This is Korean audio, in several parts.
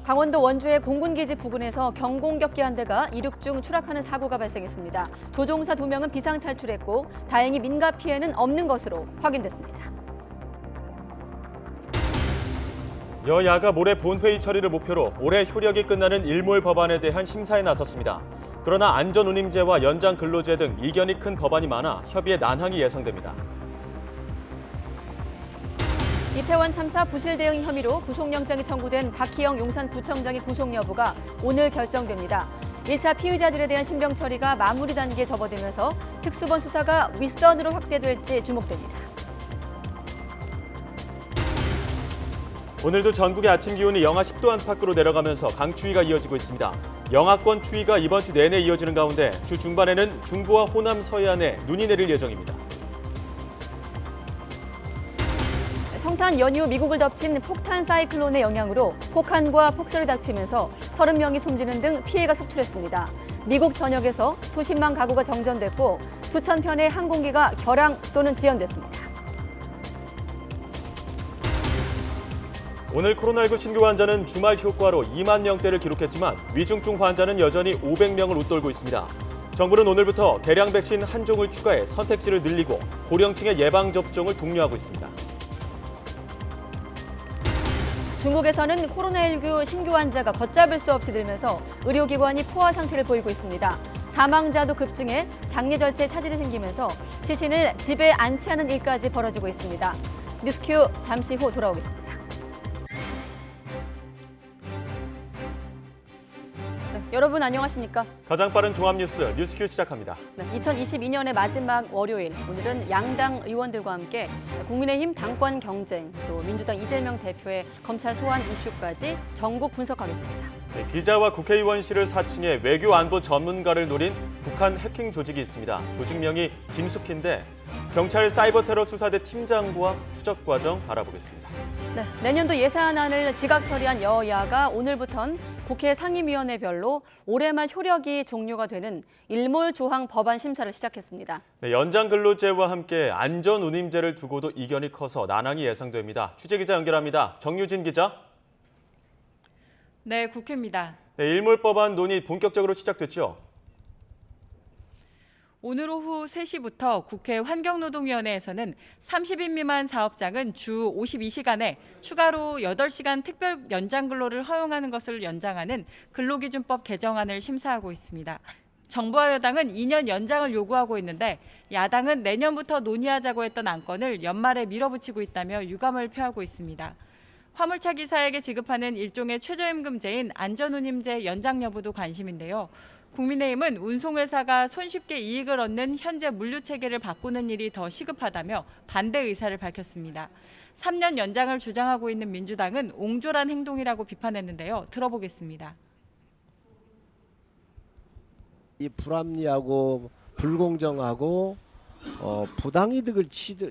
강원도 원주의 공군기지 부근에서 경공격기 한 대가 이륙 중 추락하는 사고가 발생했습니다. 조종사 2명은 비상탈출했고 다행히 민가 피해는 없는 것으로 확인됐습니다. 여야가 모레 본회의 처리를 목표로 올해 효력이 끝나는 일몰 법안에 대한 심사에 나섰습니다. 그러나 안전운임제와 연장 근로제 등 이견이 큰 법안이 많아 협의에 난항이 예상됩니다. 이태원 참사 부실 대응 혐의로 구속영장이 청구된 박희영 용산구청장의 구속 여부가 오늘 결정됩니다. 1차 피의자들에 대한 신병 처리가 마무리 단계에 접어들면서 특수본 수사가 윗선으로 확대될지 주목됩니다. 오늘도 전국의 아침 기온이 영하 10도 안팎으로 내려가면서 강추위가 이어지고 있습니다. 영하권 추위가 이번 주 내내 이어지는 가운데 주 중반에는 중부와 호남 서해안에 눈이 내릴 예정입니다. 성탄 연휴 미국을 덮친 폭탄 사이클론의 영향으로 폭한과 폭설이 닥치면서 30명이 숨지는 등 피해가 속출했습니다. 미국 전역에서 수십만 가구가 정전됐고 수천 편의 항공기가 결항 또는 지연됐습니다. 오늘 코로나19 신규 환자는 주말 효과로 2만 명대를 기록했지만 위중증 환자는 여전히 500명을 웃돌고 있습니다. 정부는 오늘부터 개량 백신 한 종을 추가해 선택지를 늘리고 고령층의 예방접종을 독려하고 있습니다. 중국에서는 코로나19 신규 환자가 걷잡을 수 없이 늘면서 의료기관이 포화 상태를 보이고 있습니다. 사망자도 급증해 장례 절차에 차질이 생기면서 시신을 집에 안치하는 일까지 벌어지고 있습니다. 뉴스큐 잠시 후 돌아오겠습니다. 여러분 안녕하십니까? 가장 빠른 종합뉴스 뉴스큐 시작합니다. 2022년의 마지막 월요일, 오늘은 양당 의원들과 함께 국민의힘 당권 경쟁, 또 민주당 이재명 대표의 검찰 소환 이슈까지 전국 분석하겠습니다. 기자와 국회의원실을 사칭해 외교 안보 전문가를 노린 북한 해킹 조직이 있습니다. 조직명이 김숙희인데 경찰 사이버 테러 수사대 팀장과 추적 과정 알아보겠습니다. 내년도 예산안을 지각 처리한 여야가 오늘부턴 국회 상임위원회별로 올해 말 효력이 종료가 되는 일몰 조항 법안 심사를 시작했습니다. 연장 근로제와 함께 안전운임제를 두고도 이견이 커서 난항이 예상됩니다. 취재기자 연결합니다. 정유진 기자. 네, 국회입니다. 일몰 법안 논의 본격적으로 시작됐죠? 오늘 오후 3시부터 국회 환경노동위원회에서는 30인 미만 사업장은 주 52시간에 추가로 8시간 특별 연장 근로를 허용하는 것을 연장하는 근로기준법 개정안을 심사하고 있습니다. 정부와 여당은 2년 연장을 요구하고 있는데 야당은 내년부터 논의하자고 했던 안건을 연말에 밀어붙이고 있다며 유감을 표하고 있습니다. 화물차 기사에게 지급하는 일종의 최저임금제인 안전운임제 연장 여부도 관심인데요. 국민의힘은 운송회사가 손쉽게 이익을 얻는 현재 물류체계를 바꾸는 일이 더 시급하다며 반대 의사를 밝혔습니다. 3년 연장을 주장하고 있는 민주당은 옹졸한 행동이라고 비판했는데요. 들어보겠습니다. 이 불합리하고 불공정하고 부당이득을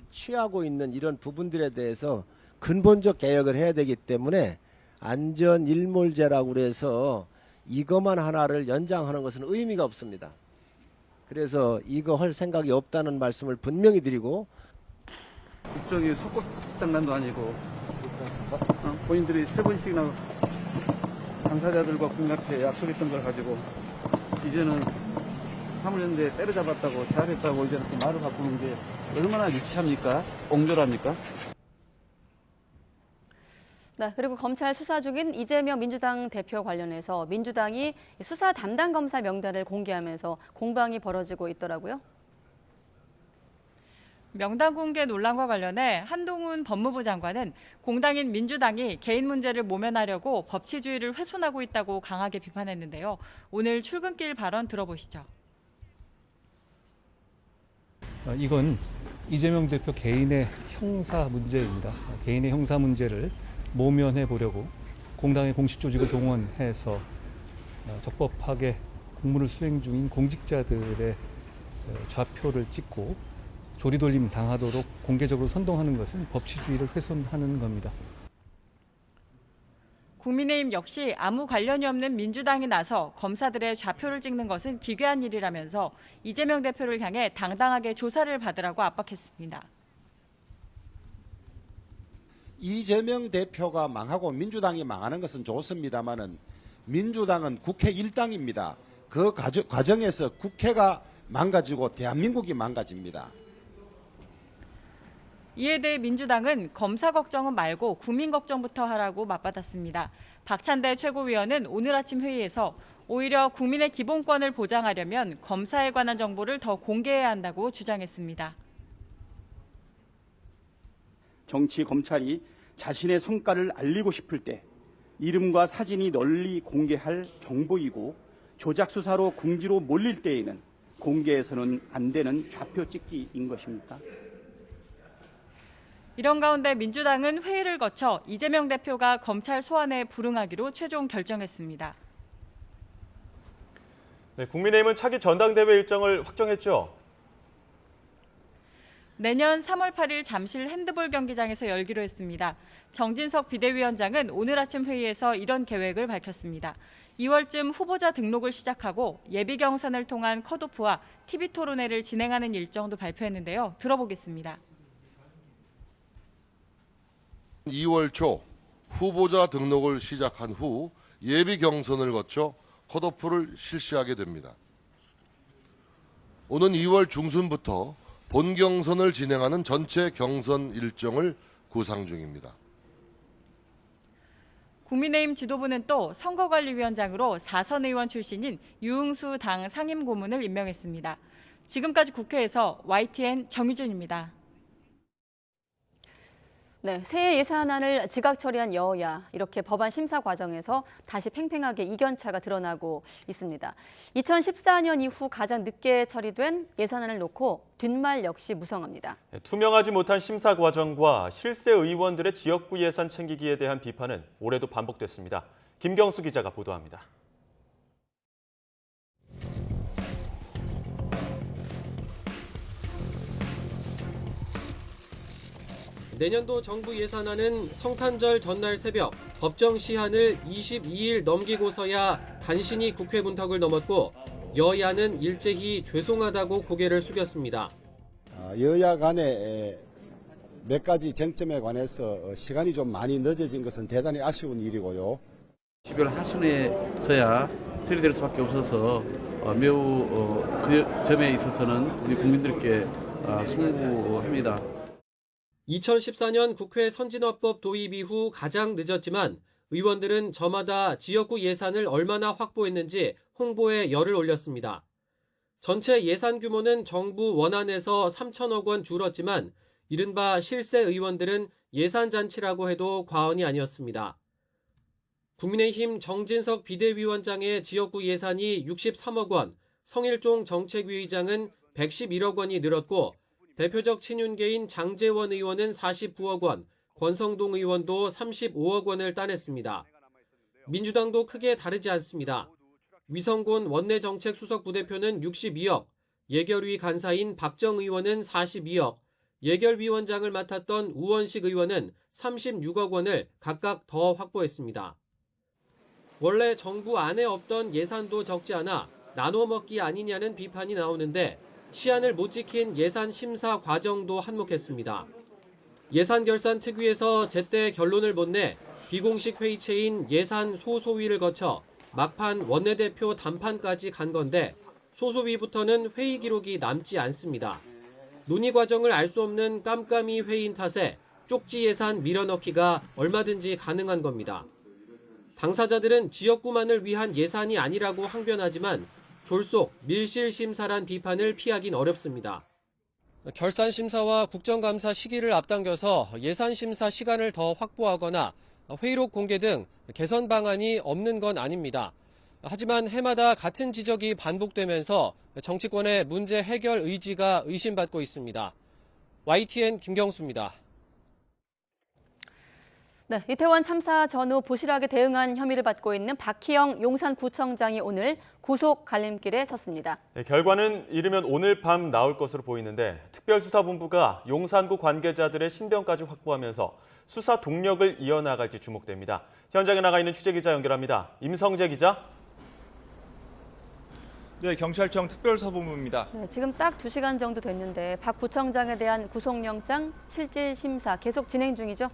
취하고 있는 이런 부분들에 대해서 근본적 개혁을 해야 되기 때문에 안전일몰제라고 그래서 이것만 하나를 연장하는 것은 의미가 없습니다. 그래서 이거 할 생각이 없다는 말씀을 분명히 드리고, 국정이 속국장난도 아니고 본인들이 3번씩이나 당사자들과 국민 앞에 약속했던 걸 가지고 이제는 화물연대 때려잡았다고 잘했다고 이제 말을 바꾸는 게 얼마나 유치합니까? 옹졸합니까? 그리고 검찰 수사 중인 이재명 민주당 대표 관련해서 민주당이 수사 담당 검사 명단을 공개하면서 공방이 벌어지고 있더라고요. 명단 공개 논란과 관련해 한동훈 법무부 장관은 공당인 민주당이 개인 문제를 모면하려고 법치주의를 훼손하고 있다고 강하게 비판했는데요. 오늘 출근길 발언 들어보시죠. 이건 이재명 대표 개인의 형사 문제입니다. 개인의 형사 문제를 모면해 보려고 공당의 공식 조직을 동원해서 적법하게 공무를 수행 중인 공직자들의 좌표를 찍고 조리돌림 당하도록 공개적으로 선동하는 것은 법치주의를 훼손하는 겁니다. 국민의힘 역시 아무 관련이 없는 민주당이 나서 검사들의 좌표를 찍는 것은 기괴한 일이라면서 이재명 대표를 향해 당당하게 조사를 받으라고 압박했습니다. 이재명 대표가 망하고 민주당이 망하는 것은 좋습니다만은 민주당은 국회 일당입니다. 그 과정에서 국회가 망가지고 대한민국이 망가집니다. 이에 대해 민주당은 검사 걱정은 말고 국민 걱정부터 하라고 맞받았습니다. 박찬대 최고위원은 오늘 아침 회의에서 오히려 국민의 기본권을 보장하려면 검사에 관한 정보를 더 공개해야 한다고 주장했습니다. 정치 검찰이 자신의 성과를 알리고 싶을 때 이름과 사진이 널리 공개할 정보이고 조작 수사로 궁지로 몰릴 때에는 공개해서는 안 되는 좌표 찍기인 것입니까? 이런 가운데 민주당은 회의를 거쳐 이재명 대표가 검찰 소환에 불응하기로 최종 결정했습니다. 네, 국민의힘은 차기 전당대회 일정을 확정했죠. 내년 3월 8일 잠실 핸드볼 경기장에서 열기로 했습니다. 정진석 비대위원장은 오늘 아침 회의에서 이런 계획을 밝혔습니다. 2월쯤 후보자 등록을 시작하고 예비 경선을 통한 컷오프와 TV 토론회를 진행하는 일정도 발표했는데요. 들어보겠습니다. 2월 초 후보자 등록을 시작한 후 예비 경선을 거쳐 컷오프를 실시하게 됩니다. 오는 2월 중순부터 본 경선을 진행하는 전체 경선 일정을 구상 중입니다. 국민의힘 지도부는 또 선거관리위원장으로 4선 의원 출신인 유흥수 당 상임고문을 임명했습니다. 지금까지 국회에서 YTN 정유준입니다. 네, 새해 예산안을 지각 처리한 여야, 이렇게 법안 심사 과정에서 다시 팽팽하게 이견차가 드러나고 있습니다. 2014년 이후 가장 늦게 처리된 예산안을 놓고 뒷말 역시 무성합니다. 투명하지 못한 심사 과정과 실세 의원들의 지역구 예산 챙기기에 대한 비판은 올해도 반복됐습니다. 김경수 기자가 보도합니다. 내년도 정부 예산안은 성탄절 전날 새벽 법정 시한을 22일 넘기고서야 간신히 국회 문턱을 넘었고 여야는 일제히 죄송하다고 고개를 숙였습니다. 여야 간에 몇 가지 쟁점에 관해서 시간이 좀 많이 늦어진 것은 대단히 아쉬운 일이고요. 12월 하순에서야 처리될 수밖에 없어서 매우 그 점에 있어서는 우리 국민들께 송구합니다. 2014년 국회 선진화법 도입 이후 가장 늦었지만 의원들은 저마다 지역구 예산을 얼마나 확보했는지 홍보에 열을 올렸습니다. 전체 예산 규모는 정부 원안에서 3천억 원 줄었지만 이른바 실세 의원들은 예산 잔치라고 해도 과언이 아니었습니다. 국민의힘 정진석 비대위원장의 지역구 예산이 63억 원, 성일종 정책위의장은 111억 원이 늘었고 대표적 친윤계인 장제원 의원은 49억 원, 권성동 의원도 35억 원을 따냈습니다. 민주당도 크게 다르지 않습니다. 위성곤 원내정책수석부대표는 62억, 예결위 간사인 박정 의원은 42억, 예결위원장을 맡았던 우원식 의원은 36억 원을 각각 더 확보했습니다. 원래 정부 안에 없던 예산도 적지 않아 나눠먹기 아니냐는 비판이 나오는데 시한을 못 지킨 예산 심사 과정도 한몫했습니다. 예산결산특위에서 제때 결론을 못 내 비공식 회의체인 예산 소소위를 거쳐 막판 원내대표 단판까지 간 건데 소소위부터는 회의 기록이 남지 않습니다. 논의 과정을 알 수 없는 깜깜이 회의인 탓에 쪽지 예산 밀어넣기가 얼마든지 가능한 겁니다. 당사자들은 지역구만을 위한 예산이 아니라고 항변하지만 졸속 밀실 심사란 비판을 피하긴 어렵습니다. 결산 심사와 국정감사 시기를 앞당겨서 예산 심사 시간을 더 확보하거나 회의록 공개 등 개선 방안이 없는 건 아닙니다. 하지만 해마다 같은 지적이 반복되면서 정치권의 문제 해결 의지가 의심받고 있습니다. YTN 김경수입니다. 네, 이태원 참사 전후 부실하게 대응한 혐의를 받고 있는 박희영 용산구청장이 오늘 구속 갈림길에 섰습니다. 네, 결과는 이르면 오늘 밤 나올 것으로 보이는데 특별수사본부가 용산구 관계자들의 신병까지 확보하면서 수사 동력을 이어나갈지 주목됩니다. 현장에 나가 있는 취재기자 연결합니다. 임성재 기자. 네, 경찰청 특별사본부입니다. 네, 지금 딱 2시간 정도 됐는데 박 구청장에 대한 구속영장 실질 심사 계속 진행 중이죠?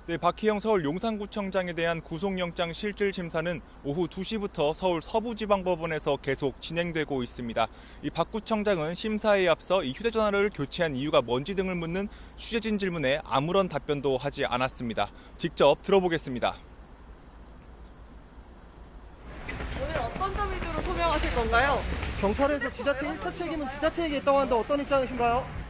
네, 박희영 서울 용산구청장에 대한 구속영장 실질 심사는 오후 2시부터 서울 서부지방법원에서 계속 진행되고 있습니다. 이 박 구청장은 심사에 앞서 이 휴대전화를 교체한 이유가 뭔지 등을 묻는 취재진 질문에 아무런 답변도 하지 않았습니다. 직접 들어보겠습니다. 오늘 어떤 점 위주로 소명하실 건가요? 경찰에서 지자체 1차 책임은 지자체에게 있다고 하는데 어떤 입장이신가요?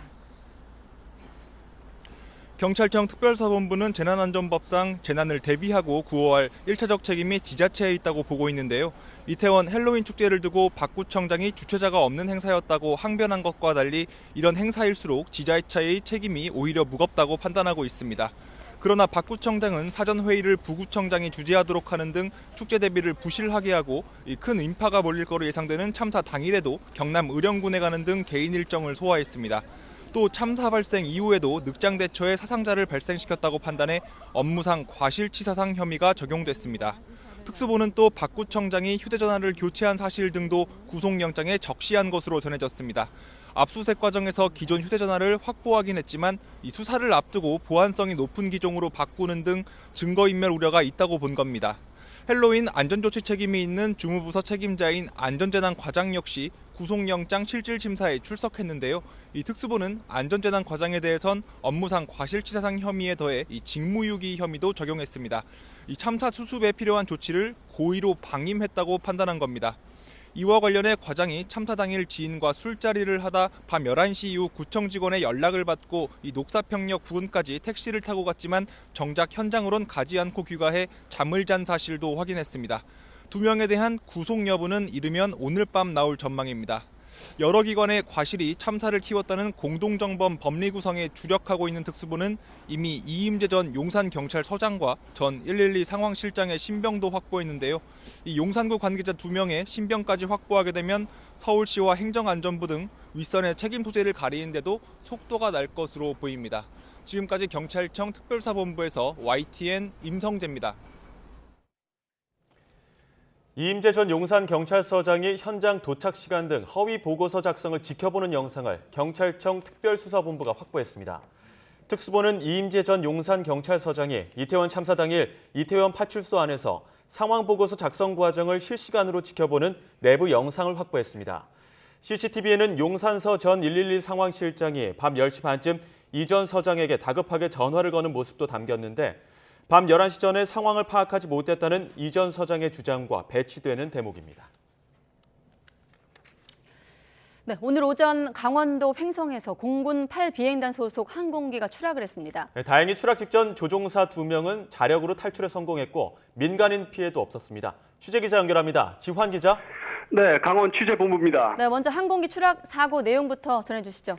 경찰청 특별사본부는 재난안전법상 재난을 대비하고 구호할 1차적 책임이 지자체에 있다고 보고 있는데요. 이태원 헬로윈 축제를 두고 박 구청장이 주최자가 없는 행사였다고 항변한 것과 달리 이런 행사일수록 지자체의 책임이 오히려 무겁다고 판단하고 있습니다. 그러나 박 구청장은 사전 회의를 부구청장이 주재하도록 하는 등 축제 대비를 부실하게 하고 큰 인파가 몰릴 거로 예상되는 참사 당일에도 경남 의령군에 가는 등 개인 일정을 소화했습니다. 또 참사 발생 이후에도 늑장 대처에 사상자를 발생시켰다고 판단해 업무상 과실치사상 혐의가 적용됐습니다. 특수부는 또 박 구청장이 휴대전화를 교체한 사실 등도 구속영장에 적시한 것으로 전해졌습니다. 압수수색 과정에서 기존 휴대전화를 확보하긴 했지만 이 수사를 앞두고 보안성이 높은 기종으로 바꾸는 등 증거인멸 우려가 있다고 본 겁니다. 헬로윈 안전조치 책임이 있는 주무부서 책임자인 안전재난과장 역시 구속영장 실질심사에 출석했는데요. 이 특수부는 안전재난과장에 대해선 업무상 과실치사상 혐의에 더해 이 직무유기 혐의도 적용했습니다. 이 참사 수습에 필요한 조치를 고의로 방임했다고 판단한 겁니다. 이와 관련해 과장이 참사 당일 지인과 술자리를 하다 밤 11시 이후 구청 직원의 연락을 받고 이 녹사평역 부근까지 택시를 타고 갔지만 정작 현장으론 가지 않고 귀가해 잠을 잔 사실도 확인했습니다. 두 명에 대한 구속 여부는 이르면 오늘 밤 나올 전망입니다. 여러 기관의 과실이 참사를 키웠다는 공동정범 법리 구성에 주력하고 있는 특수부는 이미 이임재 전 용산경찰서장과 전 112 상황실장의 신병도 확보했는데요. 이 용산구 관계자 2명의 신병까지 확보하게 되면 서울시와 행정안전부 등 윗선의 책임 소재를 가리는데도 속도가 날 것으로 보입니다. 지금까지 경찰청 특별사본부에서 YTN 임성재입니다. 이임재 전 용산경찰서장이 현장 도착 시간 등 허위 보고서 작성을 지켜보는 영상을 경찰청 특별수사본부가 확보했습니다. 특수부는 이임재 전 용산경찰서장이 이태원 참사 당일 이태원 파출소 안에서 상황보고서 작성 과정을 실시간으로 지켜보는 내부 영상을 확보했습니다. CCTV에는 용산서 전 112 상황실장이 밤 10시 반쯤 이 전 서장에게 다급하게 전화를 거는 모습도 담겼는데 밤 11시 전에 상황을 파악하지 못했다는 이 전 서장의 주장과 배치되는 대목입니다. 네, 오늘 오전 강원도 횡성에서 공군 8비행단 소속 항공기가 추락을 했습니다. 네, 다행히 추락 직전 조종사 2명은 자력으로 탈출에 성공했고 민간인 피해도 없었습니다. 취재기자 연결합니다. 지환 기자. 네, 강원 취재본부입니다. 네, 먼저 항공기 추락 사고 내용부터 전해주시죠.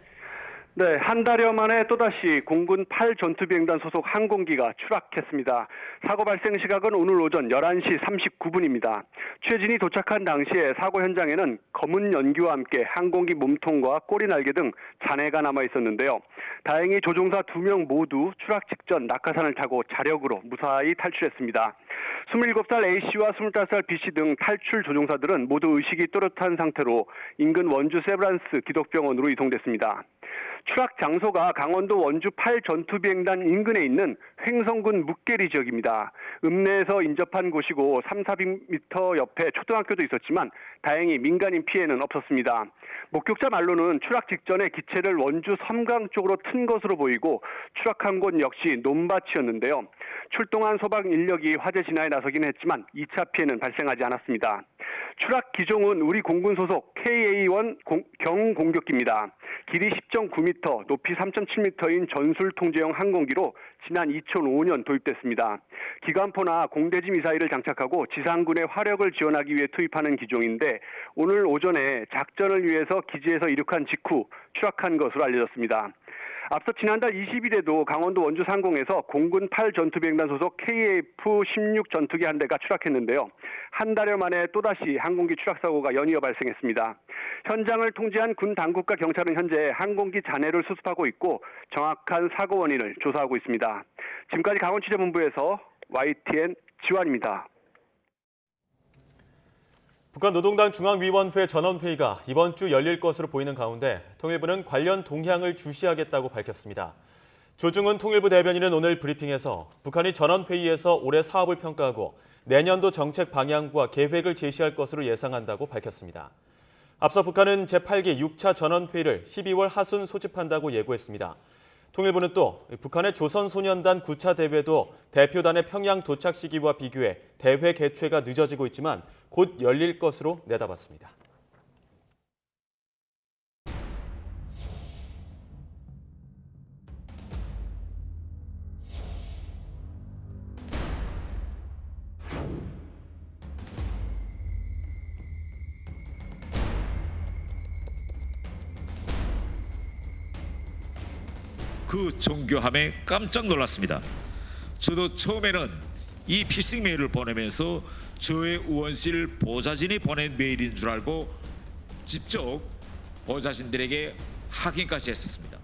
네, 한 달여 만에 또다시 공군 8전투비행단 소속 항공기가 추락했습니다. 사고 발생 시각은 오늘 오전 11시 39분입니다. 취재진이 도착한 당시에 사고 현장에는 검은 연기와 함께 항공기 몸통과 꼬리 날개 등 잔해가 남아 있었는데요. 다행히 조종사 2명 모두 추락 직전 낙하산을 타고 자력으로 무사히 탈출했습니다. 27살 A씨와 25살 B씨 등 탈출 조종사들은 모두 의식이 또렷한 상태로 인근 원주 세브란스 기독병원으로 이송됐습니다. 추락 장소가 강원도 원주 8전투비행단 인근에 있는 횡성군 묵계리 지역입니다. 읍내에서 인접한 곳이고 300~400m 옆에 초등학교도 있었지만 다행히 민간인 피해는 없었습니다. 목격자 말로는 추락 직전에 기체를 원주 섬강 쪽으로 튼 것으로 보이고 추락한 곳 역시 논밭이었는데요. 출동한 소방 인력이 화재 진화에 나서긴 했지만 2차 피해는 발생하지 않았습니다. 추락 기종은 우리 공군 소속 KA-1 경공격기입니다. 길이 10.9m, 높이 3.7m인 전술 통제형 항공기로 지난 2005년 도입됐습니다. 기관포나 공대지 미사일을 장착하고 지상군의 화력을 지원하기 위해 투입하는 기종인데 오늘 오전에 작전을 위해서 기지에서 이륙한 직후 추락한 것으로 알려졌습니다. 앞서 지난달 20일에도 강원도 원주 상공에서 공군 8전투비행단 소속 KF-16 전투기 한 대가 추락했는데요. 한 달여 만에 또다시 항공기 추락 사고가 연이어 발생했습니다. 현장을 통제한 군 당국과 경찰은 현재 항공기 잔해를 수습하고 있고 정확한 사고 원인을 조사하고 있습니다. 지금까지 강원취재본부에서 YTN 지환입니다. 북한 노동당 중앙위원회 전원회의가 이번 주 열릴 것으로 보이는 가운데 통일부는 관련 동향을 주시하겠다고 밝혔습니다. 조중훈 통일부 대변인은 오늘 브리핑에서 북한이 전원회의에서 올해 사업을 평가하고 내년도 정책 방향과 계획을 제시할 것으로 예상한다고 밝혔습니다. 앞서 북한은 제8기 6차 전원회의를 12월 하순 소집한다고 예고했습니다. 통일부는 또 북한의 조선소년단 9차 대회도 대표단의 평양 도착 시기와 비교해 대회 개최가 늦어지고 있지만 곧 열릴 것으로 내다봤습니다. 그 정교함에 깜짝 놀랐습니다. 저도 처음에는 이 피싱 메일을 보내면서 저의 의원실 보좌진이 보낸 메일인 줄 알고 직접 보좌진들에게 확인까지 했었습니다.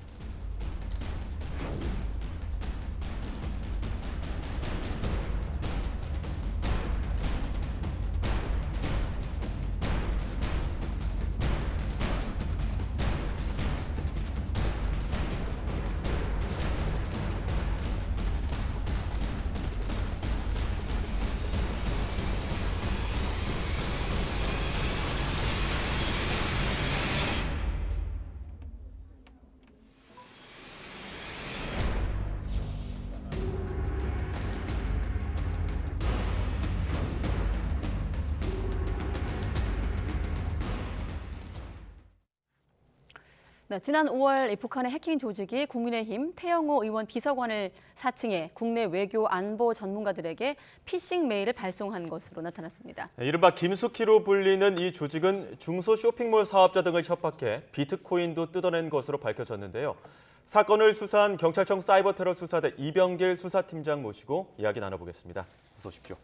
네, 지난 5월 북한의 해킹 조직이 국민의힘 태영호 의원 비서관을 사칭해 국내 외교 안보 전문가들에게 피싱 메일을 발송한 것으로 나타났습니다. 이른바 김숙희로 불리는 이 조직은 중소 쇼핑몰 사업자 등을 협박해 비트코인도 뜯어낸 것으로 밝혀졌는데요. 사건을 수사한 경찰청 사이버테러 수사대 이병길 수사팀장 모시고 이야기 나눠보겠습니다. 어서 오십시오.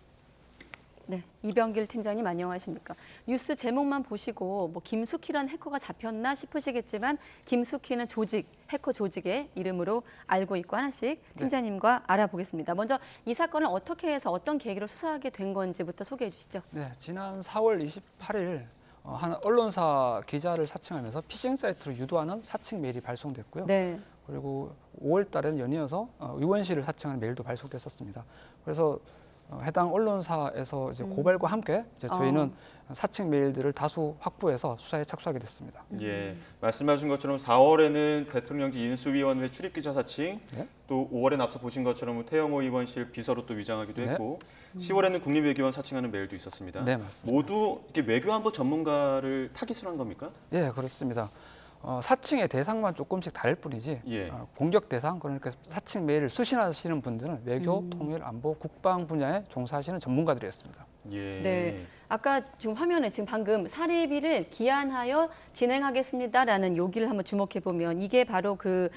네, 이병길 팀장님 안녕하십니까? 뉴스 제목만 보시고 뭐 김숙희란 해커가 잡혔나 싶으시겠지만 김숙희는 조직, 해커 조직의 이름으로 알고 있고 하나씩 팀장님과 알아보겠습니다. 먼저 이 사건을 어떻게 해서 어떤 계기로 수사하게 된 건지부터 소개해 주시죠. 네, 지난 4월 28일 한 언론사 기자를 사칭하면서 피싱 사이트로 유도하는 사칭 메일이 발송됐고요. 네. 그리고 5월 달에는 연이어서 의원실을 사칭하는 메일도 발송됐었습니다. 그래서 해당 언론사에서 이제 고발과 함께 이제 저희는 사칭 메일들을 다수 확보해서 수사에 착수하게 됐습니다. 예, 말씀하신 것처럼 4월에는 대통령직 인수위원회 출입기자 사칭, 네? 또 5월에는 앞서 보신 것처럼 태영호 의원실 비서로 또 위장하기도 네. 했고, 10월에는 국립외교원 사칭하는 메일도 있었습니다. 네, 맞습니다. 모두 이렇게 외교안보 전문가를 타깃으로 한 겁니까? 예, 그렇습니다. 사칭의 대상만 조금씩 다를 뿐이지 예. 공격 대상, 그러니까 사칭 메일을 수신하시는 분들은 외교, 통일, 안보, 국방 분야에 종사하시는 전문가들이었습니다. 예. 네, 아까 지금 화면에 지금 방금 사례비를 기한하여 진행하겠습니다라는 여기를 한번 주목해 보면 이게 바로 그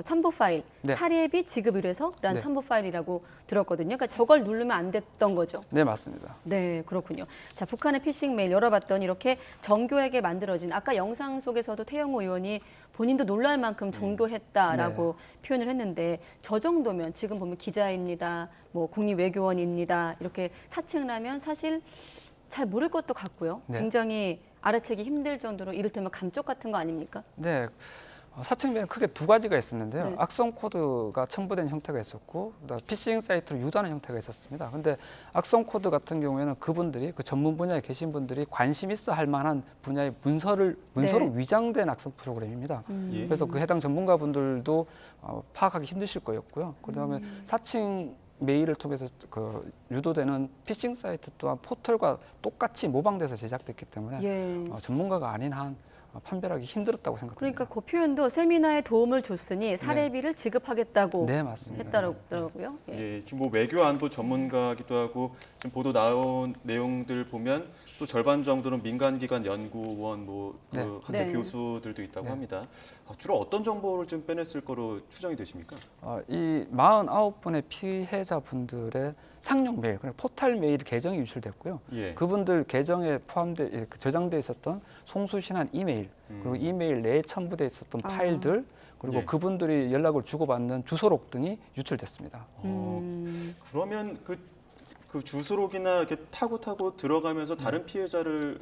첨부 파일, 네. 사례비 지급 의뢰서라는 네. 첨부 파일이라고 들었거든요. 그러니까 저걸 누르면 안 됐던 거죠. 네, 맞습니다. 네, 그렇군요. 자, 북한의 피싱 메일 열어봤더니 이렇게 정교하게 만들어진, 아까 영상 속에서도 태영호 의원이 본인도 놀랄 만큼 정교했다라고 표현을 했는데, 저 정도면 지금 보면 기자입니다, 뭐 국립외교원입니다 이렇게 사칭을 하면 사실 잘 모를 것도 같고요. 네. 굉장히 알아채기 힘들 정도로 이를테면 감쪽 같은 거 아닙니까? 네. 사칭 메일은 크게 두 가지가 있었는데요. 네. 악성 코드가 첨부된 형태가 있었고, 그다음에 피싱 사이트로 유도하는 형태가 있었습니다. 근데 악성 코드 같은 경우에는 그분들이 그 전문 분야에 계신 분들이 관심 있어 할 만한 분야의 문서로 네. 위장된 악성 프로그램입니다. 예. 그래서 그 해당 전문가분들도 파악하기 힘드실 거였고요. 그다음에 사칭 메일을 통해서 그 유도되는 피싱 사이트 또한 포털과 똑같이 모방돼서 제작됐기 때문에 예. 전문가가 아닌 한 판별하기 힘들었다고 생각합니다. 그러니까 그 표현도 세미나에 도움을 줬으니 사례비를 지급하겠다고 네, 맞습니다. 했더라고요. 예. 예, 지금 뭐 외교안보 전문가기도 하고 지금 보도 나온 내용들 보면 또 절반 정도는 민간기관 연구원, 뭐 네. 그 한대 네. 교수들도 있다고 네. 합니다. 주로 어떤 정보를 좀 빼냈을 거로 추정이 되십니까? 이 49분의 피해자분들의 상용 메일, 그러니까 포털 메일 계정이 유출됐고요. 예. 그분들 계정에 저장돼 있었던 송수신한 이메일, 그리고 이메일 내에 첨부돼 있었던 파일들, 그리고 예. 그분들이 연락을 주고받는 주소록 등이 유출됐습니다. 그러면 그 주소록이나 이렇게 타고 들어가면서 다른 피해자를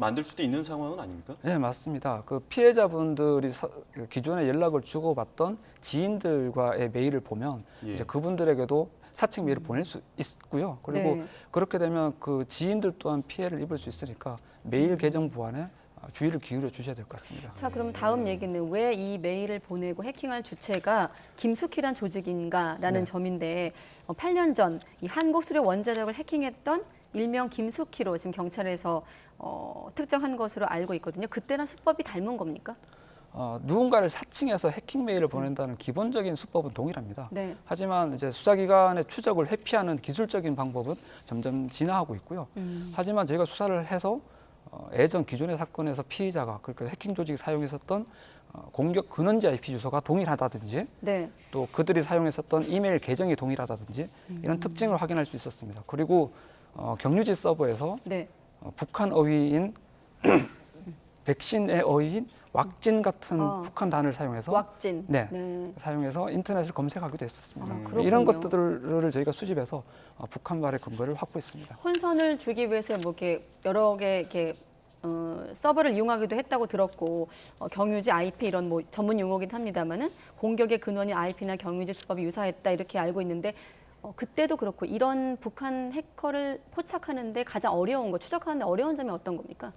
만들 수도 있는 상황은 아닙니까? 네, 맞습니다. 그 피해자분들이 기존에 연락을 주고받던 지인들과의 메일을 보면 예. 이제 그분들에게도 사칭 메일을 보낼 수 있고요. 그리고 네. 그렇게 되면 그 지인들 또한 피해를 입을 수 있으니까 메일 계정 보안에 주의를 기울여 주셔야 될 것 같습니다. 자, 그럼 다음 얘기는 왜 이 메일을 보내고 해킹할 주체가 김숙희란 조직인가라는 네. 점인데 8년 전 이 한국수력 원자력을 해킹했던 일명 김숙희로 지금 경찰에서 특정한 것으로 알고 있거든요. 그때랑 수법이 닮은 겁니까? 누군가를 사칭해서 해킹 메일을 보낸다는 기본적인 수법은 동일합니다. 네. 하지만 이제 수사기관의 추적을 회피하는 기술적인 방법은 점점 진화하고 있고요. 하지만 저희가 수사를 해서 예전 기존의 사건에서 피의자가 그러니까 해킹 조직이 사용했었던 공격 근원지 IP 주소가 동일하다든지 네. 또 그들이 사용했었던 이메일 계정이 동일하다든지 이런 특징을 확인할 수 있었습니다. 그리고 경유지 서버에서 네. 북한 어휘인 백신의 어휘인 왁진 같은 북한 단어를 사용해서 왁진. 네, 네. 사용해서 인터넷을 검색하기도 했었습니다. 그렇군요. 이런 것들을 저희가 수집해서 북한발의 근거를 확보했습니다. 혼선을 주기 위해서 뭐 이렇게 여러 개 이렇게 서버를 이용하기도 했다고 들었고 경유지 IP 이런 뭐 전문 용어긴 합니다만은 공격의 근원이 IP나 경유지 수법이 유사했다 이렇게 알고 있는데 그때도 그렇고 이런 북한 해커를 포착하는데 가장 어려운 거 추적하는데 어려운 점이 어떤 겁니까?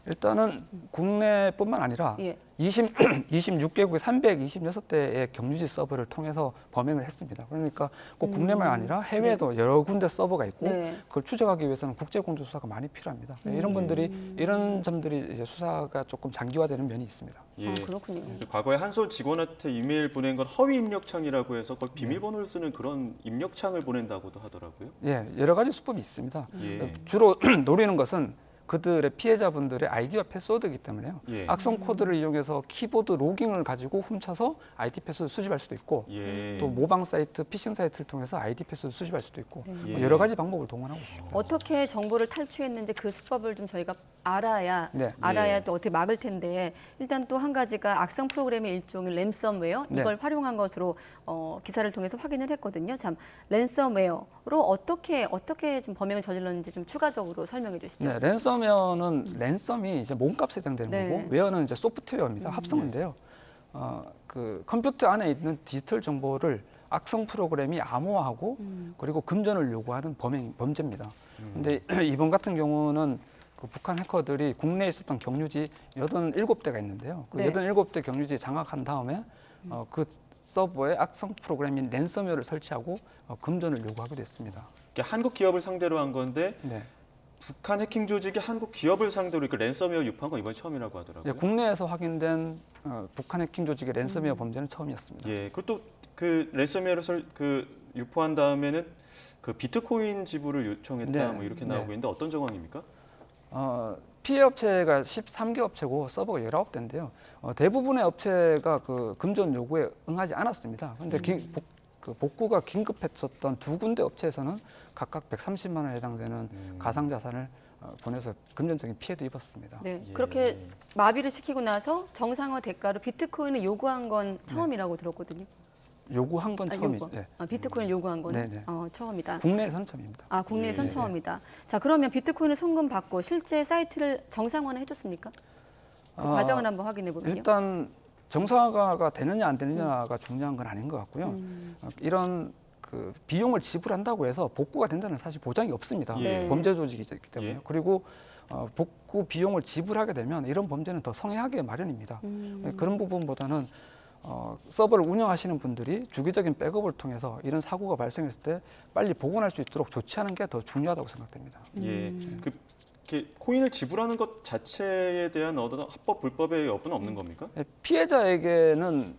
일단은 국내뿐만 아니라 예. 26개국의 326대의 경유지 서버를 통해서 범행을 했습니다. 그러니까 꼭 국내만 아니라 해외에도 여러 군데 서버가 있고 네. 그걸 추적하기 위해서는 국제공조 수사가 많이 필요합니다. 이런 점들이 이제 수사가 조금 장기화되는 면이 있습니다. 예. 그렇군요. 과거에 한솔 직원한테 이메일 보낸 건 허위 입력창이라고 해서 거의 비밀번호를 쓰는 그런 입력창을 보낸다고도 하더라고요. 예, 여러 가지 수법이 있습니다. 예. 주로 노리는 것은 그들의 피해자분들의 아이디와 패스워드이기 때문에요. 예. 악성 코드를 이용해서 키보드 로깅을 가지고 훔쳐서 아이디 패스워드 수집할 수도 있고 예. 또 모방 사이트, 피싱 사이트를 통해서 아이디 패스워드 수집할 수도 있고 예. 여러 가지 방법을 동원하고 있습니다. 어떻게 정보를 탈취했는지 그 수법을 좀 저희가 알아야 네. 또 어떻게 막을 텐데 일단 또 한 가지가 악성 프로그램의 일종인 랜섬웨어 네. 이걸 활용한 것으로 기사를 통해서 확인을 했거든요. 참 랜섬웨어로 어떻게 좀 범행을 저질렀는지 좀 추가적으로 설명해 주시죠. 네, 랜섬웨어는 랜섬이 이제 몸값에 해당되는 네. 거고 웨어는 이제 소프트웨어입니다. 합성인데요. 그 컴퓨터 안에 있는 디지털 정보를 악성 프로그램이 암호화하고 그리고 금전을 요구하는 범죄입니다. 그런데 이번 같은 경우는 그 북한 해커들이 국내에 있었던 경유지 87대가 있는데요. 그 네. 87대 경유지 장악한 다음에 그 서버에 악성 프로그램인 랜섬웨어를 설치하고 금전을 요구하기도 했습니다. 한국 기업을 상대로 한 건데 네. 북한 해킹 조직이 한국 기업을 상대로 그 랜섬웨어 유포한 건 이번이 처음이라고 하더라고요. 예, 국내에서 확인된 북한 해킹 조직의 랜섬웨어 범죄는 처음이었습니다. 예, 그것도 그 랜섬웨어를 유포한 다음에는 그 비트코인 지불을 요청했다 네, 뭐 이렇게 나오고 있는데 어떤 정황입니까? 피해 업체가 13개 업체고 서버가 19대인데요. 대부분의 업체가 그 금전 요구에 응하지 않았습니다. 그런데 그 복구가 긴급했었던 두 군데 업체에서는 각각 130만 원에 해당되는 가상 자산을 보내서 금전적인 피해도 입었습니다. 네, 예. 그렇게 마비를 시키고 나서 정상화 대가로 비트코인을 요구한 건 처음이라고 들었거든요. 요구한 건 처음이죠. 네. 비트코인을 요구한 건 네네. 처음이다. 국내에서는 처음입니다. 국내에선 예. 처음이다. 자, 그러면 비트코인을 송금받고 실제 사이트를 정상화는 해줬습니까? 그 과정을 한번 확인해 보면요. 일단 정상화가 되느냐 안 되느냐가 중요한 건 아닌 것 같고요. 이런 그 비용을 지불한다고 해서 복구가 된다는 사실 보장이 없습니다. 예. 범죄 조직이기 때문에. 예. 그리고 복구 비용을 지불하게 되면 이런 범죄는 더 성행하기 마련입니다. 그런 부분보다는 서버를 운영하시는 분들이 주기적인 백업을 통해서 이런 사고가 발생했을 때 빨리 복원할 수 있도록 조치하는 게 더 중요하다고 생각됩니다. 예, 이렇게 코인을 지불하는 것 자체에 대한 어떤 합법 불법의 여부는 없는 겁니까? 피해자에게는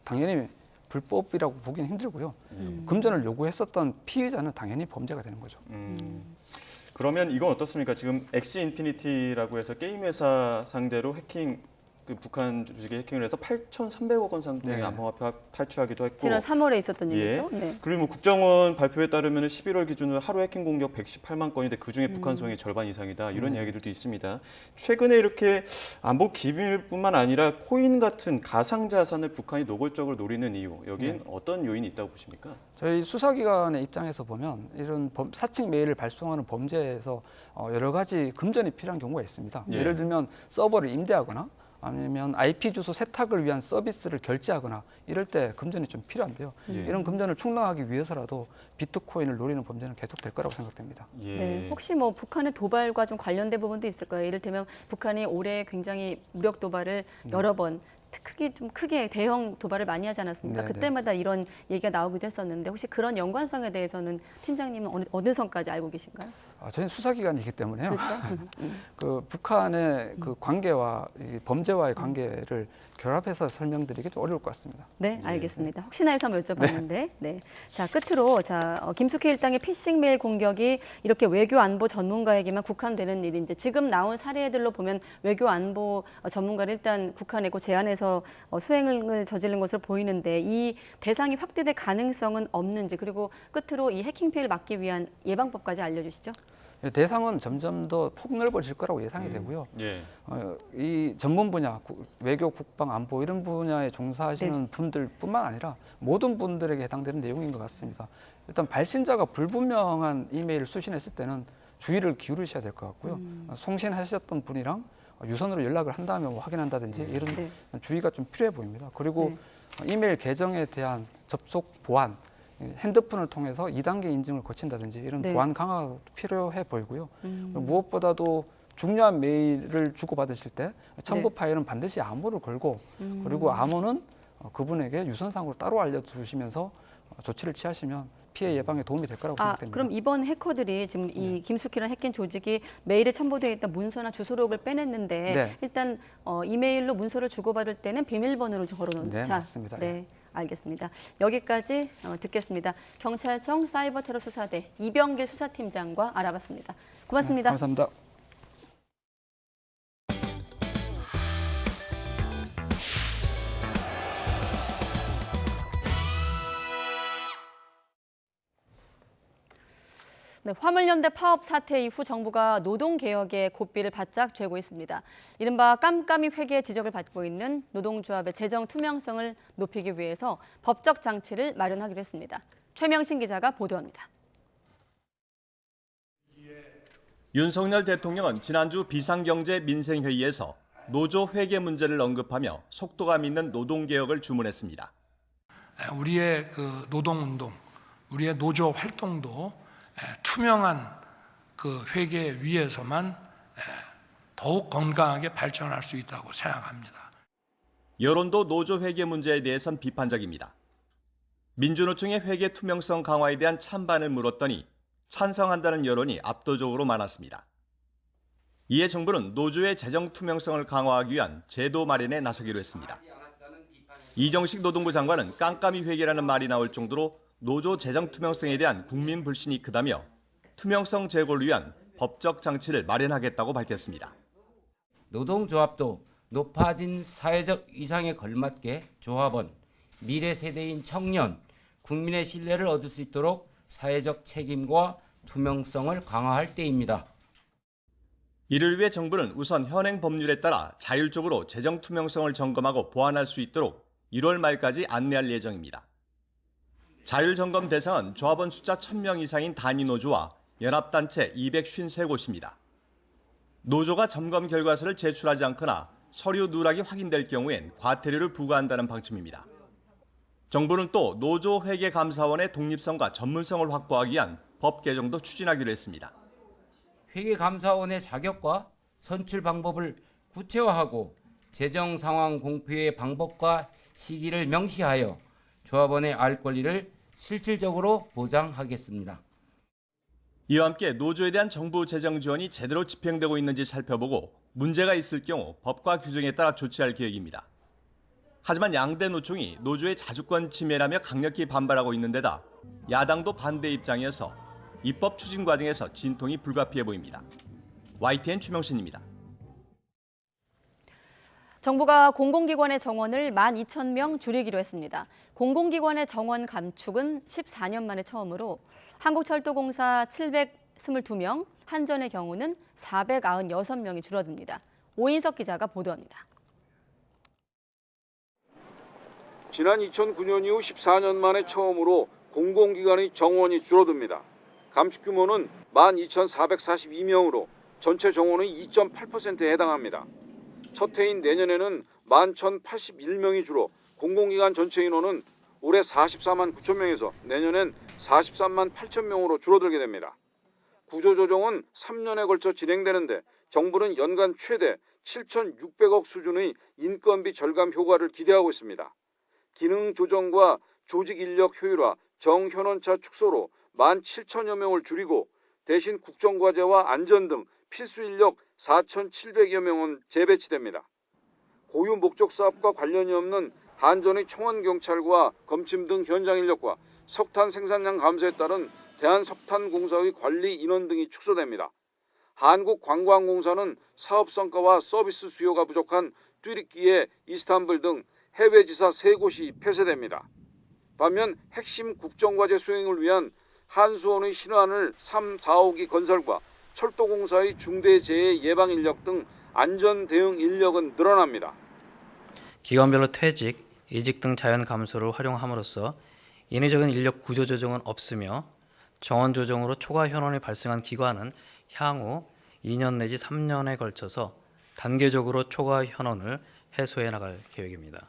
당연히 불법이라고 보기는 힘들고요. 금전을 요구했었던 피해자는 당연히 범죄가 되는 거죠. 그러면 이건 어떻습니까? 지금 엑시 인피니티라고 해서 게임 회사 상대로 해킹 그 북한 조직이 해킹을 해서 8,300억 원 상당의 네. 암호화폐 탈취하기도 했고 지난 3월에 있었던 일이죠. 네. 그리고 뭐 국정원 발표에 따르면 11월 기준으로 하루 해킹 공격 118만 건인데 그중에 북한 소행이 절반 이상이다. 이런 이야기들도 있습니다. 최근에 이렇게 안보 기밀뿐만 아니라 코인 같은 가상자산을 북한이 노골적으로 노리는 이유, 여기엔 어떤 요인이 있다고 보십니까? 저희 수사기관의 입장에서 보면 이런 사칭 메일을 발송하는 범죄에서 여러 가지 금전이 필요한 경우가 있습니다. 예. 예를 들면 서버를 임대하거나 아니면 IP 주소 세탁을 위한 서비스를 결제하거나 이럴 때 금전이 좀 필요한데요. 예. 이런 금전을 충당하기 위해서라도 비트코인을 노리는 범죄는 계속될 거라고 생각됩니다. 예. 네, 혹시 뭐 북한의 도발과 좀 관련된 부분도 있을까요? 이를테면 북한이 올해 굉장히 무력 도발을 여러 번 크게 대형 도발을 많이 하지 않았습니까? 네, 그때마다 이런 얘기가 나오기도 했었는데 혹시 그런 연관성에 대해서는 팀장님은 어느 선까지 알고 계신가요? 저희는 수사기관이기 때문에요. 그렇죠? 그 북한의 그 관계와 이 범죄와의 관계를 결합해서 설명드리기 좀 어려울 것 같습니다. 네, 알겠습니다. 혹시나 해서 한번 여쭤봤는데, 네. 자, 끝으로 김숙희 일당의 피싱 메일 공격이 이렇게 외교 안보 전문가에게만 국한되는 일이 이제 지금 나온 사례들로 보면 외교 안보 전문가를 일단 국한내고 제안해서 수행을 저지른 것으로 보이는데 이 대상이 확대될 가능성은 없는지 그리고 끝으로 이 해킹 피해를 막기 위한 예방법까지 알려주시죠. 대상은 점점 더 폭넓어질 거라고 예상이 되고요. 예. 이 전문 분야, 외교, 국방, 안보 이런 분야에 종사하시는 분들뿐만 아니라 모든 분들에게 해당되는 내용인 것 같습니다. 일단 발신자가 불분명한 이메일을 수신했을 때는 주의를 기울이셔야 될 것 같고요. 송신하셨던 분이랑 유선으로 연락을 한 다음에 확인한다든지 이런 주의가 좀 필요해 보입니다. 그리고 이메일 계정에 대한 접속 보안, 핸드폰을 통해서 2단계 인증을 거친다든지 이런 보안 강화가 필요해 보이고요. 무엇보다도 중요한 메일을 주고받으실 때 첨부 파일은 반드시 암호를 걸고 그리고 암호는 그분에게 유선상으로 따로 알려주시면서 조치를 취하시면 피해 예방에 도움이 될 거라고 생각됩니다. 그럼 이번 해커들이 지금 이 김숙희라는 해킹 조직이 메일에 첨부되어 있던 문서나 주소록을 빼냈는데 일단 이메일로 문서를 주고받을 때는 비밀번호를 걸어놓는. 네, 맞습니다. 네. 알겠습니다. 여기까지 듣겠습니다. 경찰청 사이버테러 수사대 이병길 수사팀장과 알아봤습니다. 고맙습니다. 감사합니다. 네, 화물연대 파업 사태 이후 정부가 노동개혁에 고삐를 바짝 쥐고 있습니다. 이른바 깜깜이 회계 지적을 받고 있는 노동조합의 재정 투명성을 높이기 위해서 법적 장치를 마련하기로 했습니다. 최명신 기자가 보도합니다. 윤석열 대통령은 지난주 비상경제 민생회의에서 노조 회계 문제를 언급하며 속도감 있는 노동개혁을 주문했습니다. 우리의 그 노동운동, 우리의 노조 활동도 투명한 그 회계 위에서만 더욱 건강하게 발전할 수 있다고 생각합니다. 여론도 노조 회계 문제에 대해선 비판적입니다. 민주노총의 회계 투명성 강화에 대한 찬반을 물었더니 찬성한다는 여론이 압도적으로 많았습니다. 이에 정부는 노조의 재정 투명성을 강화하기 위한 제도 마련에 나서기로 했습니다. 이정식 노동부 장관은 깜깜이 회계라는 말이 나올 정도로 노조 재정 투명성에 대한 국민 불신이 크다며 투명성 제고를 위한 법적 장치를 마련하겠다고 밝혔습니다. 노동조합도 높아진 사회적 위상에 걸맞게 조합원, 미래 세대인 청년, 국민의 신뢰를 얻을 수 있도록 사회적 책임과 투명성을 강화할 때입니다. 이를 위해 정부는 우선 현행 법률에 따라 자율적으로 재정 투명성을 점검하고 보완할 수 있도록 1월 말까지 안내할 예정입니다. 자율점검 대상은 조합원 숫자 1000명 이상인 단위노조와 연합단체 253곳입니다. 노조가 점검 결과서를 제출하지 않거나 서류 누락이 확인될 경우엔 과태료를 부과한다는 방침입니다. 정부는 또 노조 회계감사원의 독립성과 전문성을 확보하기 위한 법 개정도 추진하기로 했습니다. 회계감사원의 자격과 선출 방법을 구체화하고 재정 상황 공표의 방법과 시기를 명시하여 조합원의 알 권리를 실질적으로 보장하겠습니다. 이와 함께 노조에 대한 정부 재정 지원이 제대로 집행되고 있는지 살펴보고 문제가 있을 경우 법과 규정에 따라 조치할 계획입니다. 하지만 양대 노총이 노조의 자주권 침해라며 강력히 반발하고 있는 데다 야당도 반대 입장이어서 입법 추진 과정에서 진통이 불가피해 보입니다. YTN 최명신입니다. 정부가 공공기관의 정원을 12,000명 줄이기로 했습니다. 공공기관의 정원 감축은 14년 만에 처음으로 한국철도공사 722명, 한전의 경우는 496명이 줄어듭니다. 오인석 기자가 보도합니다. 지난 2009년 이후 14년 만에 처음으로 공공기관의 정원이 줄어듭니다. 감축 규모는 12,442명으로 전체 정원의 2.8%에 해당합니다. 첫 해인 내년에는 11,081명이 줄어 공공기관 전체 인원은 올해 44만 9천 명에서 내년엔 43만 8천 명으로 줄어들게 됩니다. 구조조정은 3년에 걸쳐 진행되는데 정부는 연간 최대 7,600억 수준의 인건비 절감 효과를 기대하고 있습니다. 기능 조정과 조직 인력 효율화, 정현원차 축소로 17,000여 명을 줄이고 대신 국정과제와 안전 등 필수 인력 4,700여 명은 재배치됩니다. 고유 목적 사업과 관련이 없는 한전의 청원경찰과 검침 등 현장 인력과 석탄 생산량 감소에 따른 대한석탄공사의 관리 인원 등이 축소됩니다. 한국관광공사는 사업 성과와 서비스 수요가 부족한 뚜르키예, 이스탄불 등 해외 지사 3곳이 폐쇄됩니다. 반면 핵심 국정과제 수행을 위한 한수원의 신안을 3, 4호기 건설과 철도공사의 중대재해 예방 인력 등 안전 대응 인력은 늘어납니다. 기관별로 퇴직, 이직 등 자연 감소를 활용함으로써 인위적인 인력 구조 조정은 없으며 정원 조정으로 초과 현원이 발생한 기관은 향후 2년 내지 3년에 걸쳐서 단계적으로 초과 현원을 해소해 나갈 계획입니다.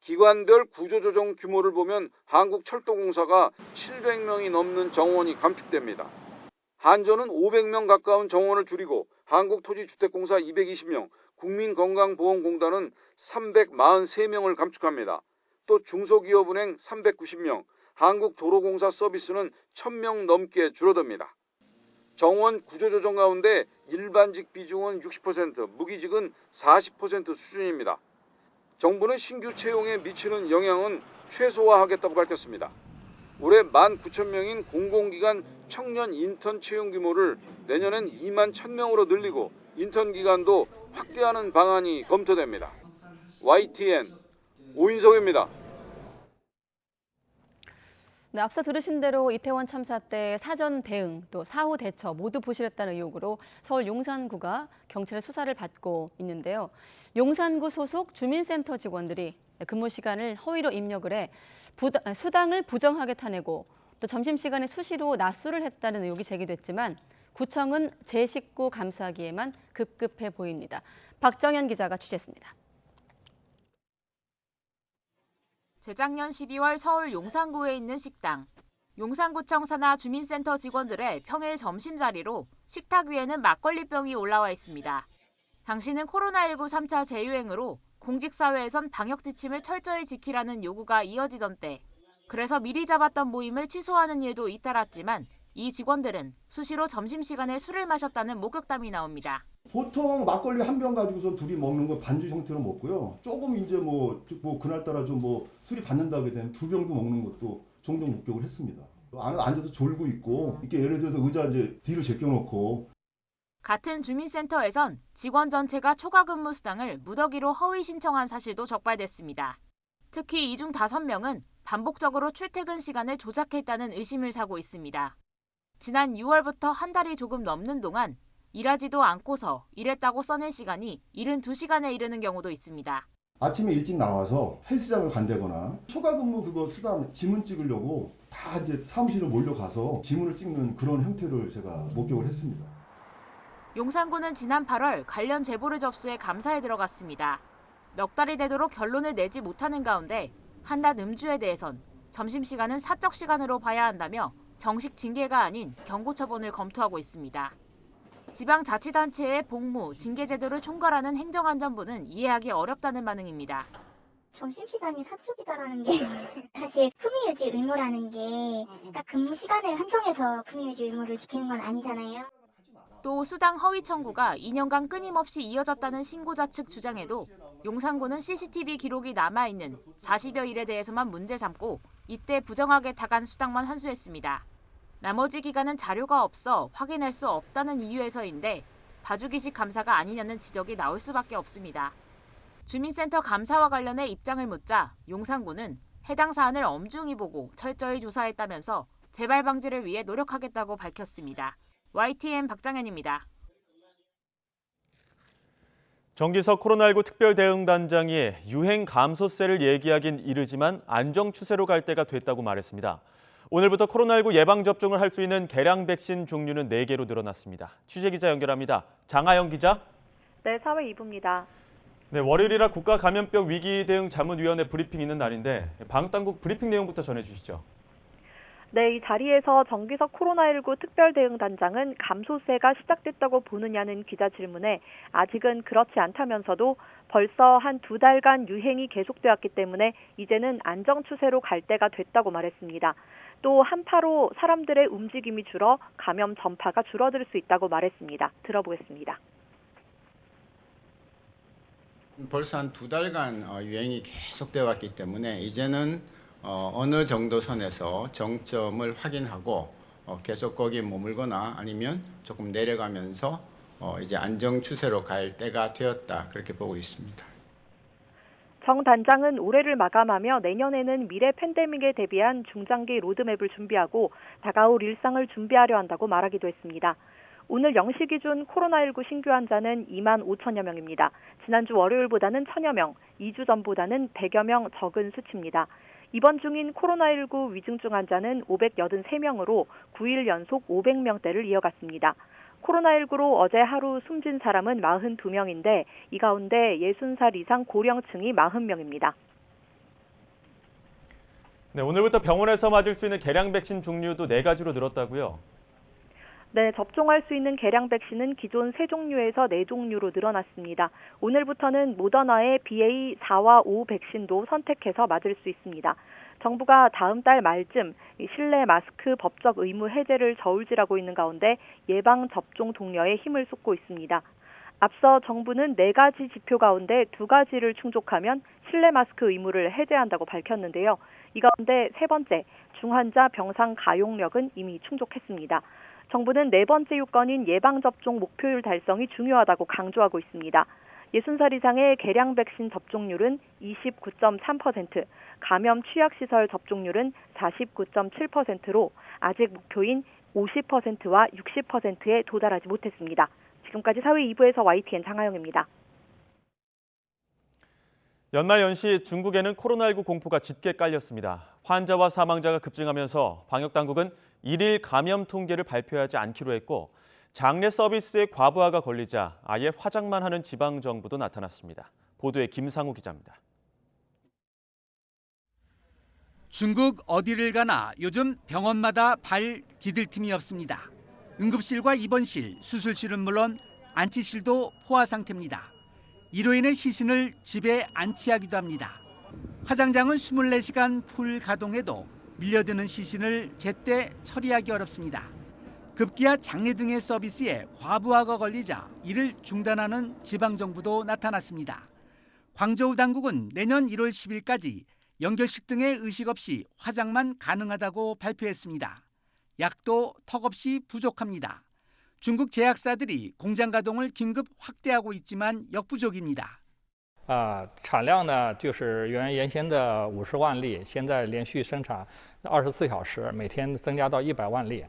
기관별 구조조정 규모를 보면 한국철도공사가 700명이 넘는 정원이 감축됩니다. 한전은 500명 가까운 정원을 줄이고 한국토지주택공사 220명, 국민건강보험공단은 343명을 감축합니다. 또 중소기업은행 390명, 한국도로공사 서비스는 1,000명 넘게 줄어듭니다. 정원 구조조정 가운데 일반직 비중은 60%, 무기직은 40% 수준입니다. 정부는 신규 채용에 미치는 영향은 최소화하겠다고 밝혔습니다. 올해 19,000명인 공공기관 청년 인턴 채용 규모를 내년엔 2만 1,000명으로 늘리고 인턴 기간도 확대하는 방안이 검토됩니다. YTN 오인석입니다. 네, 앞서 들으신 대로 이태원 참사 때 사전 대응 또 사후 대처 모두 부실했다는 의혹으로 서울 용산구가 경찰의 수사를 받고 있는데요. 용산구 소속 주민센터 직원들이 근무 시간을 허위로 입력을 해 수당을 부정하게 타내고 또 점심시간에 수시로 낮술을 했다는 의혹이 제기됐지만 구청은 제 식구 감싸기에만 급급해 보입니다. 박정현 기자가 취재했습니다. 재작년 12월 서울 용산구에 있는 식당. 용산구청 산하 주민센터 직원들의 평일 점심 자리로 식탁 위에는 막걸리병이 올라와 있습니다. 당시는 코로나19 3차 재유행으로 공직사회에선 방역 지침을 철저히 지키라는 요구가 이어지던 때, 그래서 미리 잡았던 모임을 취소하는 일도 잇따랐지만 이 직원들은 수시로 점심시간에 술을 마셨다는 목격담이 나옵니다. 보통 막걸리 한 병 가지고서 둘이 먹는 거 반주 형태로 먹고요. 조금 이제 뭐 그날따라 좀 술이 받는다게 되면 2병도 먹는 것도 종종 목격을 했습니다. 앉아서 졸고 있고 이렇게 예를 들어서 의자 이제 뒤로 제껴놓고. 같은 주민센터에선 직원 전체가 초과 근무 수당을 무더기로 허위 신청한 사실도 적발됐습니다. 특히 이 중 5명은 반복적으로 출퇴근 시간을 조작했다는 의심을 사고 있습니다. 지난 6월부터 한 달이 조금 넘는 동안 일하지도 않고서 일했다고 써낸 시간이 72시간에 이르는 경우도 있습니다. 아침에 일찍 나와서 헬스장을 간다거나 초과 근무 그거 수당 지문 찍으려고 다 이제 사무실로 몰려가서 지문을 찍는 그런 형태를 제가 목격을 했습니다. 용산구는 지난 8월 관련 제보를 접수해 감사에 들어갔습니다. 넉 달이 되도록 결론을 내지 못하는 가운데 한낮 음주에 대해선 점심시간은 사적 시간으로 봐야 한다며 정식 징계가 아닌 경고 처분을 검토하고 있습니다. 지방자치단체의 복무, 징계 제도를 총괄하는 행정안전부는 이해하기 어렵다는 반응입니다. 점심시간이 사적이다라는 게 사실 품위유지 의무라는 게 딱 근무 시간을 한정해서 품위유지 의무를 지키는 건 아니잖아요. 또 수당 허위 청구가 2년간 끊임없이 이어졌다는 신고자 측 주장에도 용산구는 CCTV 기록이 남아있는 40여 일에 대해서만 문제 삼고 이때 부정하게 다간 수당만 환수했습니다. 나머지 기간은 자료가 없어 확인할 수 없다는 이유에서인데 봐주기식 감사가 아니냐는 지적이 나올 수밖에 없습니다. 주민센터 감사와 관련해 입장을 묻자 용산구는 해당 사안을 엄중히 보고 철저히 조사했다면서 재발 방지를 위해 노력하겠다고 밝혔습니다. YTN 박정현입니다. 정기석 코로나19 특별대응단장이 유행 감소세를 얘기하긴 이르지만 안정 추세로 갈 때가 됐다고 말했습니다. 오늘부터 코로나19 예방접종을 할 수 있는 개량 백신 종류는 4개로 늘어났습니다. 취재기자 연결합니다. 장하영 기자. 네, 사회 2부입니다. 네, 월요일이라 국가감염병 위기대응 자문위원회 브리핑 있는 날인데 방역당국 브리핑 내용부터 전해주시죠. 네, 이 자리에서 정기석 코로나19 특별대응단장은 감소세가 시작됐다고 보느냐는 기자 질문에 아직은 그렇지 않다면서도 벌써 한 2달간 유행이 계속되었기 때문에 이제는 안정 추세로 갈 때가 됐다고 말했습니다. 또 한파로 사람들의 움직임이 줄어 감염 전파가 줄어들 수 있다고 말했습니다. 들어보겠습니다. 벌써 한 2달간 유행이 계속되어 왔기 때문에 이제는 어느 정도 선에서 정점을 확인하고 계속 거기에 머물거나 아니면 조금 내려가면서 이제 안정 추세로 갈 때가 되었다, 그렇게 보고 있습니다. 정 단장은 올해를 마감하며 내년에는 미래 팬데믹에 대비한 중장기 로드맵을 준비하고 다가올 일상을 준비하려 한다고 말하기도 했습니다. 오늘 0시 기준 코로나19 신규 환자는 2만 5천여 명입니다. 지난주 월요일보다는 1,000여 명, 2주 전보다는 100여 명 적은 수치입니다. 입원 중인 코로나19 위중증 환자는 583명으로 9일 연속 500명대를 이어갔습니다. 코로나19로 어제 하루 숨진 사람은 42명인데 이 가운데 60살 이상 고령층이 40명입니다. 네, 오늘부터 병원에서 맞을 수 있는 개량 백신 종류도 4가지로 늘었다고요? 네, 접종할 수 있는 개량 백신은 기존 3종류에서 4종류로 늘어났습니다. 오늘부터는 모더나의 BA4와 5 백신도 선택해서 맞을 수 있습니다. 정부가 다음 달 말쯤 실내 마스크 법적 의무 해제를 저울질하고 있는 가운데 예방접종 독려에 힘을 쏟고 있습니다. 앞서 정부는 4가지 지표 가운데 2가지를 충족하면 실내 마스크 의무를 해제한다고 밝혔는데요. 이 가운데 3번째, 중환자 병상 가용력은 이미 충족했습니다. 정부는 4번째 요건인 예방접종 목표율 달성이 중요하다고 강조하고 있습니다. 60살 이상의 개량 백신 접종률은 29.3%, 감염 취약시설 접종률은 49.7%로 아직 목표인 50%와 60%에 도달하지 못했습니다. 지금까지 사회 2부에서 YTN 장하영입니다. 연말 연시 중국에는 코로나19 공포가 짙게 깔렸습니다. 환자와 사망자가 급증하면서 방역당국은 일일 감염 통계를 발표하지 않기로 했고 장례 서비스의 과부하가 걸리자 아예 화장만 하는 지방정부도 나타났습니다. 보도에 김상우 기자입니다. 중국 어디를 가나 요즘 병원마다 발 디딜 틈이 없습니다. 응급실과 입원실, 수술실은 물론 안치실도 포화 상태입니다. 이로 인해 시신을 집에 안치하기도 합니다. 화장장은 24시간 풀 가동해도 밀려드는 시신을 제때 처리하기 어렵습니다. 급기야 장례 등의 서비스에 과부하가 걸리자 이를 중단하는 지방정부도 나타났습니다. 광저우 당국은 내년 1월 10일까지 연결식 등의 의식 없이 화장만 가능하다고 발표했습니다. 약도 턱없이 부족합니다. 중국 제약사들이 공장 가동을 긴급 확대하고 있지만 역부족입니다. 产量呢就是原先的50万例，现在连续生产24小时，每天增加到100万例。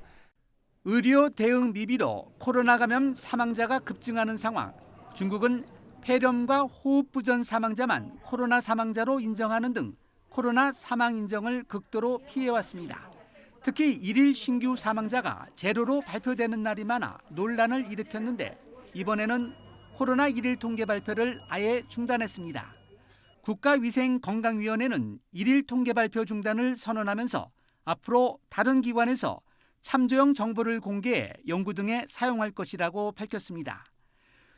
의료 대응 미비로 코로나 감염 사망자가 급증하는 상황. 중국은 폐렴과 호흡부전 사망자만 코로나 사망자로 인정하는 등 코로나 사망 인정을 극도로 피해왔습니다. 특히 일일 신규 사망자가 제로로 발표되는 날이 많아 논란을 일으켰는데 이번에는 코로나 일일 통계 발표를 아예 중단했습니다. 국가위생건강위원회는 일일 통계 발표 중단을 선언하면서 앞으로 다른 기관에서 참조형 정보를 공개해 연구 등에 사용할 것이라고 밝혔습니다.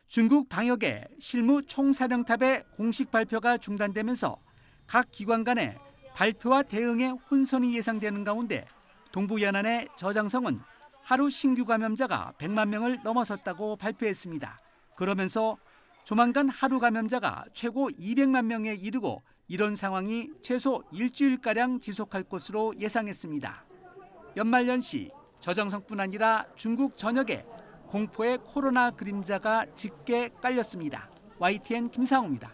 중국 방역의 실무 총사령탑의 공식 발표가 중단되면서 각 기관 간의 발표와 대응에 혼선이 예상되는 가운데 동부연안의 저장성은 하루 신규 감염자가 100만 명을 넘어섰다고 발표했습니다. 그러면서 조만간 하루 감염자가 최고 200만 명에 이르고 이런 상황이 최소 일주일가량 지속할 것으로 예상했습니다. 연말연시 저장성뿐 아니라 중국 전역에 공포의 코로나 그림자가 짙게 깔렸습니다. YTN 김상우입니다.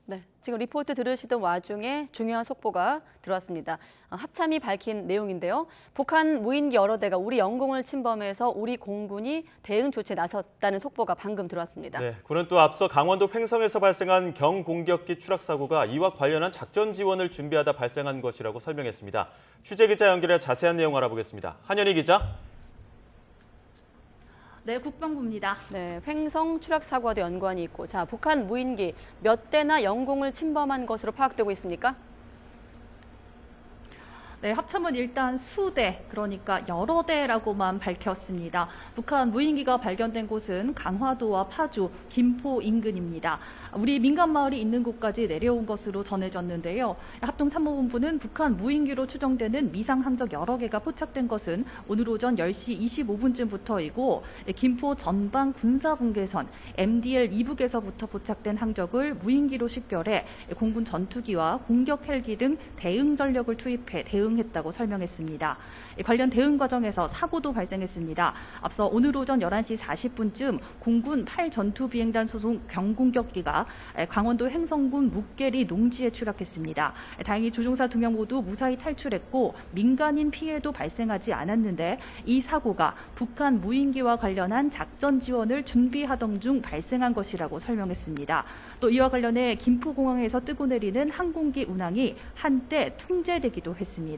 네, 지금 리포트 들으시던 와중에 중요한 속보가 들어왔습니다. 합참이 밝힌 내용인데요. 북한 무인기 여러 대가 우리 영공을 침범해서 우리 공군이 대응 조치에 나섰다는 속보가 방금 들어왔습니다. 네, 군은 또 앞서 강원도 횡성에서 발생한 경공격기 추락 사고가 이와 관련한 작전 지원을 준비하다 발생한 것이라고 설명했습니다. 취재 기자 연결해 자세한 내용 알아보겠습니다. 한현희 기자. 네, 국방부입니다. 네, 횡성 추락 사고와도 연관이 있고, 자, 북한 무인기 몇 대나 영공을 침범한 것으로 파악되고 있습니까? 네, 합참은 일단 수대, 그러니까 여러 대라고만 밝혔습니다. 북한 무인기가 발견된 곳은 강화도와 파주, 김포 인근입니다. 우리 민간 마을이 있는 곳까지 내려온 것으로 전해졌는데요. 합동참모본부는 북한 무인기로 추정되는 미상 항적 여러 개가 포착된 것은 오늘 오전 10시 25분쯤부터이고 김포 전방 군사분계선 MDL 이북에서부터 포착된 항적을 무인기로 식별해 공군 전투기와 공격 헬기 등 대응 전력을 투입해 대응했다고 설명했습니다. 관련 대응 과정에서 사고도 발생했습니다. 앞서 오늘 오전 11시 40분쯤 공군 8전투비행단 소속 경공격기가 강원도 횡성군 묵계리 농지에 추락했습니다. 다행히 조종사 2명 모두 무사히 탈출했고 민간인 피해도 발생하지 않았는데 이 사고가 북한 무인기와 관련한 작전 지원을 준비하던 중 발생한 것이라고 설명했습니다. 또 이와 관련해 김포공항에서 뜨고 내리는 항공기 운항이 한때 통제되기도 했습니다.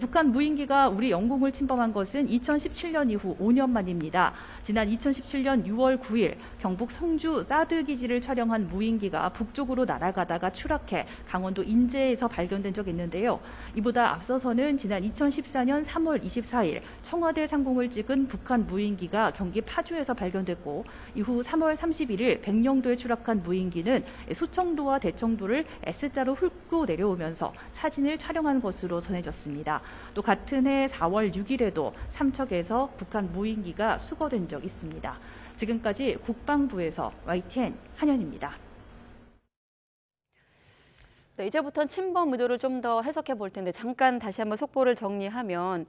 북한 무인기가 우리 영공을 침범한 것은 2017년 이후 5년 만입니다. 지난 2017년 6월 9일 경북 성주 사드 기지를 촬영한 무인기가 북쪽으로 날아가다가 추락해 강원도 인제에서 발견된 적이 있는데요. 이보다 앞서서는 지난 2014년 3월 24일 청와대 상공을 찍은 북한 무인기가 경기 파주에서 발견됐고 이후 3월 31일 백령도에 추락한 무인기는 소청도와 대청도를 S자로 훑고 내려오면서 사진을 촬영한 것으로 전해졌습니다. 또 같은 해 4월 6일에도 삼척에서 북한 무인기가 수거된 적 있습니다. 지금까지 국방부에서 YTN 한현입니다. 네, 이제부터는 침범 의도를 좀 더 해석해 볼 텐데 잠깐 다시 한번 속보를 정리하면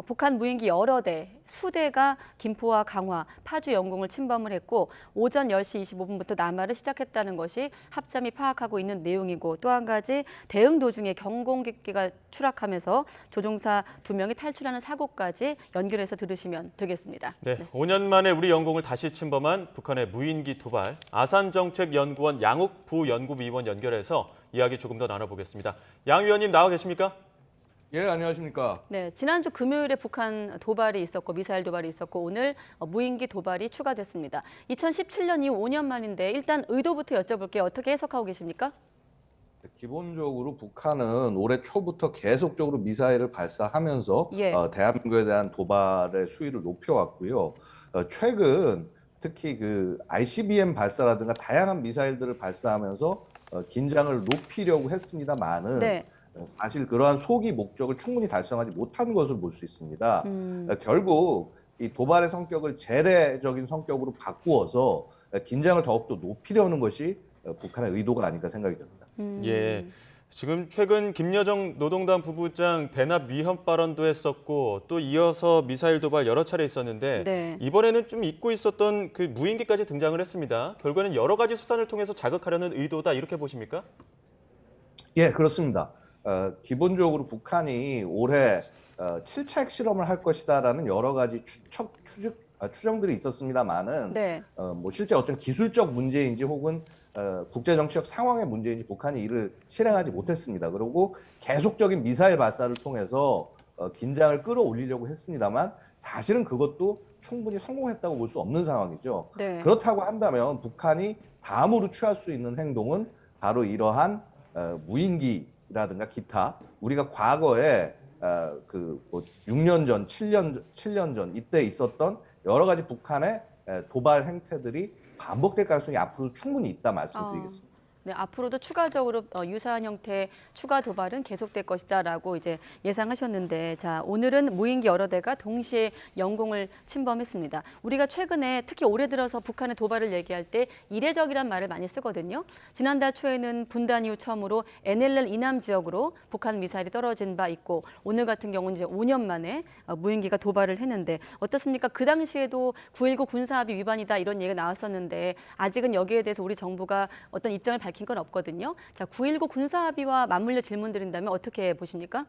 북한 무인기 여러 대, 수대가 김포와 강화, 파주 영공을 침범을 했고 오전 10시 25분부터 남하를 시작했다는 것이 합참이 파악하고 있는 내용이고 또 한 가지 대응 도중에 경공격기가 추락하면서 조종사 2명이 탈출하는 사고까지 연결해서 들으시면 되겠습니다. 네, 5년 만에 우리 영공을 다시 침범한 북한의 무인기 도발, 아산정책연구원 양욱 부연구위원 연결해서 이야기 조금 더 나눠보겠습니다. 양 위원님 나와 계십니까? 예, 안녕하십니까? 네, 지난주 금요일에 북한 도발이 있었고 미사일 도발이 있었고 오늘 무인기 도발이 추가됐습니다. 2017년 이후 5년 만인데 일단 의도부터 여쭤볼게요. 어떻게 해석하고 계십니까? 기본적으로 북한은 올해 초부터 계속적으로 미사일을 발사하면서 대한민국에 대한 도발의 수위를 높여왔고요. 최근 특히 그 ICBM 발사라든가 다양한 미사일들을 발사하면서 긴장을 높이려고 했습니다만은 사실 그러한 소기 목적을 충분히 달성하지 못한 것을 볼 수 있습니다. 결국 이 도발의 성격을 재래적인 성격으로 바꾸어서 긴장을 더욱더 높이려는 것이 북한의 의도가 아닌가 생각이 듭니다. 예. 지금 최근 김여정 노동당 부부장 대납 위협 발언도 했었고 또 이어서 미사일 도발 여러 차례 있었는데 이번에는 좀 잊고 있었던 그 무인기까지 등장을 했습니다. 결국에는 여러 가지 수단을 통해서 자극하려는 의도다 이렇게 보십니까? 예, 그렇습니다. 기본적으로 북한이 올해 7차 핵실험을 할 것이다라는 여러 가지 추정들이 있었습니다만은 뭐 실제 어떤 기술적 문제인지 혹은 국제정치적 상황의 문제인지 북한이 이를 실행하지 못했습니다. 그리고 계속적인 미사일 발사를 통해서 긴장을 끌어올리려고 했습니다만 사실은 그것도 충분히 성공했다고 볼 수 없는 상황이죠. 그렇다고 한다면 북한이 다음으로 취할 수 있는 행동은 바로 이러한 무인기라든가 기타 우리가 과거에 그 6년 전, 7년 전 이때 있었던 여러 가지 북한의 도발 행태들이 반복될 가능성이 앞으로 충분히 있다 말씀드리겠습니다. 네, 앞으로도 추가적으로 유사한 형태의 추가 도발은 계속될 것이다라고 이제 예상하셨는데, 자 오늘은 무인기 여러 대가 동시에 영공을 침범했습니다. 우리가 최근에 특히 올해 들어서 북한의 도발을 얘기할 때 이례적이란 말을 많이 쓰거든요. 지난달 초에는 분단 이후 처음으로 NLL 이남 지역으로 북한 미사일이 떨어진 바 있고 오늘 같은 경우는 이제 5년 만에 무인기가 도발을 했는데 어떻습니까? 그 당시에도 9.19 군사합의 위반이다 이런 얘기가 나왔었는데 아직은 여기에 대해서 우리 정부가 어떤 입장을 밝힌 건 없거든요. 자, 9.19 군사합의와 맞물려 질문드린다면 어떻게 보십니까?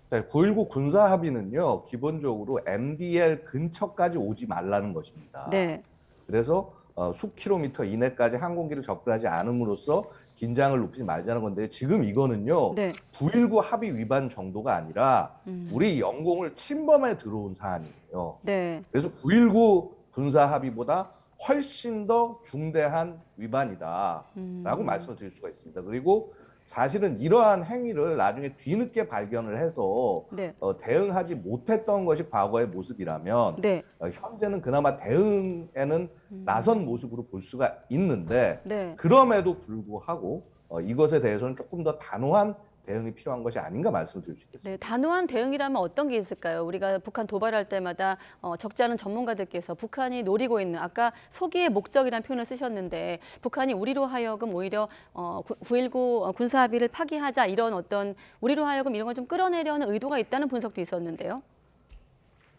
네, 9.19 군사합의는요, 기본적으로 MDL 근처까지 오지 말라는 것입니다. 네. 그래서 수 킬로미터 이내까지 항공기를 접근하지 않음으로써 긴장을 높이지 말자는 건데, 지금 이거는요, 네. 9.19 합의 위반 정도가 아니라 우리 영공을 침범해 들어온 사안이에요. 네. 그래서 9.19 군사 합의보다 훨씬 더 중대한 위반이다라고 말씀을 드릴 수가 있습니다. 그리고 사실은 이러한 행위를 나중에 뒤늦게 발견을 해서 네. 대응하지 못했던 것이 과거의 모습이라면 네. 현재는 그나마 대응에는 나선 모습으로 볼 수가 있는데 네. 그럼에도 불구하고 이것에 대해서는 조금 더 단호한 대응이 필요한 것이 아닌가 말씀을 드릴 수 있겠습니다. 네, 단호한 대응이라면 어떤 게 있을까요? 우리가 북한 도발할 때마다 적지 않은 전문가들께서 북한이 노리고 있는 아까 소기의 목적이라는 표현을 쓰셨는데 북한이 우리로 하여금 오히려 9.19 군사합의를 파기하자 이런 어떤 우리로 하여금 이런 걸 좀 끌어내려는 의도가 있다는 분석도 있었는데요.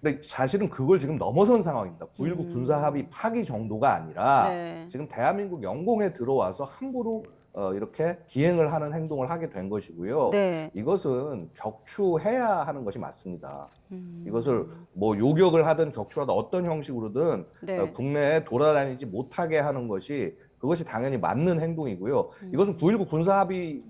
근데 사실은 그걸 지금 넘어선 상황입니다. 9.19 군사합의 파기 정도가 아니라 네. 지금 대한민국 영공에 들어와서 함부로 이렇게 비행을 하는 행동을 하게 된 것이고요. 네. 이것은 격추해야 하는 것이 맞습니다. 이것을 뭐 요격을 하든 격추하든 어떤 형식으로든 네. 국내에 돌아다니지 못하게 하는 것이 그것이 당연히 맞는 행동이고요. 이것은 9.19 군사합의와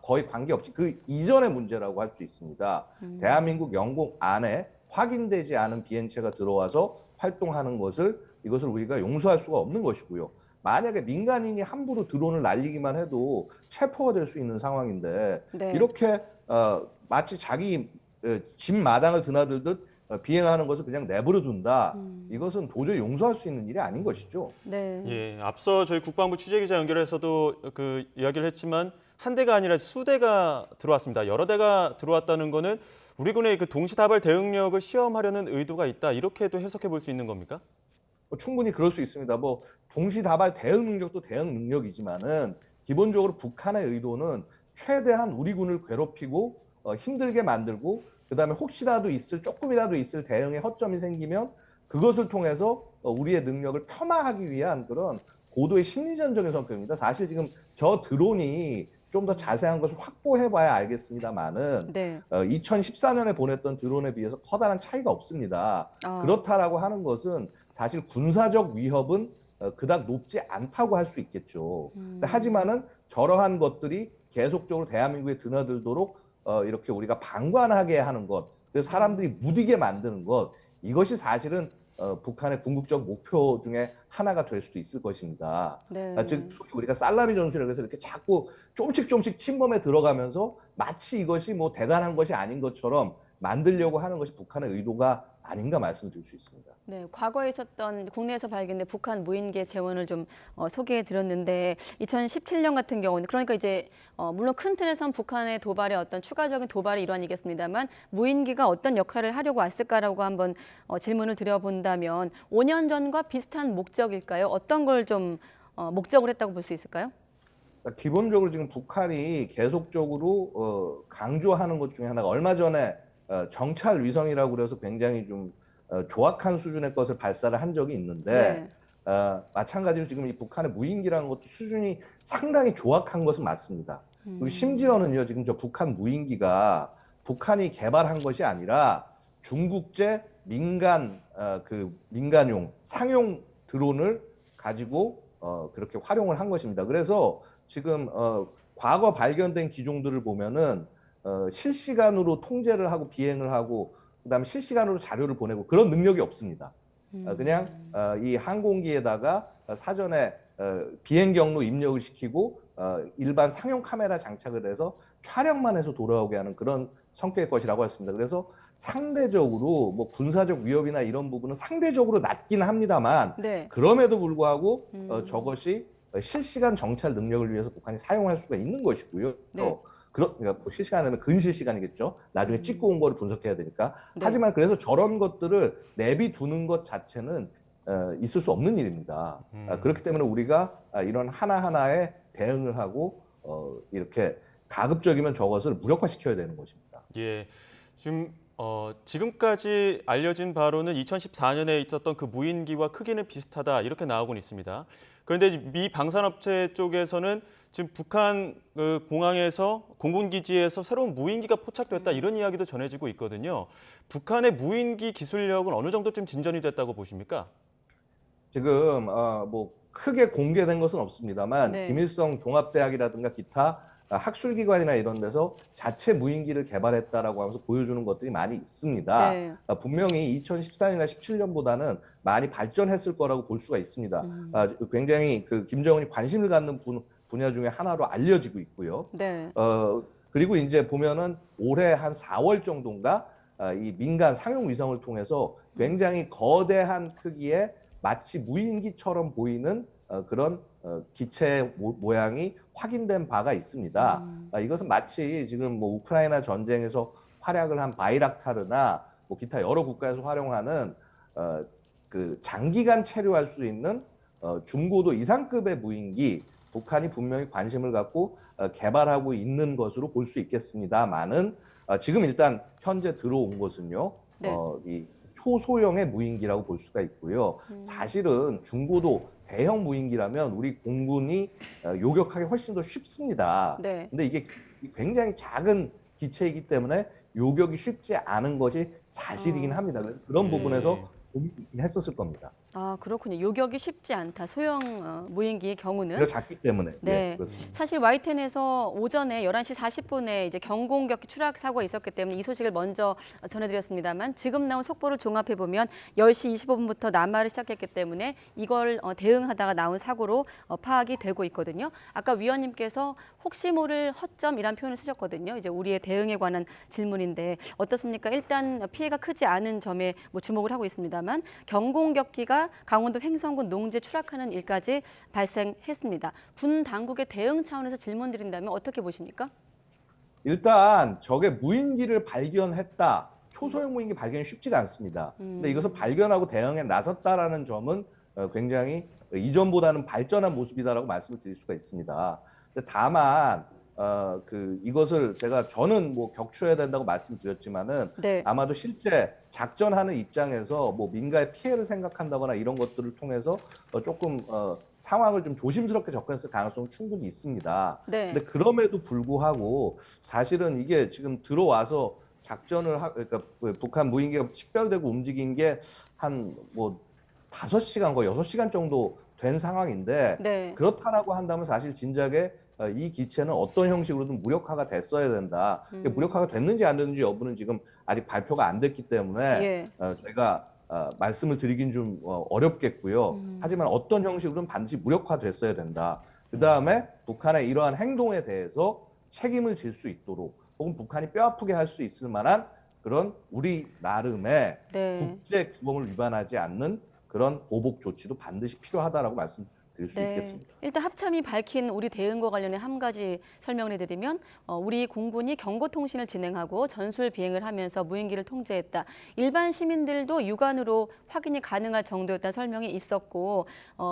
거의 관계없이 그 이전의 문제라고 할 수 있습니다. 대한민국 영공 안에 확인되지 않은 비행체가 들어와서 활동하는 이것을 우리가 용서할 수가 없는 것이고요. 만약에 민간인이 함부로 드론을 날리기만 해도 체포가 될 수 있는 상황인데 네. 이렇게 마치 자기 집 마당을 드나들듯 비행하는 것을 그냥 내버려 둔다. 이것은 도저히 용서할 수 있는 일이 아닌 것이죠. 네. 예, 앞서 저희 국방부 취재기자 연결해서도 그 이야기를 했지만 한 대가 아니라 수대가 들어왔습니다. 여러 대가 들어왔다는 거는 우리 군의 그 동시다발 대응력을 시험하려는 의도가 있다. 이렇게도 해석해 볼 수 있는 겁니까? 충분히 그럴 수 있습니다. 뭐 동시다발 대응 능력도 대응 능력이지만은 기본적으로 북한의 의도는 최대한 우리 군을 괴롭히고 힘들게 만들고 그다음에 혹시라도 조금이라도 있을 대응에 허점이 생기면 그것을 통해서 우리의 능력을 폄하하기 위한 그런 고도의 심리전적인 성격입니다. 사실 지금 저 드론이 좀 더 자세한 것을 확보해봐야 알겠습니다만은 네. 2014년에 보냈던 드론에 비해서 커다란 차이가 없습니다. 그렇다라고 하는 것은 사실 군사적 위협은 그닥 높지 않다고 할 수 있겠죠. 하지만은 저러한 것들이 계속적으로 대한민국에 드나들도록 이렇게 우리가 방관하게 하는 것, 그래서 사람들이 무디게 만드는 것, 이것이 사실은 북한의 궁극적 목표 중에 하나가 될 수도 있을 것입니다. 네. 즉 소위 우리가 살라미 전술이라고 해서 이렇게 자꾸 조금씩 침범에 들어가면서 마치 이것이 뭐 대단한 것이 아닌 것처럼 만들려고 하는 것이 북한의 의도가 아닌가 말씀드릴 수 있습니다. 네, 과거에 있었던 국내에서 발견된 북한 무인기의 재원을 좀 소개해 드렸는데 2017년 같은 경우는 그러니까 이제 물론 큰 틀에선 북한의 도발의 어떤 추가적인 도발의 일환이겠습니다만 무인기가 어떤 역할을 하려고 왔을까라고 한번 질문을 드려본다면 5년 전과 비슷한 목적일까요? 어떤 걸 좀 목적으로 했다고 볼 수 있을까요? 기본적으로 지금 북한이 계속적으로 강조하는 것 중에 하나가 얼마 전에 정찰 위성이라고 그래서 굉장히 좀 조악한 수준의 것을 발사를 한 적이 있는데 마찬가지로 지금 이 북한의 무인기라는 것도 수준이 상당히 조악한 것은 맞습니다. 그리고 심지어는요 지금 저 북한 무인기가 북한이 개발한 것이 아니라 중국제 민간용 상용 드론을 가지고 그렇게 활용을 한 것입니다. 그래서 지금 과거 발견된 기종들을 보면은 실시간으로 통제를 하고 비행을 하고 그다음에 실시간으로 자료를 보내고 그런 능력이 없습니다. 그냥 이 항공기에다가 사전에 비행 경로 입력을 시키고 일반 상용 카메라 장착을 해서 촬영만 해서 돌아오게 하는 그런 성격의 것이라고 했습니다. 그래서 상대적으로 뭐 군사적 위협이나 이런 부분은 상대적으로 낮긴 합니다만 네. 그럼에도 불구하고 저것이 실시간 정찰 능력을 위해서 북한이 사용할 수가 있는 것이고요. 네. 그러니까 뭐 실시간이면 근실시간이겠죠. 나중에 찍고 온 거를 분석해야 되니까. 네. 하지만 그래서 저런 것들을 내비두는 것 자체는 있을 수 없는 일입니다. 그렇기 때문에 우리가 이런 하나하나에 대응을 하고 이렇게 가급적이면 저것을 무력화시켜야 되는 것입니다. 예, 지금 지금까지 알려진 바로는 2014년에 있었던 그 무인기와 크기는 비슷하다 이렇게 나오곤 있습니다. 그런데 미 방산업체 쪽에서는 지금 북한 그 공항에서 공군기지에서 새로운 무인기가 포착됐다 이런 이야기도 전해지고 있거든요. 북한의 무인기 기술력은 어느 정도쯤 진전이 됐다고 보십니까? 지금 뭐 크게 공개된 것은 없습니다만 네. 김일성 종합대학이라든가 기타 학술기관이나 이런 데서 자체 무인기를 개발했다라고 하면서 보여주는 것들이 많이 있습니다. 네. 분명히 2014년이나 17년보다는 많이 발전했을 거라고 볼 수가 있습니다. 굉장히 그 김정은이 관심을 갖는 분야 중에 하나로 알려지고 있고요. 네. 그리고 이제 보면은 올해 한 4월 정도인가 이 민간 상용 위성을 통해서 굉장히 거대한 크기의 마치 무인기처럼 보이는 그런 기체 모양이 확인된 바가 있습니다. 이것은 마치 지금 뭐 우크라이나 전쟁에서 활약을 한 바이락타르나 뭐 기타 여러 국가에서 활용하는 그 장기간 체류할 수 있는 중고도 이상급의 무인기, 북한이 분명히 관심을 갖고 개발하고 있는 것으로 볼 수 있겠습니다만은 지금 일단 현재 들어온 것은요. 네. 이 초소형의 무인기라고 볼 수가 있고요. 사실은 중고도 대형 무인기라면 우리 공군이 요격하기 훨씬 더 쉽습니다. 네. 근데 이게 굉장히 작은 기체이기 때문에 요격이 쉽지 않은 것이 사실이긴 합니다. 그래서 그런 부분에서 고민했었을 겁니다. 아, 그렇군요. 요격이 쉽지 않다. 소형 무인기의 경우는. 그래 작기 때문에. 네. 예, 그렇습니다. 사실 YTN에서 오전에 11시 40분에 이제 경공격기 추락 사고가 있었기 때문에 이 소식을 먼저 전해드렸습니다만 지금 나온 속보를 종합해 보면 10시 25분부터 남하를 시작했기 때문에 이걸 대응하다가 나온 사고로 파악이 되고 있거든요. 아까 위원님께서 혹시 모를 허점이란 표현을 쓰셨거든요. 이제 우리의 대응에 관한 질문인데 어떻습니까? 일단 피해가 크지 않은 점에 뭐 주목을 하고 있습니다만 경공격기가 강원도 횡성군 농지에 추락하는 일까지 발생했습니다. 군 당국의 대응 차원에서 질문드린다면 어떻게 보십니까? 일단 적의 무인기를 발견했다. 초소형 무인기 발견이 쉽지가 않습니다. 근데 이것을 발견하고 대응에 나섰다라는 점은 굉장히 이전보다는 발전한 모습이다라고 말씀을 드릴 수가 있습니다. 근데 다만 이것을 저는 뭐 격추해야 된다고 말씀드렸지만은 네. 아마도 실제 작전하는 입장에서 뭐 민가의 피해를 생각한다거나 이런 것들을 통해서 조금 상황을 좀 조심스럽게 접근했을 가능성은 충분히 있습니다. 네. 근데 그럼에도 불구하고 사실은 이게 지금 들어와서 작전을 그러니까 북한 무인기가 식별되고 움직인 게 한 뭐 5시간 거의 6시간 정도 된 상황인데 네. 그렇다라고 한다면 사실 진작에 이 기체는 어떤 형식으로든 무력화가 됐어야 된다. 무력화가 됐는지 안 됐는지 여부는 지금 아직 발표가 안 됐기 때문에 예. 저희가 말씀을 드리긴 좀 어렵겠고요. 하지만 어떤 형식으로든 반드시 무력화됐어야 된다. 그다음에 북한의 이러한 행동에 대해서 책임을 질 수 있도록 혹은 북한이 뼈아프게 할 수 있을 만한 그런 우리 나름의 네. 국제 규범을 위반하지 않는 그런 보복 조치도 반드시 필요하다라고 말씀드릴 수 있겠습니다. 일단 합참이 밝힌 우리 대응과 관련해 한 가지 설명을 해드리면 우리 공군이 경고통신을 진행하고 전술 비행을 하면서 무인기를 통제했다. 일반 시민들도 육안으로 확인이 가능할 정도였다는 설명이 있었고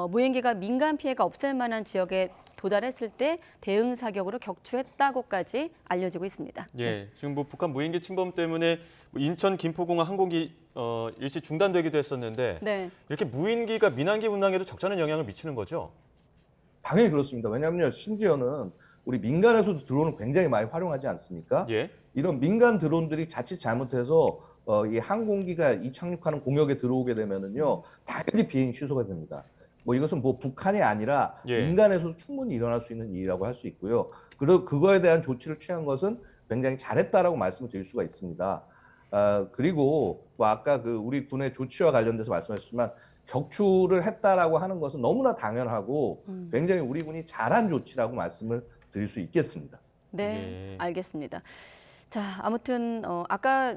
무인기가 민간 피해가 없을 만한 지역에 도달했을 때 대응 사격으로 격추했다고까지 알려지고 있습니다. 예, 지금 뭐 북한 무인기 침범 때문에 인천 김포공항 항공기 일시 중단되기도 했었는데 네. 이렇게 무인기가 민항기 운항에도 적잖은 영향을 미치는 거죠? 당연히 그렇습니다. 왜냐하면 심지어는 우리 민간에서도 드론을 굉장히 많이 활용하지 않습니까? 예. 이런 민간 드론들이 자칫 잘못해서 이 항공기가 이착륙하는 공역에 들어오게 되면은요, 당연히 비행이 취소가 됩니다. 뭐 이것은 뭐 북한이 아니라 민간에서도 충분히 일어날 수 있는 일이라고 할 수 있고요. 그거에 대한 조치를 취한 것은 굉장히 잘했다라고 말씀을 드릴 수가 있습니다. 그리고 뭐 아까 우리 군의 조치와 관련돼서 말씀하셨지만 격추를 했다라고 하는 것은 너무나 당연하고 굉장히 우리 군이 잘한 조치라고 말씀을 드릴 수 있겠습니다. 네, 알겠습니다. 자, 아무튼 아까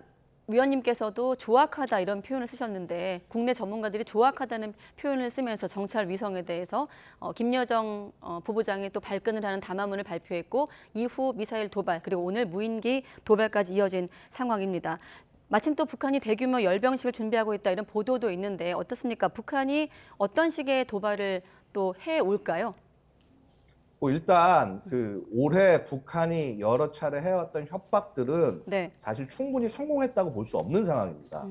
위원님께서도 조악하다 이런 표현을 쓰셨는데 국내 전문가들이 조악하다는 표현을 쓰면서 정찰 위성에 대해서 김여정 부부장이 또 발끈을 하는 담화문을 발표했고 이후 미사일 도발 그리고 오늘 무인기 도발까지 이어진 상황입니다. 마침 또 북한이 대규모 열병식을 준비하고 있다 이런 보도도 있는데 어떻습니까? 북한이 어떤 식의 도발을 또 해올까요? 일단 올해 북한이 여러 차례 해왔던 협박들은 네. 사실 충분히 성공했다고 볼 수 없는 상황입니다.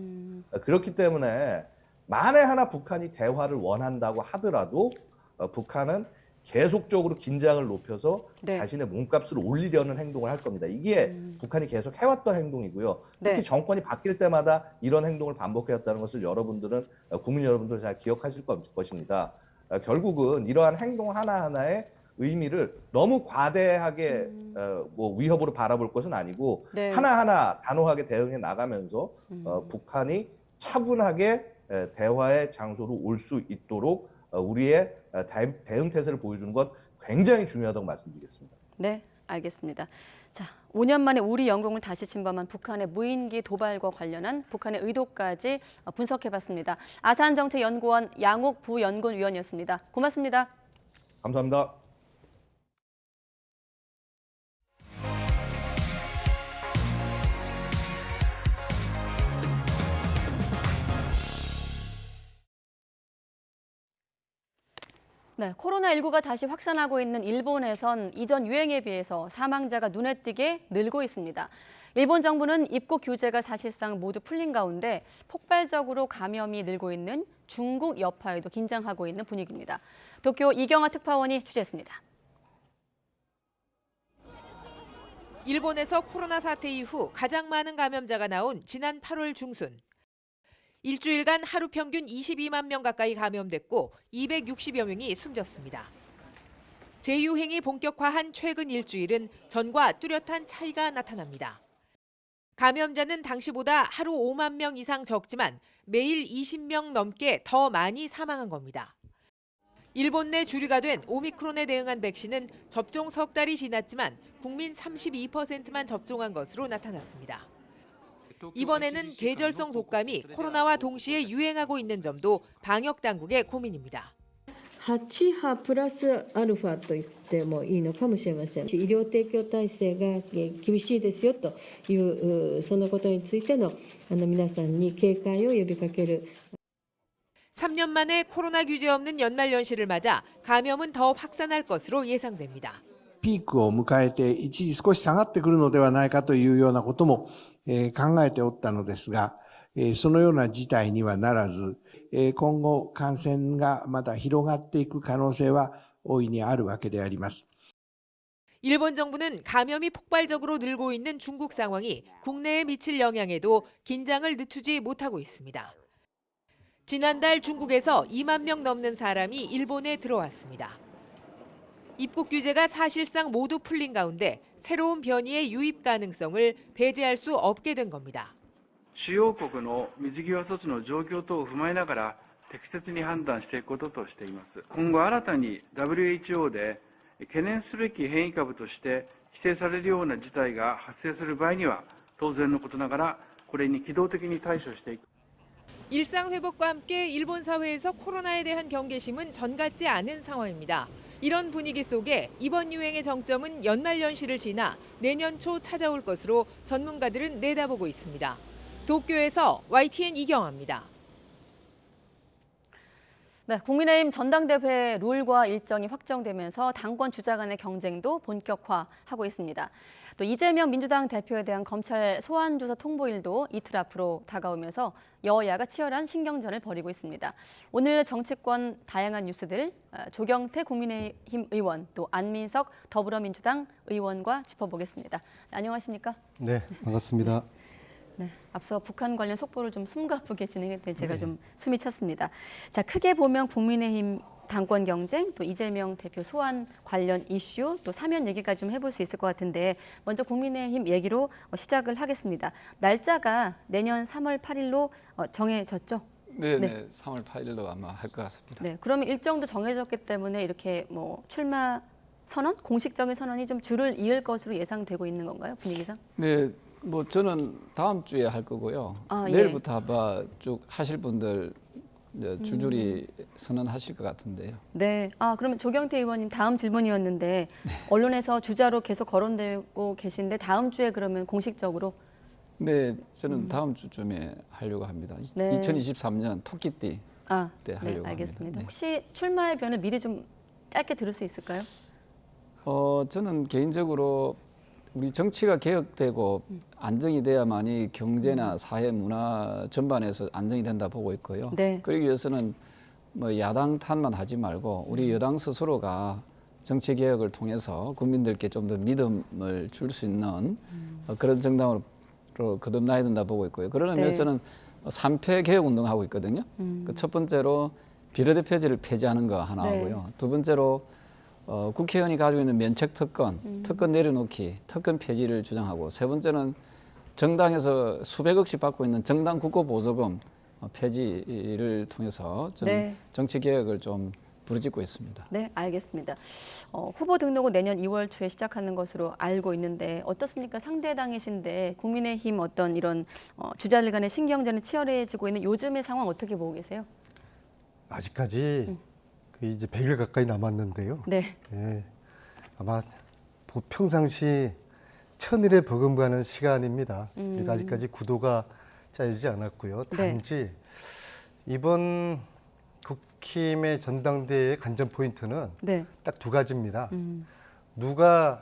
그렇기 때문에 만에 하나 북한이 대화를 원한다고 하더라도 북한은 계속적으로 긴장을 높여서 네. 자신의 몸값을 올리려는 행동을 할 겁니다. 이게 북한이 계속 해왔던 행동이고요. 특히 네. 정권이 바뀔 때마다 이런 행동을 반복해왔다는 것을 여러분들은, 국민 여러분들 잘 기억하실 것입니다. 결국은 이러한 행동 하나하나의 의미를 너무 과대하게 위협으로 바라볼 것은 아니고 네. 하나하나 단호하게 대응해 나가면서 북한이 차분하게 대화의 장소로 올 수 있도록 우리의 대응 태세를 보여주는 것 굉장히 중요하다고 말씀드리겠습니다. 네, 알겠습니다. 자, 5년 만에 우리 영공을 다시 침범한 북한의 무인기 도발과 관련한 북한의 의도까지 분석해봤습니다. 아산정책연구원 양옥 부연구위원이었습니다. 고맙습니다. 감사합니다. 네, 코로나19가 다시 확산하고 있는 일본에선 이전 유행에 비해서 사망자가 눈에 띄게 늘고 있습니다. 일본 정부는 입국 규제가 사실상 모두 풀린 가운데 폭발적으로 감염이 늘고 있는 중국 여파에도 긴장하고 있는 분위기입니다. 도쿄 이경화 특파원이 취재했습니다. 일본에서 코로나 사태 이후 가장 많은 감염자가 나온 지난 8월 중순. 일주일간 하루 평균 22만 명 가까이 감염됐고 260여 명이 숨졌습니다. 재유행이 본격화한 최근 일주일은 전과 뚜렷한 차이가 나타납니다. 감염자는 당시보다 하루 5만 명 이상 적지만 매일 20명 넘게 더 많이 사망한 겁니다. 일본 내 주류가 된 오미크론에 대응한 백신은 접종 석 달이 지났지만 국민 32%만 접종한 것으로 나타났습니다. 이번에는 계절성 독감이 코로나와 동시에 유행하고 있는 점도 방역 당국의 고민입니다. 8波プラスアルファと言ってもいいのかもしれません。医療提供体制が厳しいですよというそのことについての皆さんに警戒を呼びかける。 3년 만에 코로나 규제 없는 연말 연시를 맞아 감염은 더 확산할 것으로 예상됩니다. ピークを迎えて一時少し下がってくるのではないかというようなことも考えておったのですが、そのような事態にはならず、今後感染がまだ広がっていく可能性は大いにあるわけであります。 일본 정부는 감염이 폭발적으로 늘고 있는 중국 상황이 국내에 미칠 영향에도 긴장을 늦추지 못하고 있습니다. 지난달 중국에서 2만 명 넘는 사람이 일본에 들어왔습니다. 입국 규제가 사실상 모두 풀린 가운데 새로운 변이의 유입 가능성을 배제할 수 없게 된 겁니다. 主要国の水際措置の状況等を踏まえながら適切に判断していくこととしています。今後新たに WHO で懸念すべき変異株として指定されるような事態が発生する場合には当然のことながらこれに機動的に対処していく。 일상 회복과 함께 일본 사회에서 코로나에 대한 경계심은 전 같지 않은 상황입니다. 이런 분위기 속에 이번 유행의 정점은 연말 연시를 지나 내년 초 찾아올 것으로 전문가들은 내다보고 있습니다. 도쿄에서 YTN 이경화입니다. 네, 국민의힘 전당대회 룰과 일정이 확정되면서 당권 주자 간의 경쟁도 본격화하고 있습니다. 또 이재명 민주당 대표에 대한 검찰 소환조사 통보일도 이틀 앞으로 다가오면서 여야가 치열한 신경전을 벌이고 있습니다. 오늘 정치권 다양한 뉴스들 조경태 국민의힘 의원 또 안민석 더불어민주당 의원과 짚어보겠습니다. 네, 안녕하십니까? 네, 반갑습니다. 네, 앞서 북한 관련 속보를 좀 숨가쁘게 진행했더니 제가 좀 숨이 찼습니다. 자, 크게 보면 국민의힘 당권 경쟁, 또 이재명 대표 소환 관련 이슈, 또 사면 얘기까지 좀 해볼 수 있을 것 같은데 먼저 국민의힘 얘기로 시작을 하겠습니다. 날짜가 내년 3월 8일로 정해졌죠? 네, 3월 8일로 아마 할 것 같습니다. 네, 그러면 일정도 정해졌기 때문에 이렇게 뭐 출마 선언, 공식적인 선언이 좀 줄을 이을 것으로 예상되고 있는 건가요, 분위기상? 네, 뭐 저는 다음 주에 할 거고요. 내일부터 아마 쭉 하실 분들 줄줄이 선언하실 것 같은데요. 네, 그러면 조경태 의원님 다음 질문이었는데 언론에서 주자로 계속 거론되고 계신데 다음 주에 그러면 공식적으로? 네, 저는 다음 주쯤에 하려고 합니다. 네. 2023년 토끼띠 때 하려고 알겠습니다. 합니다. 네. 혹시 출마의 변을 미리 좀 짧게 들을 수 있을까요? 저는 개인적으로 우리 정치가 개혁되고 안정이 돼야만이 경제나 사회 문화 전반에서 안정이 된다 보고 있고요. 네. 그러기 위해서는 뭐 야당 탓만 하지 말고 우리 여당 스스로가 정치 개혁을 통해서 국민들께 좀 더 믿음을 줄 수 있는 그런 정당으로 거듭나야 된다 보고 있고요. 그러는 면에서는 3패 개혁 운동하고 있거든요. 그 첫 번째로 비례대표제를 폐지하는 거 하나 하고요. 두 번째로 국회의원이 가지고 있는 면책 특권, 특권 내려놓기, 특권 폐지를 주장하고, 세 번째는 정당에서 수백억씩 받고 있는 정당 국고보조금 폐지를 통해서 저는 정치 개혁을 좀 부르짖고 있습니다. 네, 알겠습니다. 후보 등록은 내년 2월 초에 시작하는 것으로 알고 있는데 어떻습니까? 상대당이신데 국민의힘 어떤 이런 주자들 간의 신경전이 치열해지고 있는 요즘의 상황 어떻게 보고 계세요? 아직까지 이제 100일 가까이 남았는데요. 네. 예, 아마 평상시 1000일에 버금가는 시간입니다. 그러니까 아직까지 구도가 짜여지지 않았고요. 단지 이번 국힘의 전당대회의 관전 포인트는 딱 두 가지입니다. 누가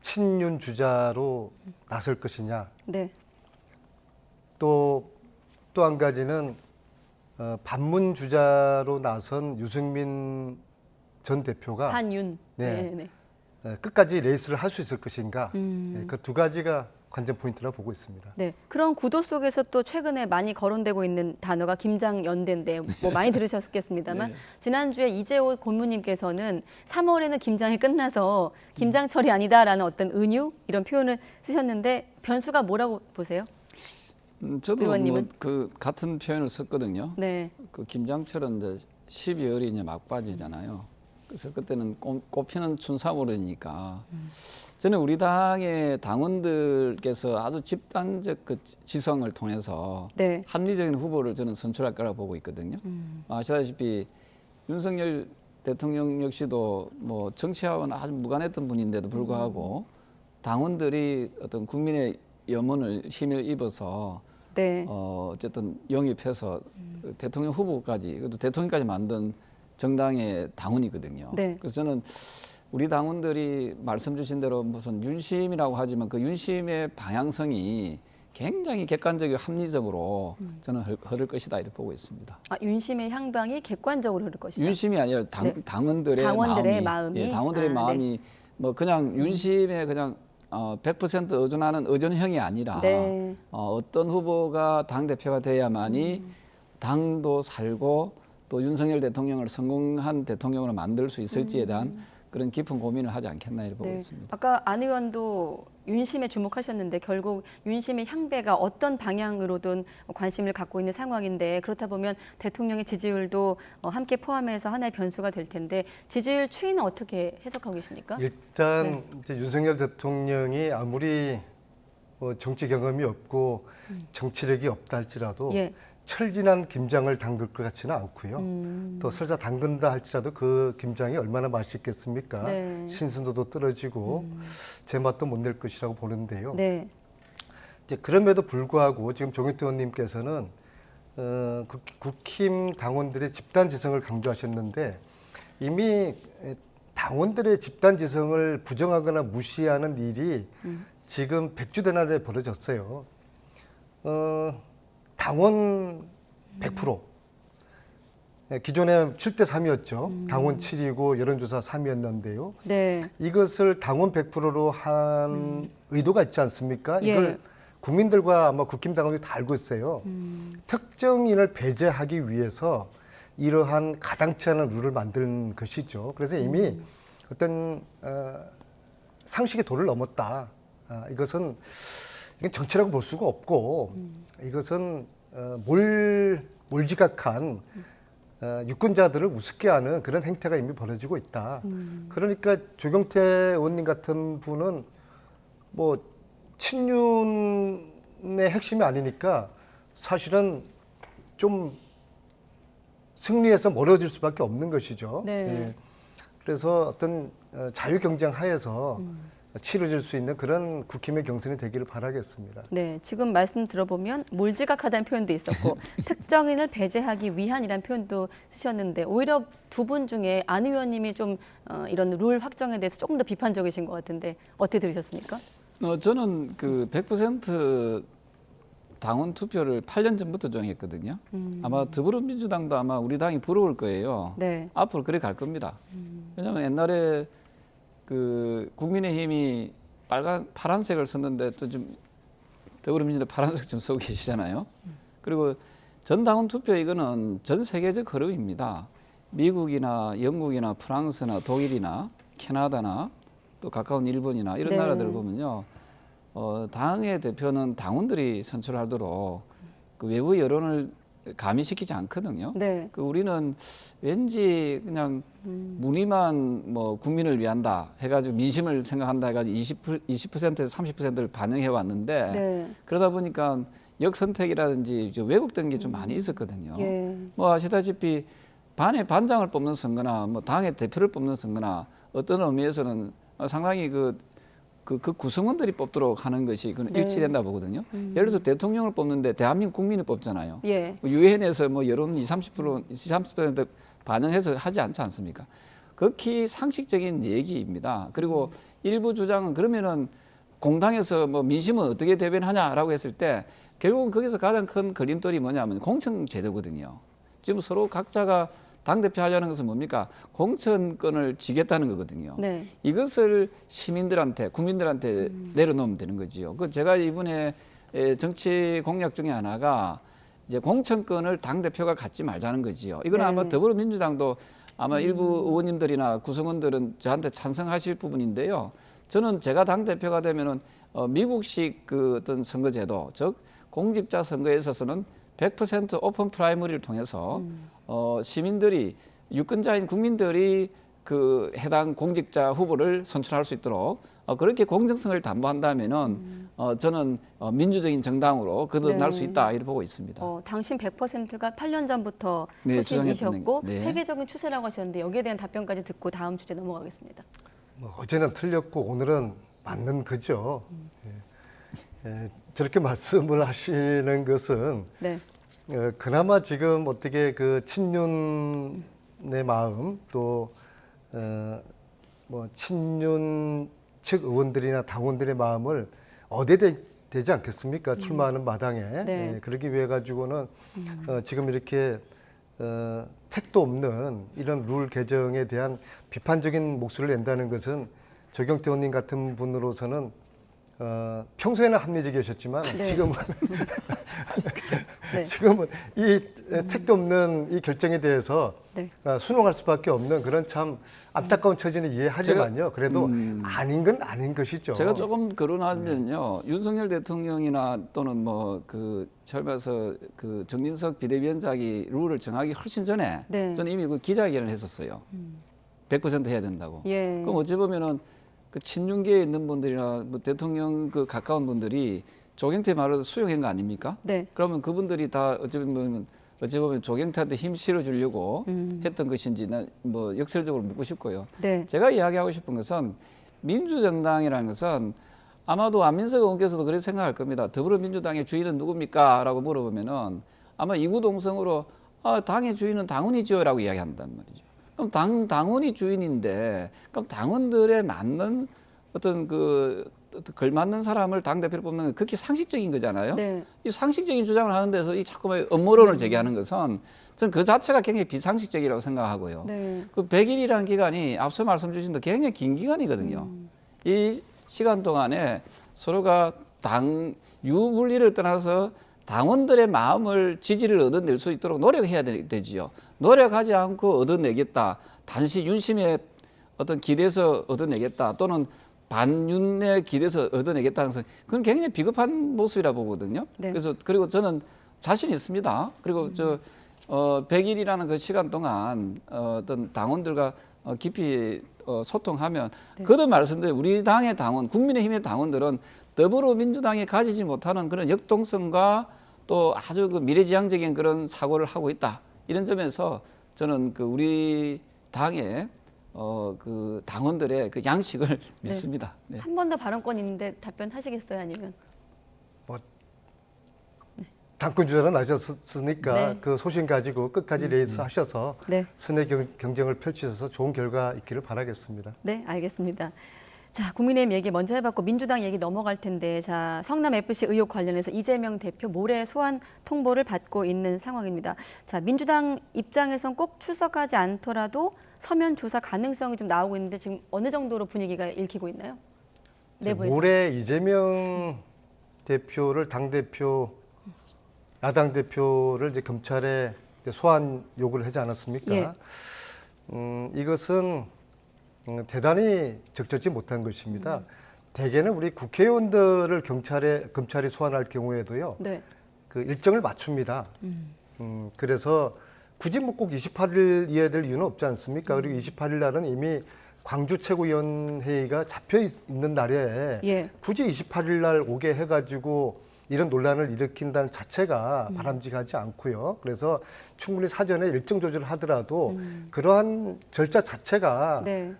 친윤 주자로 나설 것이냐. 또 한 가지는 반문 주자로 나선 유승민 전 대표가 반윤. 끝까지 레이스를 할 수 있을 것인가. 그 두 가지가 관전 포인트라고 보고 있습니다. 네, 그런 구도 속에서 또 최근에 많이 거론되고 있는 단어가 김장연대인데 뭐 많이 들으셨겠습니다만 지난주에 이재호 고문님께서는 3월에는 김장이 끝나서 김장철이 아니다라는 어떤 은유 이런 표현을 쓰셨는데 변수가 뭐라고 보세요? 저도 뭐 그 같은 표현을 썼거든요. 네. 그 김장철은 이제 12월이 이제 막바지잖아요. 그래서 그때는 꽃피는 춘삼월이니까 저는 우리 당의 당원들께서 아주 집단적 그 지성을 통해서 합리적인 후보를 저는 선출할 거라고 보고 있거든요. 아시다시피 윤석열 대통령 역시도 뭐 정치하고는 아주 무관했던 분인데도 불구하고 당원들이 어떤 국민의 염원을 힘을 입어서 어쨌든 영입해서 대통령 후보까지, 그것도 대통령까지 만든 정당의 당원이거든요. 그래서 저는 우리 당원들이 말씀 주신 대로 무슨 윤심이라고 하지만 그 윤심의 방향성이 굉장히 객관적이고 합리적으로 저는 흐를 것이다 이렇게 보고 있습니다. 아, 윤심의 향방이 객관적으로 흐를 것이다. 윤심이 아니라 당원들의 마음이. 예, 당원들의 마음이 뭐 그냥 윤심에 그냥 100% 의존하는 의존형이 아니라 어떤 후보가 당대표가 돼야만이 당도 살고 또 윤석열 대통령을 성공한 대통령으로 만들 수 있을지에 대한 그런 깊은 고민을 하지 않겠나 이렇게 보고 있습니다. 아까 안 의원도 윤심에 주목하셨는데 결국 윤심의 향배가 어떤 방향으로든 관심을 갖고 있는 상황인데 그렇다 보면 대통령의 지지율도 함께 포함해서 하나의 변수가 될 텐데 지지율 추이는 어떻게 해석하고 계십니까? 일단 이제 윤석열 대통령이 아무리 정치 경험이 없고 정치력이 없다 할지라도 철진한 김장을 담글 것 같지는 않고요. 또 설사 담근다 할지라도 그 김장이 얼마나 맛있겠습니까? 신선도도 떨어지고 제맛도 못 낼 것이라고 보는데요. 이제 그럼에도 불구하고 지금 정의태 의원님께서는 국힘 당원들의 집단지성을 강조하셨는데 이미 당원들의 집단지성을 부정하거나 무시하는 일이 지금 100주대나 벌어졌어요. 당원 100%. 기존에 7대 3이었죠. 당원 7이고 여론조사 3이었는데요. 이것을 당원 100%로 한 의도가 있지 않습니까? 이걸 국민들과 아마 국힘 당원들이 다 알고 있어요. 특정인을 배제하기 위해서 이러한 가당치 않은 룰을 만든 것이죠. 그래서 이미 어떤 상식의 도를 넘었다. 이건 정치라고 볼 수가 없고 이것은 몰지각한 유권자들을 우습게 하는 그런 행태가 이미 벌어지고 있다. 그러니까 조경태 의원님 같은 분은 뭐 친윤의 핵심이 아니니까 사실은 좀 승리해서 멀어질 수밖에 없는 것이죠. 그래서 어떤 자유 경쟁 하에서 치러질 수 있는 그런 국힘의 경선이 되기를 바라겠습니다. 네, 지금 말씀 들어보면 몰지각하다는 표현도 있었고 특정인을 배제하기 위한이라는 표현도 쓰셨는데 오히려 두 분 중에 안 의원님이 좀 이런 룰 확정에 대해서 조금 더 비판적이신 것 같은데 어떻게 들으셨습니까? 저는 그 100% 당원 투표를 8년 전부터 정했거든요. 아마 더불어민주당도 아마 우리 당이 부러울 거예요. 네. 앞으로 그래 갈 겁니다. 왜냐하면 옛날에 그 국민의힘이 파란색을 썼는데 또 좀 더불어민주당 파란색 좀 쓰고 계시잖아요. 그리고 전당원 투표 이거는 전 세계적 흐름입니다. 미국이나 영국이나 프랑스나 독일이나 캐나다나 또 가까운 일본이나 이런 네. 나라들 보면요. 당의 대표는 당원들이 선출하도록 그 외부 여론을 가미시키지 않거든요. 네. 그 우리는 왠지 그냥 무늬만 뭐 국민을 위한다 해가지고 민심을 생각한다 해가지고 20%에서 30%를 반영해 왔는데 네. 그러다 보니까 역선택이라든지 왜곡된 게 좀 많이 있었거든요. 예. 뭐 아시다시피 반의 반장을 뽑는 선거나 뭐 당의 대표를 뽑는 선거나 어떤 의미에서는 상당히 그 구성원들이 뽑도록 하는 것이 그건 네. 일치된다 보거든요. 예를 들어서 대통령을 뽑는데 대한민국 국민이 뽑잖아요. 예. 유엔에서 뭐 여론 20-30% 반영해서 하지 않지 않습니까? 극히 상식적인 얘기입니다. 그리고 일부 주장은 그러면은 공당에서 뭐 민심은 어떻게 대변하냐라고 했을 때 결국은 거기서 가장 큰 걸림돌이 뭐냐면 공천제도거든요. 지금 서로 각자가 당대표 하려는 것은 뭡니까? 공천권을 쥐겠다는 거거든요. 네. 이것을 시민들한테, 국민들한테 내려놓으면 되는 거지요. 그 제가 이번에 정치 공약 중에 하나가 이제 공천권을 당대표가 갖지 말자는 거지요. 이건 네. 아마 더불어민주당도 아마 일부 의원님들이나 구성원들은 저한테 찬성하실 부분인데요. 저는 제가 당대표가 되면은 미국식 그 어떤 선거제도, 즉 공직자 선거에 있어서는 100% 오픈 프라이머리를 통해서 시민들이 유권자인 국민들이 그 해당 공직자 후보를 선출할 수 있도록 그렇게 공정성을 담보한다면은 저는 민주적인 정당으로 거듭날 수 있다 이렇게 보고 있습니다. 당신 100%가 8년 전부터 네, 소식이셨고 네. 세계적인 추세라고 하셨는데 여기에 대한 답변까지 듣고 다음 주제 넘어가겠습니다. 뭐 어제는 틀렸고 오늘은 맞는 거죠. 저렇게 말씀을 하시는 것은 네. 그나마 지금 어떻게 그 친윤의 마음 또 뭐 친윤 측 의원들이나 당원들의 마음을 되지 않겠습니까? 출마하는 마당에. 네. 그러기 위해 가지고는 지금 이렇게 택도 없는 이런 룰 개정에 대한 비판적인 목소리를 낸다는 것은 조경태 의원님 같은 분으로서는 평소에는 합리적이셨지만 네. 지금은 네. 지금은 이 택도 없는 이 결정에 대해서 네. 순응할 수밖에 없는 그런 참 안타까운 처지는 이해하지만요. 그래도 아닌 건 아닌 것이죠. 제가 조금 거론하면요, 윤석열 대통령이나 또는 뭐 그 젊어서 그 정진석 비대위원장이 룰을 정하기 훨씬 전에 네. 저는 이미 그 기자회견을 했었어요. 100% 해야 된다고. 예. 그럼 어찌 보면은 그 친윤계에 있는 분들이나 뭐 대통령 그 가까운 분들이 조경태 말을 수용한 거 아닙니까? 네. 그러면 그분들이 다 어찌 보면 조경태한테 힘 실어주려고 했던 것인지 난 뭐 역설적으로 묻고 싶고요. 네. 제가 이야기하고 싶은 것은 민주정당이라는 것은 아마도 안민석 의원께서도 그렇게 생각할 겁니다. 더불어민주당의 주인은 누굽니까? 라고 물어보면은 아마 이구동성으로 당의 주인은 당원이죠 라고 이야기한단 말이죠. 그럼 당원이 주인인데 그럼 당원들에 맞는 어떤 그 걸맞는 사람을 당대표로 뽑는 건 극히 상식적인 거잖아요. 네. 이 상식적인 주장을 하는 데서 이 자꾸만 음모론을 제기하는 것은 저는 그 자체가 굉장히 비상식적이라고 생각하고요. 네. 그 100일이라는 기간이 앞서 말씀 주신 대로 굉장히 긴 기간이거든요. 이 시간 동안에 서로가 유분리를 떠나서 당원들의 마음을 지지를 얻어낼 수 있도록 노력해야 되지요. 노력하지 않고 얻어내겠다. 단시 윤심에 어떤 기대서 얻어내겠다. 또는 반윤에 기대서 얻어내겠다는 것은 그건 굉장히 비겁한 모습이라 보거든요. 네. 그리고 저는 자신 있습니다. 그리고 100일이라는 그 시간 동안 어떤 당원들과 깊이 소통하면 네. 그도 말씀드린 우리 당의 당원, 국민의힘의 당원들은 더불어민주당이 가지지 못하는 그런 역동성과 또 아주 그 미래지향적인 그런 사고를 하고 있다. 이런 점에서 저는 그 우리 당의 그 당원들의 그 양식을 믿습니다. 네. 한 번 더 발언권 있는데 답변하시겠어요, 아니면? 당권 주자는 나셨으니까 네. 그 소신 가지고 끝까지 레이스 하셔서 네. 선의 경쟁을 펼치셔서 좋은 결과 있기를 바라겠습니다. 네, 알겠습니다. 자, 국민의힘 얘기 먼저 해봤고 민주당 얘기 넘어갈 텐데, 자, 성남FC 의혹 관련해서 이재명 대표 모레 소환 통보를 받고 있는 상황입니다. 자, 민주당 입장에선 꼭 출석하지 않더라도 서면 조사 가능성이 좀 나오고 있는데 지금 어느 정도로 분위기가 읽히고 있나요? 내부에서. 모레 이재명 대표를 당대표, 야당 대표를 이제 검찰에 소환 요구를 하지 않았습니까? 예. 이것은 대단히 적절치 못한 것입니다. 대개는 우리 국회의원들을 검찰이 소환할 경우에도요, 네. 그 일정을 맞춥니다. 그래서 굳이 뭐 꼭 28일 이어야 될 이유는 없지 않습니까? 그리고 28일 날은 이미 광주 최고위원회의가 잡혀 있는 날에 예. 굳이 28일 날 오게 해가지고 이런 논란을 일으킨다는 자체가 바람직하지 않고요. 그래서 충분히 사전에 일정 조절을 하더라도 그러한 절차 자체가 네.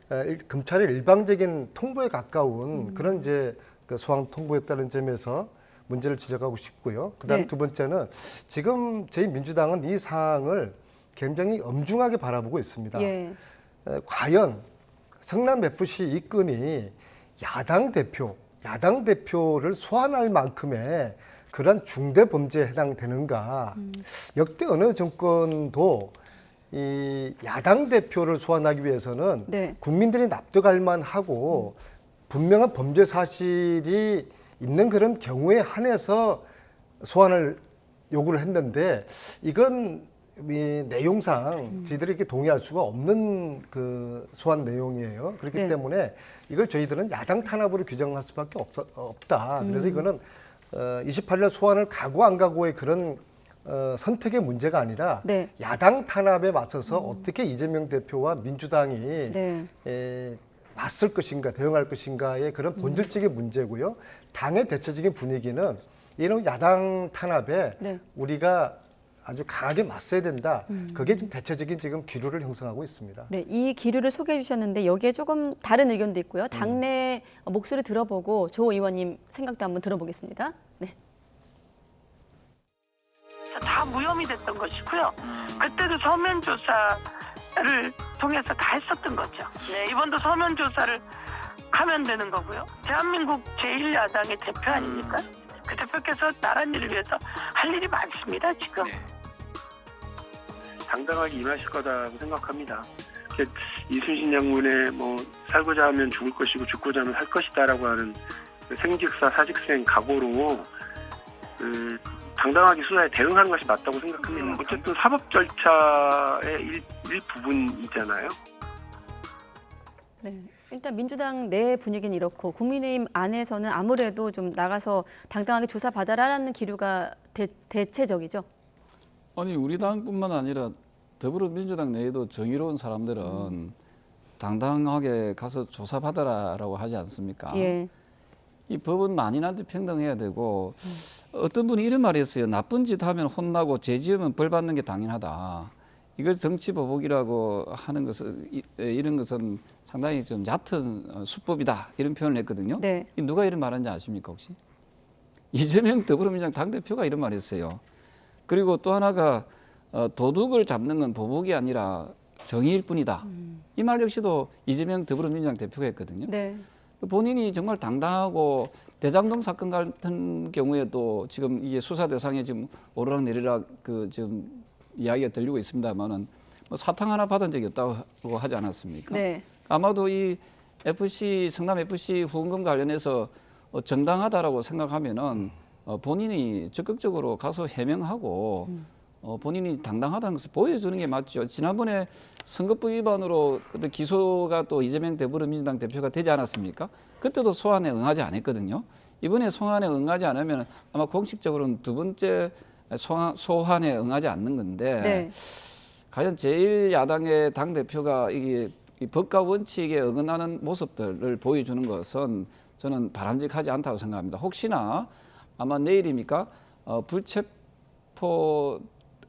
검찰의 일방적인 통보에 가까운 그런 이제 그 소환 통보였다는 점에서 문제를 지적하고 싶고요. 그다음 네. 두 번째는 지금 저희 민주당은 이 사항을 굉장히 엄중하게 바라보고 있습니다. 예. 과연 성남FC 이건이 야당 대표를 소환할 만큼의 그런 중대 범죄에 해당되는가? 역대 어느 정권도 이 야당 대표를 소환하기 위해서는 네. 국민들이 납득할 만하고 분명한 범죄 사실이 있는 그런 경우에 한해서 소환을 요구를 했는데, 이건 이 내용상 저희들이 이렇게 동의할 수가 없는 그 소환 내용이에요. 그렇기 네. 때문에 이걸 저희들은 야당 탄압으로 규정할 수밖에 없다. 그래서 이거는 28일 소환을 가고 안 가고의 그런 선택의 문제가 아니라 네. 야당 탄압에 맞서서 어떻게 이재명 대표와 민주당이 네. 맞설 것인가, 대응할 것인가의 그런 본질적인 문제고요. 당의 대체적인 분위기는 이런 야당 탄압에 네. 우리가 아주 강하게 맞서야 된다. 그게 좀 대체적인 지금 기류를 형성하고 있습니다. 네, 이 기류를 소개해 주셨는데 여기에 조금 다른 의견도 있고요. 당내 목소리 들어보고 조 의원님 생각도 한번 들어보겠습니다. 네. 다 무혐의 됐던 것이고요. 그때도 서면 조사를 통해서 다 했었던 거죠. 네, 이번도 서면 조사를 하면 되는 거고요. 대한민국 제1야당의 대표 아닙니까? 그 대표께서 나라를 위해서 할 일이 많습니다, 지금. 당당하게 임하실 거다고 생각합니다. 이순신 장군의 뭐 살고자 하면 죽을 것이고 죽고자 하면 살 것이다라고 하는 생직사 사직생 각오로 당당하게 수사에 대응하는 것이 맞다고 생각합니다. 어쨌든 사법 절차의 일부분이잖아요. 네. 일단 민주당 내 분위기는 이렇고 국민의힘 안에서는 아무래도 좀 나가서 당당하게 조사받아라라는 기류가 대체적이죠. 아니 우리 당뿐만 아니라 더불어민주당 내에도 정의로운 사람들은 당당하게 가서 조사받아라라고 하지 않습니까? 예. 이 법은 만인한테 평등해야 되고 어떤 분이 이런 말이 있어요. 나쁜 짓 하면 혼나고 죄 지으면 벌 받는 게 당연하다. 이걸 정치 보복이라고 하는 것은 이런 것은 상당히 좀 얕은 수법이다 이런 표현을 했거든요. 네. 누가 이런 말하는지 아십니까 혹시? 이재명 더불어민주당 당대표가 이런 말을 했어요. 그리고 또 하나가 도둑을 잡는 건 보복이 아니라 정의일 뿐이다. 이 말 역시도 이재명 더불어민주당 대표가 했거든요. 네. 본인이 정말 당당하고 대장동 사건 같은 경우에도 지금 이게 수사 대상에 지금 오르락내리락 그 지금 이야기가 들리고 있습니다만은 뭐 사탕 하나 받은 적이 없다고 하지 않았습니까? 네. 아마도 이 성남 FC 후원금 관련해서 정당하다라고 생각하면은 본인이 적극적으로 가서 해명하고 본인이 당당하다는 것을 보여주는 게 맞죠. 지난번에 선거법 위반으로 그때 기소가 또 이재명 더불어민주당 대표가 되지 않았습니까? 그때도 소환에 응하지 않았거든요. 이번에 소환에 응하지 않으면 아마 공식적으로는 두 번째 소환에 응하지 않는 건데 네. 과연 제1야당의 당대표가 이 법과 원칙에 어긋나는 모습들을 보여주는 것은 저는 바람직하지 않다고 생각합니다. 혹시나 아마 내일입니까?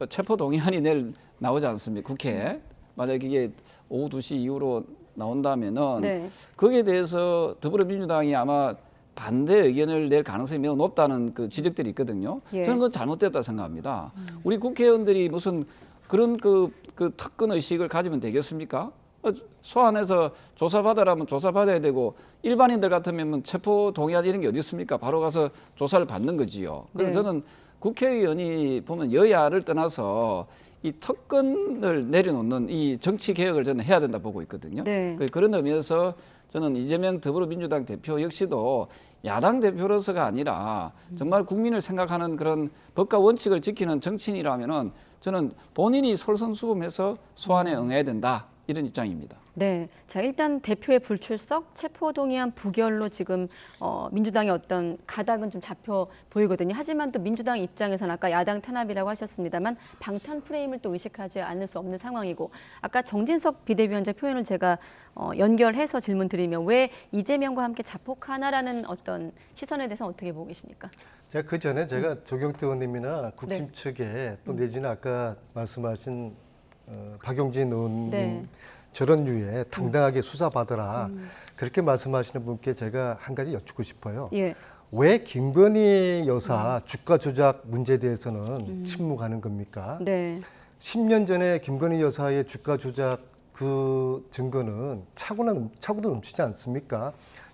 체포 동의안이 내일 나오지 않습니까? 국회에. 만약에 이게 오후 2시 이후로 나온다면은 네. 거기에 대해서 더불어민주당이 아마 반대 의견을 낼 가능성이 매우 높다는 그 지적들이 있거든요. 예. 저는 그건 잘못됐다 생각합니다. 우리 국회의원들이 무슨 그런 그 특권 의식을 가지면 되겠습니까? 소환해서 조사받으라면 조사받아야 되고 일반인들 같으면 체포 동의안 이런 게 어디 있습니까? 바로 가서 조사를 받는 거지요. 그래서 네. 저는 국회의원이 보면 여야를 떠나서 이 특권을 내려놓는 이 정치 개혁을 저는 해야 된다 보고 있거든요. 네. 그런 의미에서 저는 이재명 더불어민주당 대표 역시도 야당 대표로서가 아니라 정말 국민을 생각하는 그런 법과 원칙을 지키는 정치인이라면은 저는 본인이 솔선수범해서 소환에 응해야 된다. 이런 입장입니다. 네, 자 일단 대표의 불출석, 체포동의안 부결로 지금 민주당의 어떤 가닥은 좀 잡혀 보이거든요. 하지만 또 민주당 입장에서는 아까 야당 탄압이라고 하셨습니다만 방탄 프레임을 또 의식하지 않을 수 없는 상황이고 아까 정진석 비대위원장 표현을 제가 연결해서 질문 드리면 왜 이재명과 함께 자폭하나라는 어떤 시선에 대해서 어떻게 보고 계십니까? 제가 그 전에 제가 조경태 의원님이나 국힘 네. 측에 또 내지는 아까 말씀하신 박용진 의원님 네. 저런 류에 당당하게 수사받으라 그렇게 말씀하시는 분께 제가 한 가지 여쭙고 싶어요. 예. 왜 김건희 여사 주가 조작 문제에 대해서는 침묵하는 겁니까? 네. 10년 전에 김건희 여사의 주가 조작 그 증거는 차고도 넘치지 않습니까?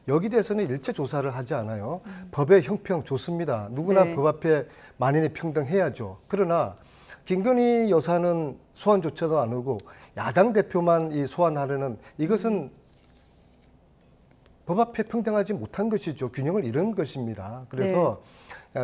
여기 대해서는 일체 조사를 하지 않아요. 법의 형평 좋습니다. 누구나 네. 법 앞에 만인의 평등해야죠. 그러나 김건희 여사는 소환조차도 안 오고 야당 대표만 이 소환하려는 이것은 법 앞에 평등하지 못한 것이죠. 균형을 잃은 것입니다. 그래서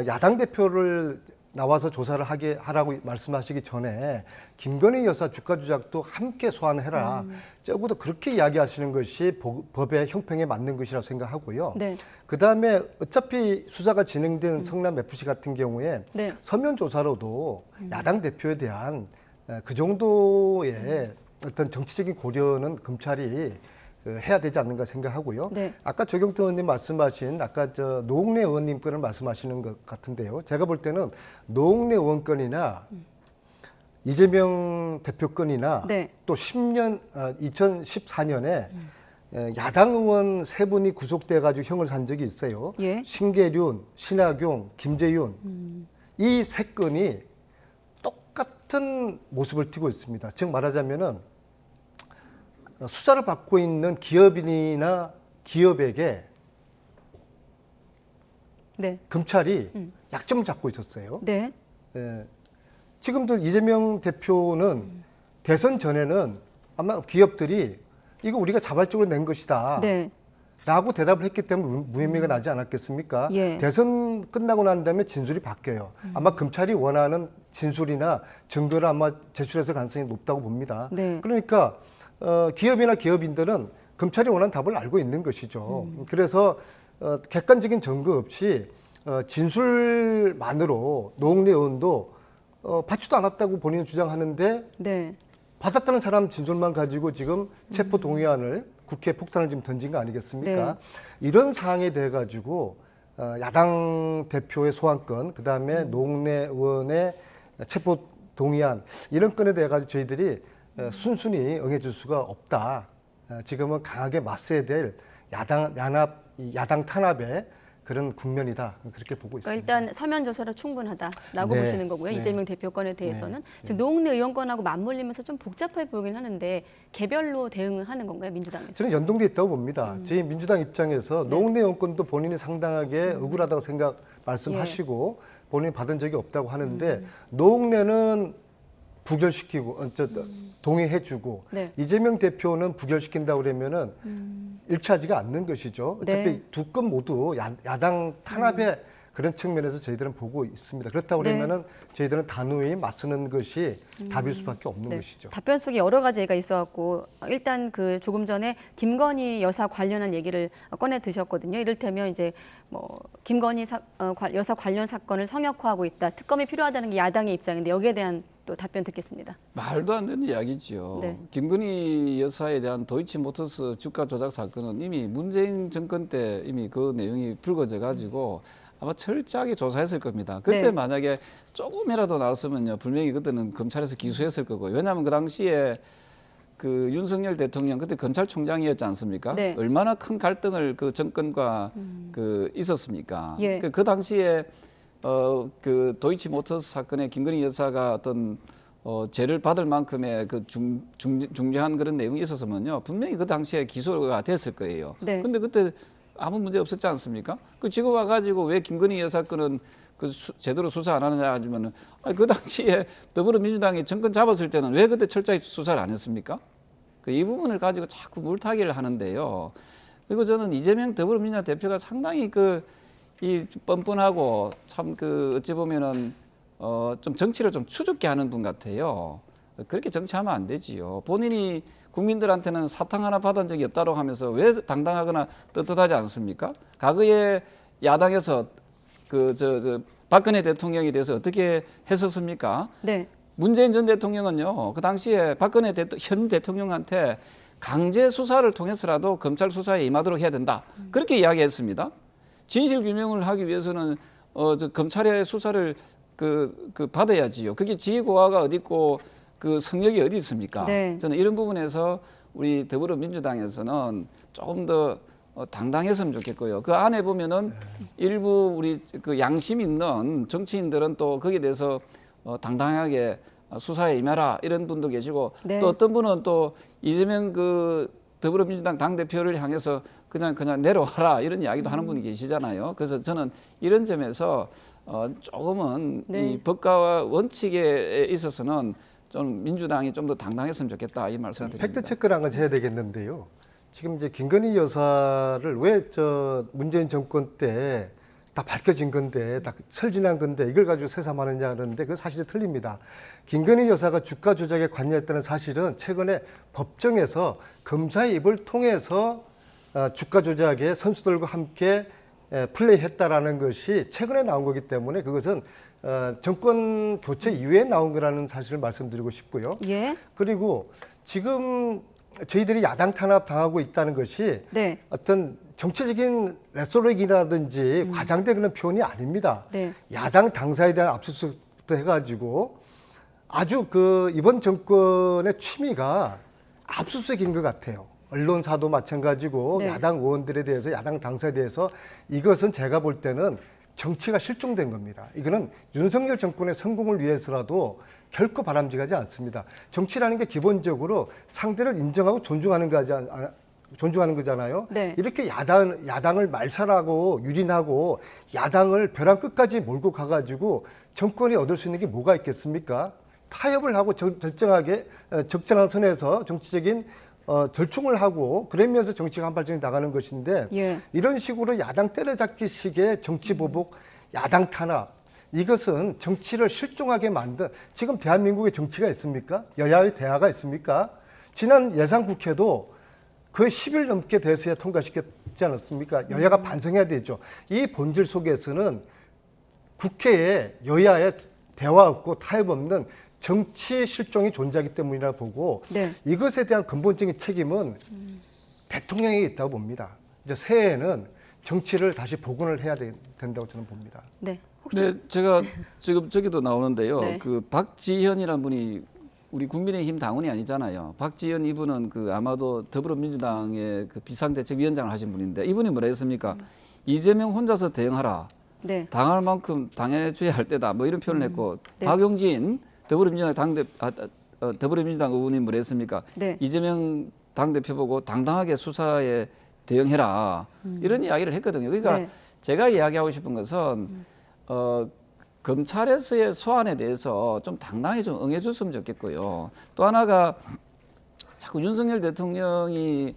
야당 대표를 나와서 조사를 하라고 말씀하시기 전에 김건희 여사 주가 조작도 함께 소환해라. 적어도 그렇게 이야기하시는 것이 법의 형평에 맞는 것이라고 생각하고요. 네. 그다음에 어차피 수사가 진행된 성남 FC 같은 경우에 네. 서면 조사로도 야당 대표에 대한 그 정도의 어떤 정치적인 고려는 검찰이 해야 되지 않는가 생각하고요. 네. 아까 조경태 의원님 말씀하신 아까 노웅래 의원님 건을 말씀하시는 것 같은데요. 제가 볼 때는 노웅래 의원 건이나 이재명 대표 건이나 네. 또 2014년에 야당 의원 3분이 구속돼 가지고 형을 산 적이 있어요. 예. 신계륜, 신학용, 김재윤 이 3건이 똑같은 모습을 띠고 있습니다. 즉 말하자면은 수사를 받고 있는 기업인이나 기업에게 네. 검찰이 약점을 잡고 있었어요. 네. 지금도 이재명 대표는 대선 전에는 아마 기업들이 이거 우리가 자발적으로 낸 것이다. 네. 라고 대답을 했기 때문에 무혐의가 나지 않았겠습니까? 예. 대선 끝나고 난 다음에 진술이 바뀌어요. 아마 검찰이 원하는 진술이나 증거를 아마 제출했을 가능성이 높다고 봅니다. 네. 그러니까 기업이나 기업인들은 검찰이 원하는 답을 알고 있는 것이죠. 그래서 객관적인 증거 없이 진술만으로 노웅래 의원도 받지도 않았다고 본인은 주장하는데 네. 받았다는 사람 진술만 가지고 지금 체포 동의안을 국회에 폭탄을 지금 던진 거 아니겠습니까? 네. 이런 사항에 대해 가지고 야당 대표의 소환권, 그다음에 노웅래 의원의 체포 동의안 이런 건에 대해 가지고 저희들이 순순히 응해줄 수가 없다. 지금은 강하게 맞서야 될 야당 탄압의 그런 국면이다. 그렇게 보고 그러니까 있습니다. 일단 서면 조사로 충분하다라고 네. 보시는 거고요. 네. 이재명 대표 건에 대해서는 네. 지금 노웅래 의원 건하고 맞물리면서 좀 복잡해 보이긴 하는데 개별로 대응을 하는 건가요, 민주당에서? 저는 연동돼 있다고 봅니다. 저희 민주당 입장에서 노웅래 의원 건도 본인이 상당하게 억울하다고 말씀하시고 본인이 받은 적이 없다고 하는데 노웅래는 부결시키고 동의해주고 네. 이재명 대표는 부결시킨다고 그러면은 일치하지가 않는 것이죠. 어차피 네. 두 건 모두 야당 탄압의 그런 측면에서 저희들은 보고 있습니다. 그렇다고 그러면은 저희들은 단호히 맞서는 것이 답일 수밖에 없는 것이죠. 답변 속에 여러 가지 얘기가 있어갖고 일단 그 조금 전에 김건희 여사 관련한 얘기를 꺼내 드셨거든요. 이를테면 이제 뭐 김건희 여사 관련 사건을 성역화하고 있다. 특검이 필요하다는 게 야당의 입장인데 여기에 대한 또 답변 듣겠습니다. 말도 안 되는 이야기죠. 네. 김건희 여사에 대한 도이치모터스 주가 조작 사건은 이미 문재인 정권 때 이미 그 내용이 불거져 가지고 아마 철저하게 조사했을 겁니다. 그때 네. 만약에 조금이라도 나왔으면요, 분명히 그때는 검찰에서 기소했을 거고. 왜냐하면 그 당시에 그 윤석열 대통령 그때 검찰총장이었지 않습니까? 네. 얼마나 큰 갈등을 그 정권과 그 있었습니까? 예. 그 당시에 그 도이치모터스 사건에 김건희 여사가 어떤 죄를 받을 만큼의 그 중재한 그런 내용이 있었으면요 분명히 그 당시에 기소가 됐을 거예요. 네. 근데 그때 아무 문제 없었지 않습니까? 그 지금 와가지고 왜 김건희 여사 건은 그 제대로 수사 안 하느냐 하지만은 그 당시에 더불어민주당이 정권 잡았을 때는 왜 그때 철저히 수사를 안 했습니까? 이 부분을 가지고 자꾸 물타기를 하는데요. 그리고 저는 이재명 더불어민주당 대표가 상당히 이 뻔뻔하고 참 어찌 보면은 좀 정치를 좀 추잡게 하는 분 같아요. 그렇게 정치하면 안 되지요. 본인이 국민들한테는 사탕 하나 받은 적이 없다고 하면서 왜 당당하거나 떳떳하지 않습니까? 과거에 야당에서 박근혜 대통령에 대해서 어떻게 했었습니까? 네. 문재인 전 대통령은요, 그 당시에 박근혜 현 대통령한테 강제 수사를 통해서라도 검찰 수사에 임하도록 해야 된다. 그렇게 이야기했습니다. 진실 규명을 하기 위해서는 검찰의 수사를 받아야지요. 그게 지휘고하가 어디 있고 그 성역이 어디 있습니까? 네. 저는 이런 부분에서 우리 더불어민주당에서는 조금 더 당당했으면 좋겠고요. 그 안에 보면은 일부 우리 그 양심 있는 정치인들은 또 거기에 대해서 당당하게 수사에 임해라 이런 분도 계시고 네. 또 어떤 분은 또 이재명 그 더불어민주당 당대표를 향해서 그냥 내려와라 이런 이야기도 하는 분이 계시잖아요. 그래서 저는 이런 점에서 조금은 네. 이 법과 원칙에 있어서는 좀 민주당이 좀 더 당당했으면 좋겠다 이 말씀드립니다. 팩트 체크를 한번 해야 되겠는데요. 지금 이제 김건희 여사를 왜 문재인 정권 때 다 밝혀진 건데, 다 설진한 건데 이걸 가지고 새삼하느냐 하는데 그 사실이 틀립니다. 김건희 여사가 주가 조작에 관여했다는 사실은 최근에 법정에서 검사의 입을 통해서 주가 조작에 선수들과 함께 플레이했다라는 것이 최근에 나온 거기 때문에 그것은 정권 교체 이후에 나온 거라는 사실을 말씀드리고 싶고요. 예. 그리고 지금 저희들이 야당 탄압 당하고 있다는 것이 네. 어떤 정치적인 레토릭이라든지 과장된 그런 표현이 아닙니다. 네. 야당 당사에 대한 압수수색도 해가지고 아주 이번 정권의 취미가 압수수색인 것 같아요. 언론사도 마찬가지고 네. 야당 의원들에 대해서 야당 당사에 대해서 이것은 제가 볼 때는 정치가 실종된 겁니다. 이거는 윤석열 정권의 성공을 위해서라도 결코 바람직하지 않습니다. 정치라는 게 기본적으로 상대를 인정하고 존중하는 거잖아요. 네. 이렇게 야당을 말살하고 유린하고 야당을 벼랑 끝까지 몰고 가가지고 정권이 얻을 수 있는 게 뭐가 있겠습니까? 타협을 하고 적절한 선에서 정치적인 절충을 하고 그러면서 정치가 한 발전이 나가는 것인데 예. 이런 식으로 야당 때려잡기식의 정치 보복, 야당 탄압 이것은 정치를 실종하게 만든 지금 대한민국의 정치가 있습니까? 여야의 대화가 있습니까? 지난 예산국회도 거의 10일 넘게 돼서야 통과시켰지 않았습니까? 여야가 반성해야 되죠. 이 본질 속에서는 국회에 여야의 대화 없고 타협 없는 정치 실종이 존재하기 때문이라 보고 네. 이것에 대한 근본적인 책임은 대통령이 있다고 봅니다. 이제 새해에는 정치를 다시 복원을 해야 된다고 저는 봅니다. 네. 네, 제가 지금 저기도 나오는데요. 네. 그 박지현이라는 분이 우리 국민의힘 당원이 아니잖아요. 박지현 이분은 아마도 더불어민주당의 비상대책위원장을 하신 분인데 이분이 뭐라 했습니까? 이재명 혼자서 대응하라. 네. 당할 만큼 당해줘야 할 때다. 뭐 이런 표현을 했고 네. 박용진 더불어민주당 의원이 뭐라 했습니까? 네. 이재명 당대표 보고 당당하게 수사에 대응해라. 이런 이야기를 했거든요. 그러니까 네. 제가 이야기하고 싶은 것은 검찰에서의 소환에 대해서 좀 당당히 좀 응해줬으면 좋겠고요. 또 하나가 자꾸 윤석열 대통령이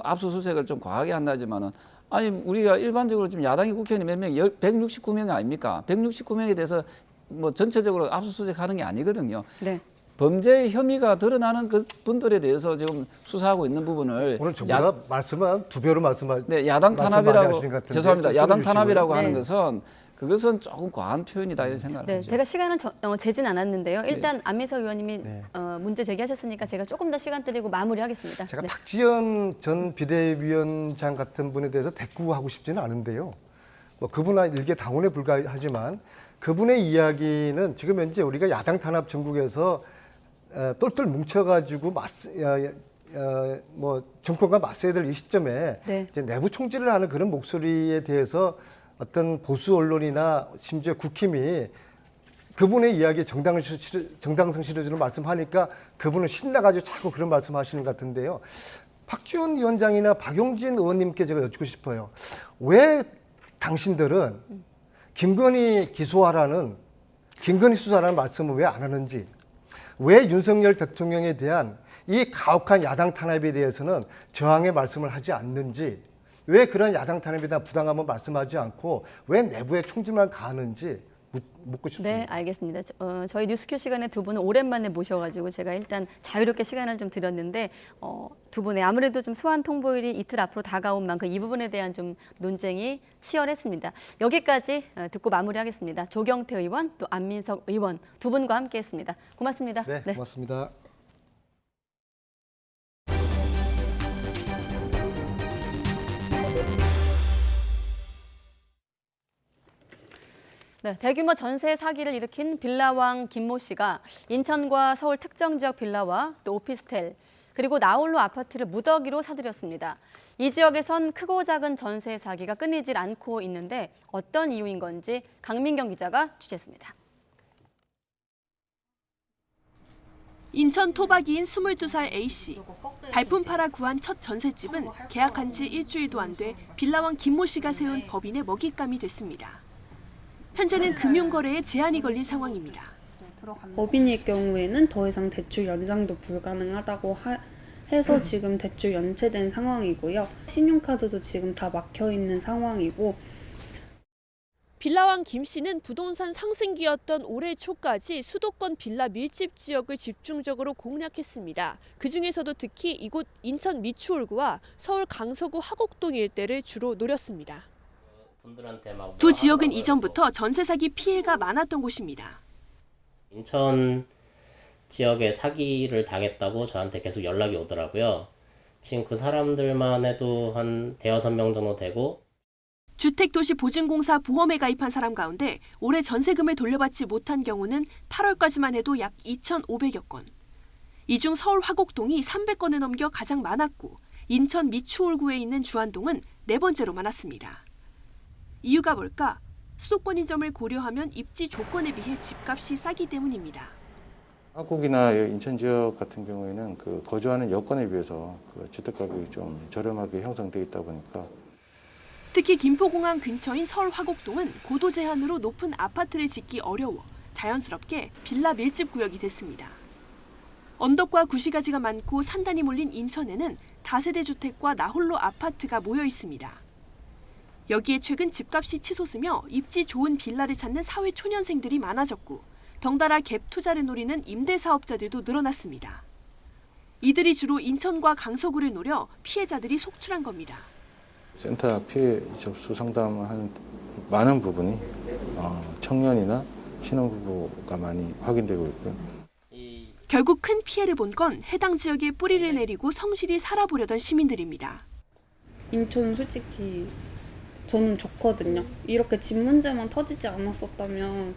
압수수색을 좀 과하게 한다지만은 아니 우리가 일반적으로 지금 야당이 국회의원이 몇 명, 169명이 아닙니까? 169명에 대해서 전체적으로 압수수색하는 게 아니거든요. 네. 범죄 혐의가 드러나는 그 분들에 대해서 지금 수사하고 있는 부분을 오늘 정부가 말씀한 두 배로 말씀하시는 네, 야당 탄압이라고 죄송합니다. 야당 탄압이라고 네. 하는 것은 그것은 조금 과한 표현이다 이런 생각을 네, 하죠. 제가 시간은 재진 않았는데요. 일단 네. 안민석 의원님이 문제 제기하셨으니까 제가 조금 더 시간 드리고 마무리하겠습니다. 제가 네. 박지원 전 비대위원장 같은 분에 대해서 대꾸하고 싶지는 않은데요. 그분은 일개 당원에 불과하지만 그분의 이야기는 지금 현재 우리가 야당 탄압 전국에서 똘똘 뭉쳐가지고 정권과 맞서야 될 이 시점에 네. 이제 내부 총질을 하는 그런 목소리에 대해서 어떤 보수 언론이나 심지어 국힘이 그분의 이야기에 정당성 실어주는 말씀하니까 그분은 신나가지고 자꾸 그런 말씀하시는 것 같은데요. 박지원 위원장이나 박용진 의원님께 제가 여쭙고 싶어요. 왜 당신들은 김건희 기소하라는, 김건희 수사라는 말씀을 왜 안 하는지, 왜 윤석열 대통령에 대한 이 가혹한 야당 탄압에 대해서는 저항의 말씀을 하지 않는지, 왜 그런 야당 탄압에 대한 부당함을 말씀하지 않고 왜 내부에 총질만 가하는지 묻고 싶습니다. 네, 알겠습니다. 저희 뉴스큐 시간에 두 분을 오랜만에 모셔가지고 제가 일단 자유롭게 시간을 좀 드렸는데 두 분의 아무래도 좀 소환 통보일이 이틀 앞으로 다가온 만큼 이 부분에 대한 좀 논쟁이 치열했습니다. 여기까지 듣고 마무리하겠습니다. 조경태 의원 또 안민석 의원 두 분과 함께했습니다. 고맙습니다. 네, 고맙습니다. 네, 대규모 전세 사기를 일으킨 빌라왕 김모 씨가 인천과 서울 특정 지역 빌라와 또 오피스텔 그리고 나홀로 아파트를 무더기로 사들였습니다. 이 지역에선 크고 작은 전세 사기가 끊이질 않고 있는데 어떤 이유인 건지 강민경 기자가 취재했습니다. 인천 토박이인 22살 A씨. 발품 팔아 구한 첫 전셋집은 계약한 지 일주일도 안 돼 빌라왕 김모 씨가 세운 법인의 먹잇감이 됐습니다. 현재는 금융거래에 제한이 걸린 상황입니다. 법인일 경우에는 더 이상 대출 연장도 불가능하다고 해서 지금 대출 연체된 상황이고요. 신용카드도 지금 다 막혀 있는 상황이고. 빌라왕 김 씨는 부동산 상승기였던 올해 초까지 수도권 빌라 밀집 지역을 집중적으로 공략했습니다. 그중에서도 특히 이곳 인천 미추홀구와 서울 강서구 화곡동 일대를 주로 노렸습니다. 두 지역은 이전부터 전세 사기 피해가 많았던 곳입니다. 인천 지역에 사기를 당했다고 저한테 계속 연락이 오더라고요. 지금 그 사람들만 해도 한 대여섯 명 정도 되고. 주택도시보증공사 보험에 가입한 사람 가운데 올해 전세금을 돌려받지 못한 경우는 8월까지만 해도 약 2,500여 건. 이 중 서울 화곡동이 300건을 넘겨 가장 많았고 인천 미추홀구에 있는 주안동은 4번째로 많았습니다. 이유가 뭘까? 수도권인 점을 고려하면 입지 조건에 비해 집값이 싸기 때문입니다. 화곡이나 인천 지역 같은 경우에는 그 거주하는 여건에 비해서 그 주택가격이 좀 저렴하게 형성되어 있다 보니까. 특히 김포공항 근처인 서울 화곡동은 고도 제한으로 높은 아파트를 짓기 어려워 자연스럽게 빌라 밀집 구역이 됐습니다. 언덕과 구시가지가 많고 산단이 몰린 인천에는 다세대 주택과 나홀로 아파트가 모여 있습니다. 여기에 최근 집값이 치솟으며 입지 좋은 빌라를 찾는 사회 초년생들이 많아졌고 덩달아 갭 투자를 노리는 임대사업자들도 늘어났습니다. 이들이 주로 인천과 강서구를 노려 피해자들이 속출한 겁니다. 센터 피해 접수 상담하는 많은 부분이 청년이나 신혼부부가 많이 확인되고 있고요. 결국 큰 피해를 본 건 해당 지역에 뿌리를 내리고 성실히 살아보려던 시민들입니다. 인천은 솔직히 저는 좋거든요. 이렇게 집 문제만 터지지 않았었다면.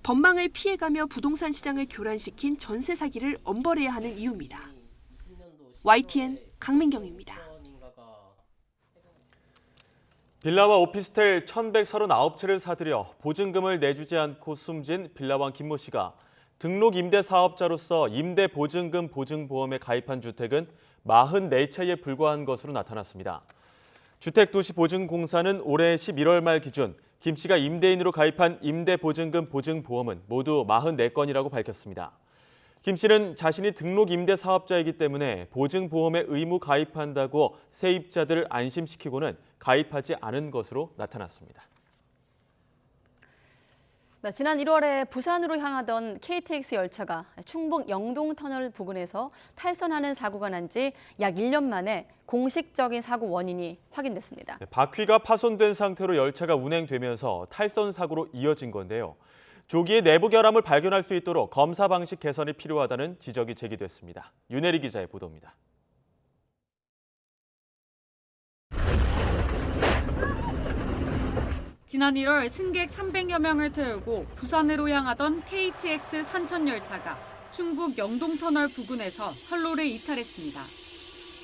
법망을 피해가며 부동산 시장을 교란시킨 전세 사기를 엄벌해야 하는 이유입니다. YTN 강민경입니다. 빌라와 오피스텔 1,139채를 사들여 보증금을 내주지 않고 숨진 빌라왕 김모 씨가 등록 임대사업자로서 임대보증금 보증보험에 가입한 주택은 44채에 불과한 것으로 나타났습니다. 주택도시보증공사는 올해 11월 말 기준 김 씨가 임대인으로 가입한 임대보증금 보증보험은 모두 44건이라고 밝혔습니다. 김 씨는 자신이 등록 임대사업자이기 때문에 보증보험에 의무 가입한다고 세입자들을 안심시키고는 가입하지 않은 것으로 나타났습니다. 지난 1월에 부산으로 향하던 KTX 열차가 충북 영동터널 부근에서 탈선하는 사고가 난 지 약 1년 만에 공식적인 사고 원인이 확인됐습니다. 바퀴가 파손된 상태로 열차가 운행되면서 탈선 사고로 이어진 건데요. 조기에 내부 결함을 발견할 수 있도록 검사 방식 개선이 필요하다는 지적이 제기됐습니다. 윤혜리 기자의 보도입니다. 지난 1월 승객 300여 명을 태우고 부산으로 향하던 KTX 산천 열차가 충북 영동터널 부근에서 선로를 이탈했습니다.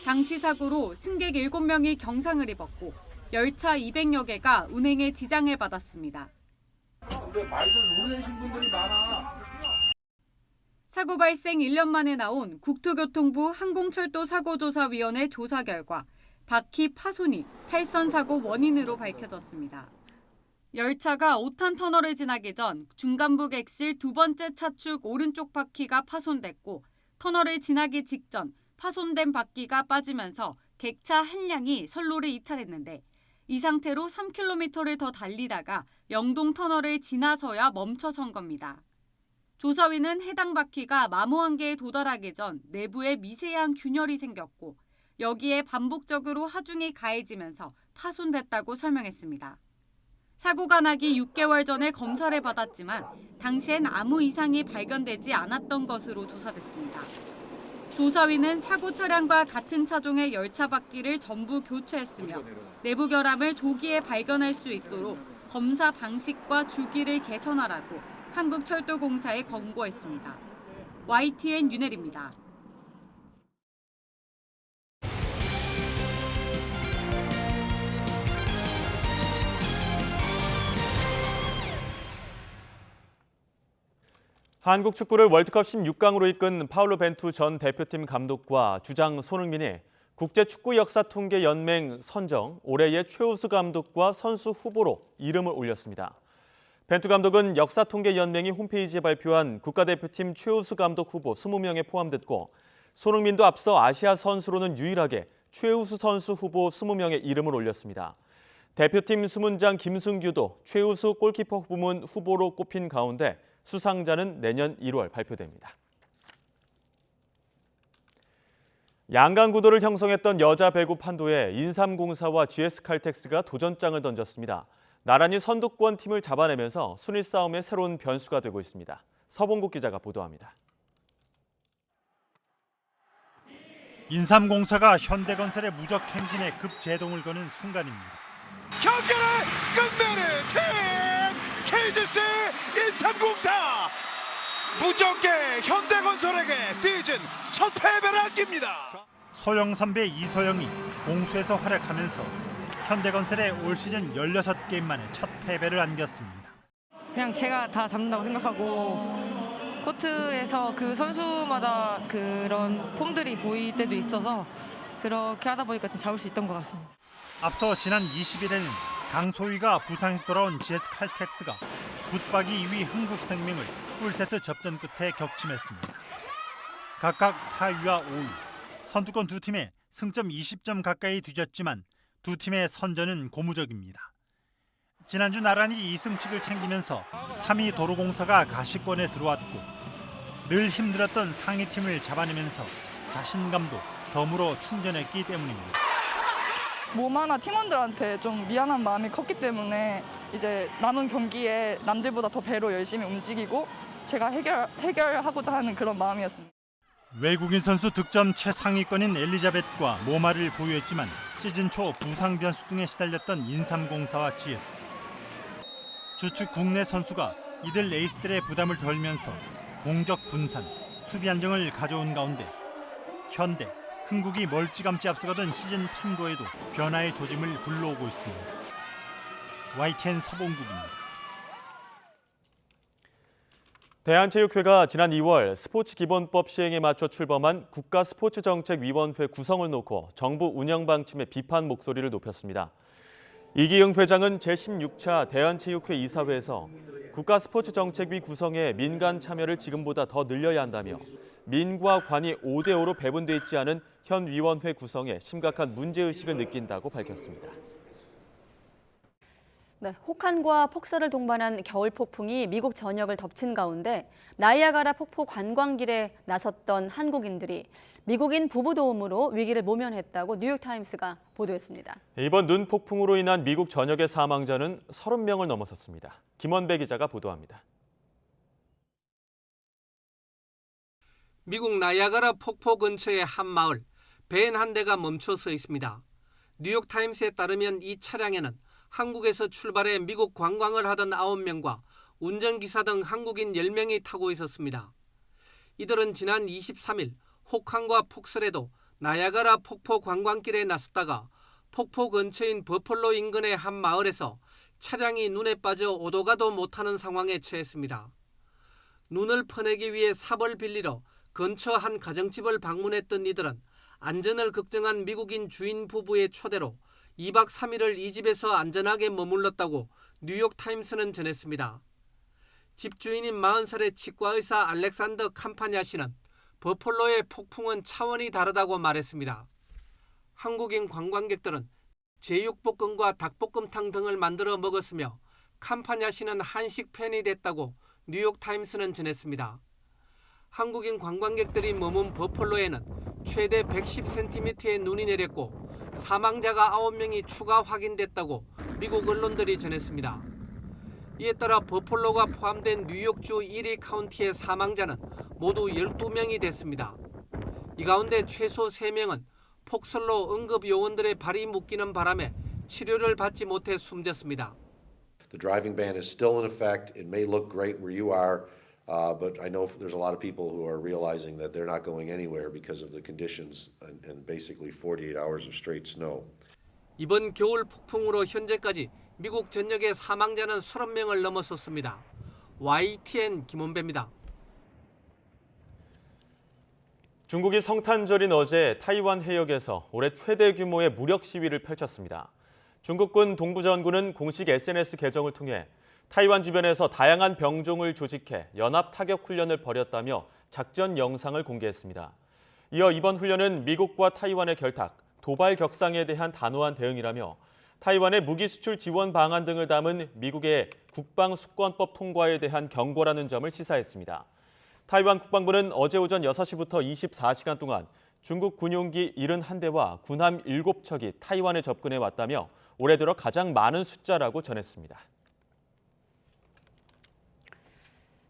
당시 사고로 승객 7명이 경상을 입었고 열차 200여 개가 운행에 지장을 받았습니다. 근데 말들 놀라신 분들이 많아. 사고 발생 1년 만에 나온 국토교통부 항공철도사고조사위원회 조사 결과 바퀴 파손이 탈선 사고 원인으로 밝혀졌습니다. 열차가 5탄 터널을 지나기 전 중간부 객실 두 번째 차축 오른쪽 바퀴가 파손됐고 터널을 지나기 직전 파손된 바퀴가 빠지면서 객차 한 량이 선로를 이탈했는데 이 상태로 3km를 더 달리다가 영동 터널을 지나서야 멈춰선 겁니다. 조사위는 해당 바퀴가 마모 한계에 도달하기 전 내부에 미세한 균열이 생겼고 여기에 반복적으로 하중이 가해지면서 파손됐다고 설명했습니다. 사고가 나기 6개월 전에 검사를 받았지만 당시엔 아무 이상이 발견되지 않았던 것으로 조사됐습니다. 조사위는 사고 차량과 같은 차종의 열차 바퀴를 전부 교체했으며 내부 결함을 조기에 발견할 수 있도록 검사 방식과 주기를 개선하라고 한국철도공사에 권고했습니다. YTN 윤혜리입니다. 한국 축구를 월드컵 16강으로 이끈 파울로 벤투 전 대표팀 감독과 주장 손흥민이 국제축구역사통계연맹 선정 올해의 최우수 감독과 선수 후보로 이름을 올렸습니다. 벤투 감독은 역사통계연맹이 홈페이지에 발표한 국가대표팀 최우수 감독 후보 20명에 포함됐고 손흥민도 앞서 아시아 선수로는 유일하게 최우수 선수 후보 20명의 이름을 올렸습니다. 대표팀 수문장 김승규도 최우수 골키퍼 부문 후보로 꼽힌 가운데 수상자는 내년 1월 발표됩니다. 양강구도를 형성했던 여자 배구 판도에 인삼공사와 GS칼텍스가 도전장을 던졌습니다. 나란히 선두권 팀을 잡아내면서 순위 싸움의 새로운 변수가 되고 있습니다. 서봉국 기자가 보도합니다. 인삼공사가 현대건설의 무적 행진에 급제동을 거는 순간입니다. 경기를 끝내는 팀 KGC 인삼공사 무적계 현대건설에게 시즌 첫 패배를 안깁니다. 소영 선배 이소영이 공수에서 활약하면서 현대건설의 올 시즌 16게임 만에 첫 패배를 안겼습니다. 그냥 제가 다 잡는다고 생각하고 코트에서 그 선수마다 그런 폼들이 보일 때도 있어서 그렇게 하다 보니까 좀 잡을 수 있던 것 같습니다. 앞서 지난 20일에는 강소희가 부상에서 돌아온 GS칼텍스가 붙박이 2위 흥국생명을 풀세트 접전 끝에 격침했습니다. 각각 4위와 5위, 선두권 두 팀에 승점 20점 가까이 뒤졌지만 두 팀의 선전은 고무적입니다. 지난주 나란히 2승씩을 챙기면서 3위 도로공사가 가시권에 들어왔고 늘 힘들었던 상위팀을 잡아내면서 자신감도 덤으로 충전했기 때문입니다. 몸 하나 팀원들한테 좀 미안한 마음이 컸기 때문에 이제 남은 경기에 남들보다 더 배로 열심히 움직이고 제가 해결하고자 하는 그런 마음이었습니다. 외국인 선수 득점 최상위권인 엘리자벳과 모마를 보유했지만 시즌 초 부상 변수 등에 시달렸던 인삼공사와 GS. 주축 국내 선수가 이들 에이스들의 부담을 덜면서 공격 분산, 수비 안정을 가져온 가운데 현대, 흥국이 멀찌감치 앞서가던 시즌 판도에도 변화의 조짐을 불러오고 있습니다. YTN 서봉국입니다. 대한체육회가 지난 2월 스포츠기본법 시행에 맞춰 출범한 국가스포츠정책위원회 구성을 놓고 정부 운영 방침에 비판 목소리를 높였습니다. 이기흥 회장은 제16차 대한체육회 이사회에서 국가스포츠정책위 구성에 민간 참여를 지금보다 더 늘려야 한다며 민과 관이 5대5로 배분돼 있지 않은 현 위원회 구성에 심각한 문제의식을 느낀다고 밝혔습니다. 네, 혹한과 폭설을 동반한 겨울 폭풍이 미국 전역을 덮친 가운데 나이아가라 폭포 관광길에 나섰던 한국인들이 미국인 부부 도움으로 위기를 모면했다고 뉴욕타임스가 보도했습니다. 이번 눈 폭풍으로 인한 미국 전역의 사망자는 30명을 넘어섰습니다. 김원배 기자가 보도합니다. 미국 나이아가라 폭포 근처의 한 마을, 밴 한 대가 멈춰 서 있습니다. 뉴욕타임스에 따르면 이 차량에는 한국에서 출발해 미국 관광을 하던 9명과 운전기사 등 한국인 10명이 타고 있었습니다. 이들은 지난 23일 혹한과 폭설에도 나야가라 폭포 관광길에 나섰다가 폭포 근처인 버펄로 인근의 한 마을에서 차량이 눈에 빠져 오도 가도 못하는 상황에 처했습니다. 눈을 퍼내기 위해 삽을 빌리러 근처 한 가정집을 방문했던 이들은 안전을 걱정한 미국인 주인 부부의 초대로 2박 3일을 이 집에서 안전하게 머물렀다고 뉴욕타임스는 전했습니다. 집주인인 40살의 치과의사 알렉산더 캄파냐 씨는 버펄로의 폭풍은 차원이 다르다고 말했습니다. 한국인 관광객들은 제육볶음과 닭볶음탕 등을 만들어 먹었으며 캄파냐 씨는 한식 팬이 됐다고 뉴욕타임스는 전했습니다. 한국인 관광객들이 머문 버펄로에는 최대 110cm의 눈이 내렸고 사망자가 9명이 추가 확인됐다고 미국 언론들이 전했습니다. 이에 따라 버펄로가 포함된 뉴욕주 1위 카운티의 사망자는 모두 12명이 됐습니다. 이 가운데 최소 3명은 폭설로 응급요원들의 발이 묶이는 바람에 치료를 받지 못해 숨졌습니다. The driving ban is still in effect. It may look great where you are, but I know there's a lot of people who are realizing that they're not going anywhere because of the conditions and basically 48 hours of straight snow. 이번 겨울 폭풍으로 현재까지 미국 전역의 사망자는 30명을 넘어섰습니다. YTN 김원배입니다. 중국이 성탄절인 어제 타이완 해역에서 올해 최대 규모의 무력 시위를 펼쳤습니다. 중국군 동부전군은 공식 SNS 계정을 통해 타이완 주변에서 다양한 병종을 조직해 연합 타격 훈련을 벌였다며 작전 영상을 공개했습니다. 이어 이번 훈련은 미국과 타이완의 결탁, 도발 격상에 대한 단호한 대응이라며 타이완의 무기 수출 지원 방안 등을 담은 미국의 국방수권법 통과에 대한 경고라는 점을 시사했습니다. 타이완 국방부는 어제 오전 6시부터 24시간 동안 중국 군용기 71대와 군함 7척이 타이완에 접근해 왔다며 올해 들어 가장 많은 숫자라고 전했습니다.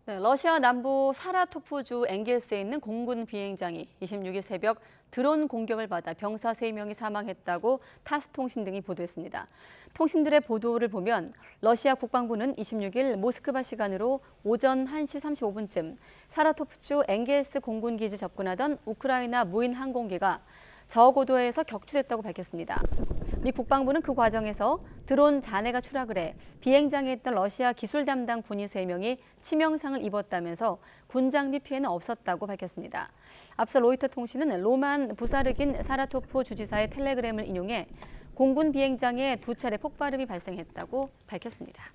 네, 러시아 남부 사라토프주 엥겔스에 있는 공군 비행장이 26일 새벽 드론 공격을 받아 병사 3명이 사망했다고 타스 통신 등이 보도했습니다. 통신들의 보도를 보면 러시아 국방부는 26일 모스크바 시간으로 오전 1시 35분쯤 사라토프주 엥겔스 공군기지 접근하던 우크라이나 무인 항공기가 저고도에서 격추됐다고 밝혔습니다. 미 국방부는 그 과정에서 드론 잔해가 추락을 해 비행장에 있던 러시아 기술 담당 군인 3명이 치명상을 입었다면서 군장비 피해는 없었다고 밝혔습니다. 앞서 로이터 통신은 로만 부사르긴 사라토프 주지사의 텔레그램을 인용해 공군 비행장에 2차례 폭발음이 발생했다고 밝혔습니다.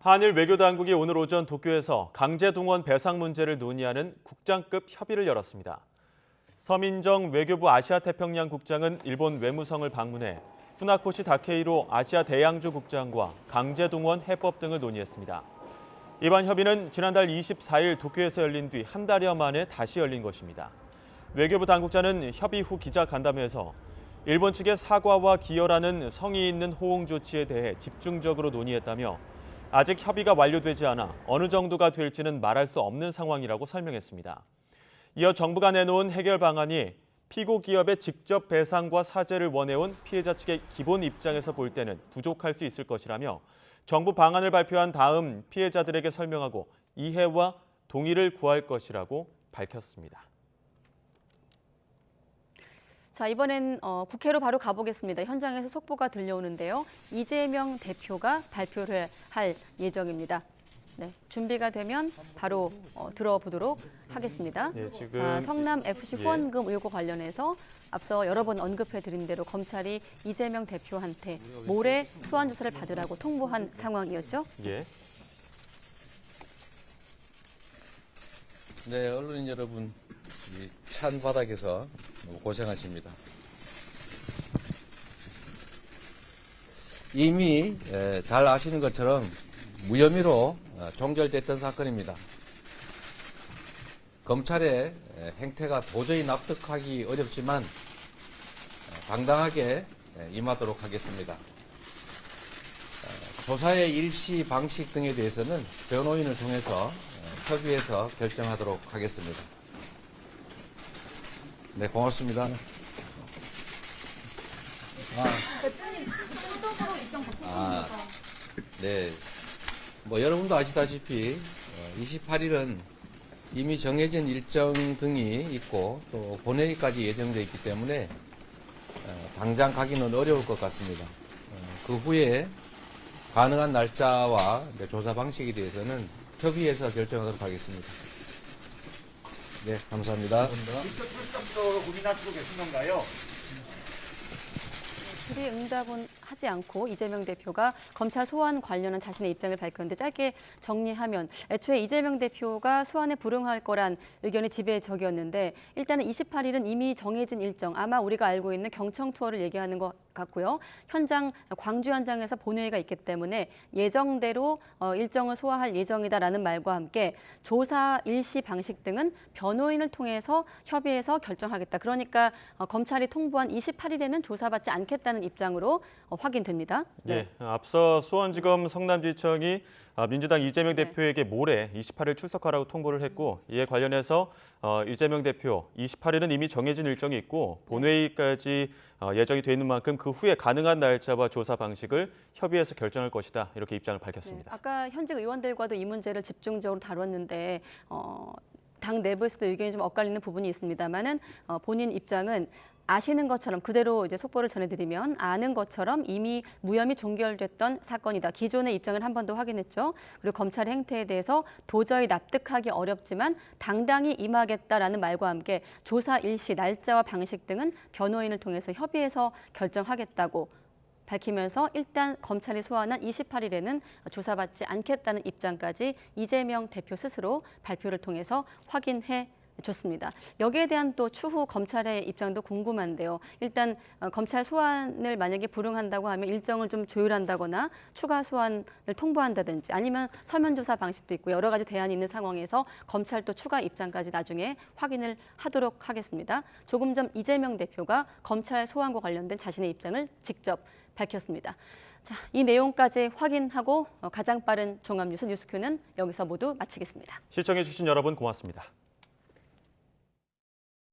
한일 외교당국이 오늘 오전 도쿄에서 강제동원 배상 문제를 논의하는 국장급 협의를 열었습니다. 서민정 외교부 아시아태평양 국장은 일본 외무성을 방문해 후나코시 다케이로 아시아 대양주 국장과 강제동원 해법 등을 논의했습니다. 이번 협의는 지난달 24일 도쿄에서 열린 뒤 한 달여 만에 다시 열린 것입니다. 외교부 당국자는 협의 후 기자간담회에서 일본 측의 사과와 기여라는 성의 있는 호응 조치에 대해 집중적으로 논의했다며 아직 협의가 완료되지 않아 어느 정도가 될지는 말할 수 없는 상황이라고 설명했습니다. 이어 정부가 내놓은 해결 방안이 피고 기업의 직접 배상과 사죄를 원해온 피해자 측의 기본 입장에서 볼 때는 부족할 수 있을 것이라며 정부 방안을 발표한 다음 피해자들에게 설명하고 이해와 동의를 구할 것이라고 밝혔습니다. 자, 이번엔 국회로 바로 가보겠습니다. 현장에서 속보가 들려오는데요. 이재명 대표가 발표를 할 예정입니다. 네, 준비가 되면 바로 들어보도록 하겠습니다. 네, 지금 자, 성남 FC 후원금 의혹과 관련해서 앞서 여러 번 언급해드린 대로 검찰이 이재명 대표한테 모레 소환 조사를 받으라고 통보한 상황이었죠. 예. 네, 언론인 여러분, 이 찬 바닥에서 너무 고생하십니다. 이미 잘 아시는 것처럼 무혐의로 종결됐던 사건입니다. 검찰의 행태가 도저히 납득하기 어렵지만 당당하게 임하도록 하겠습니다. 조사의 일시 방식 등에 대해서는 변호인을 통해서 협의해서 결정하도록 하겠습니다. 네, 고맙습니다. 네. 뭐 여러분도 아시다시피 28일은 이미 정해진 일정 등이 있고 또 본회의까지 예정되어 있기 때문에 당장 가기는 어려울 것 같습니다. 그 후에 가능한 날짜와 조사 방식에 대해서는 협의해서 결정하도록 하겠습니다. 네, 감사합니다. 직접 출석도 고민하시고 계신 건가요? 질의응답은 하지 않고 이재명 대표가 검찰 소환 관련한 자신의 입장을 밝혔는데 짧게 정리하면 애초에 이재명 대표가 소환에 불응할 거란 의견이 지배적이었는데 일단은 28일은 이미 정해진 일정, 아마 우리가 알고 있는 경청 투어를 얘기하는 것 같고요. 현장 광주 현장에서 본회의가 있기 때문에 예정대로 일정을 소화할 예정이다라는 말과 함께 조사 일시 방식 등은 변호인을 통해서 협의해서 결정하겠다. 그러니까 검찰이 통보한 28일에는 조사받지 않겠다는 입장으로 확인됩니다. 네. 앞서 수원지검 성남지청이 민주당 이재명 대표에게 모레 28일 출석하라고 통보를 했고 이에 관련해서 이재명 대표 28일은 이미 정해진 일정이 있고 본회의까지 예정이 돼 있는 만큼 그 후에 가능한 날짜와 조사 방식을 협의해서 결정할 것이다. 이렇게 입장을 밝혔습니다. 네, 아까 현직 의원들과도 이 문제를 집중적으로 다뤘는데 당 내부에서도 의견이 좀 엇갈리는 부분이 있습니다만은 본인 입장은 아시는 것처럼 그대로 이제 속보를 전해드리면 아는 것처럼 이미 무혐의 종결됐던 사건이다. 기존의 입장을 한 번 더 확인했죠. 그리고 검찰의 행태에 대해서 도저히 납득하기 어렵지만 당당히 임하겠다라는 말과 함께 조사 일시, 날짜와 방식 등은 변호인을 통해서 협의해서 결정하겠다고 밝히면서 일단 검찰이 소환한 28일에는 조사받지 않겠다는 입장까지 이재명 대표 스스로 발표를 통해서 확인해 줬습니다. 여기에 대한 또 추후 검찰의 입장도 궁금한데요. 일단 검찰 소환을 만약에 불응한다고 하면 일정을 좀 조율한다거나 추가 소환을 통보한다든지 아니면 서면 조사 방식도 있고 여러 가지 대안이 있는 상황에서 검찰 또 추가 입장까지 나중에 확인을 하도록 하겠습니다. 조금 전 이재명 대표가 검찰 소환과 관련된 자신의 입장을 직접 밝혔습니다. 자, 이 내용까지 확인하고 가장 빠른 종합뉴스 뉴스큐는 여기서 모두 마치겠습니다. 시청해주신 여러분 고맙습니다.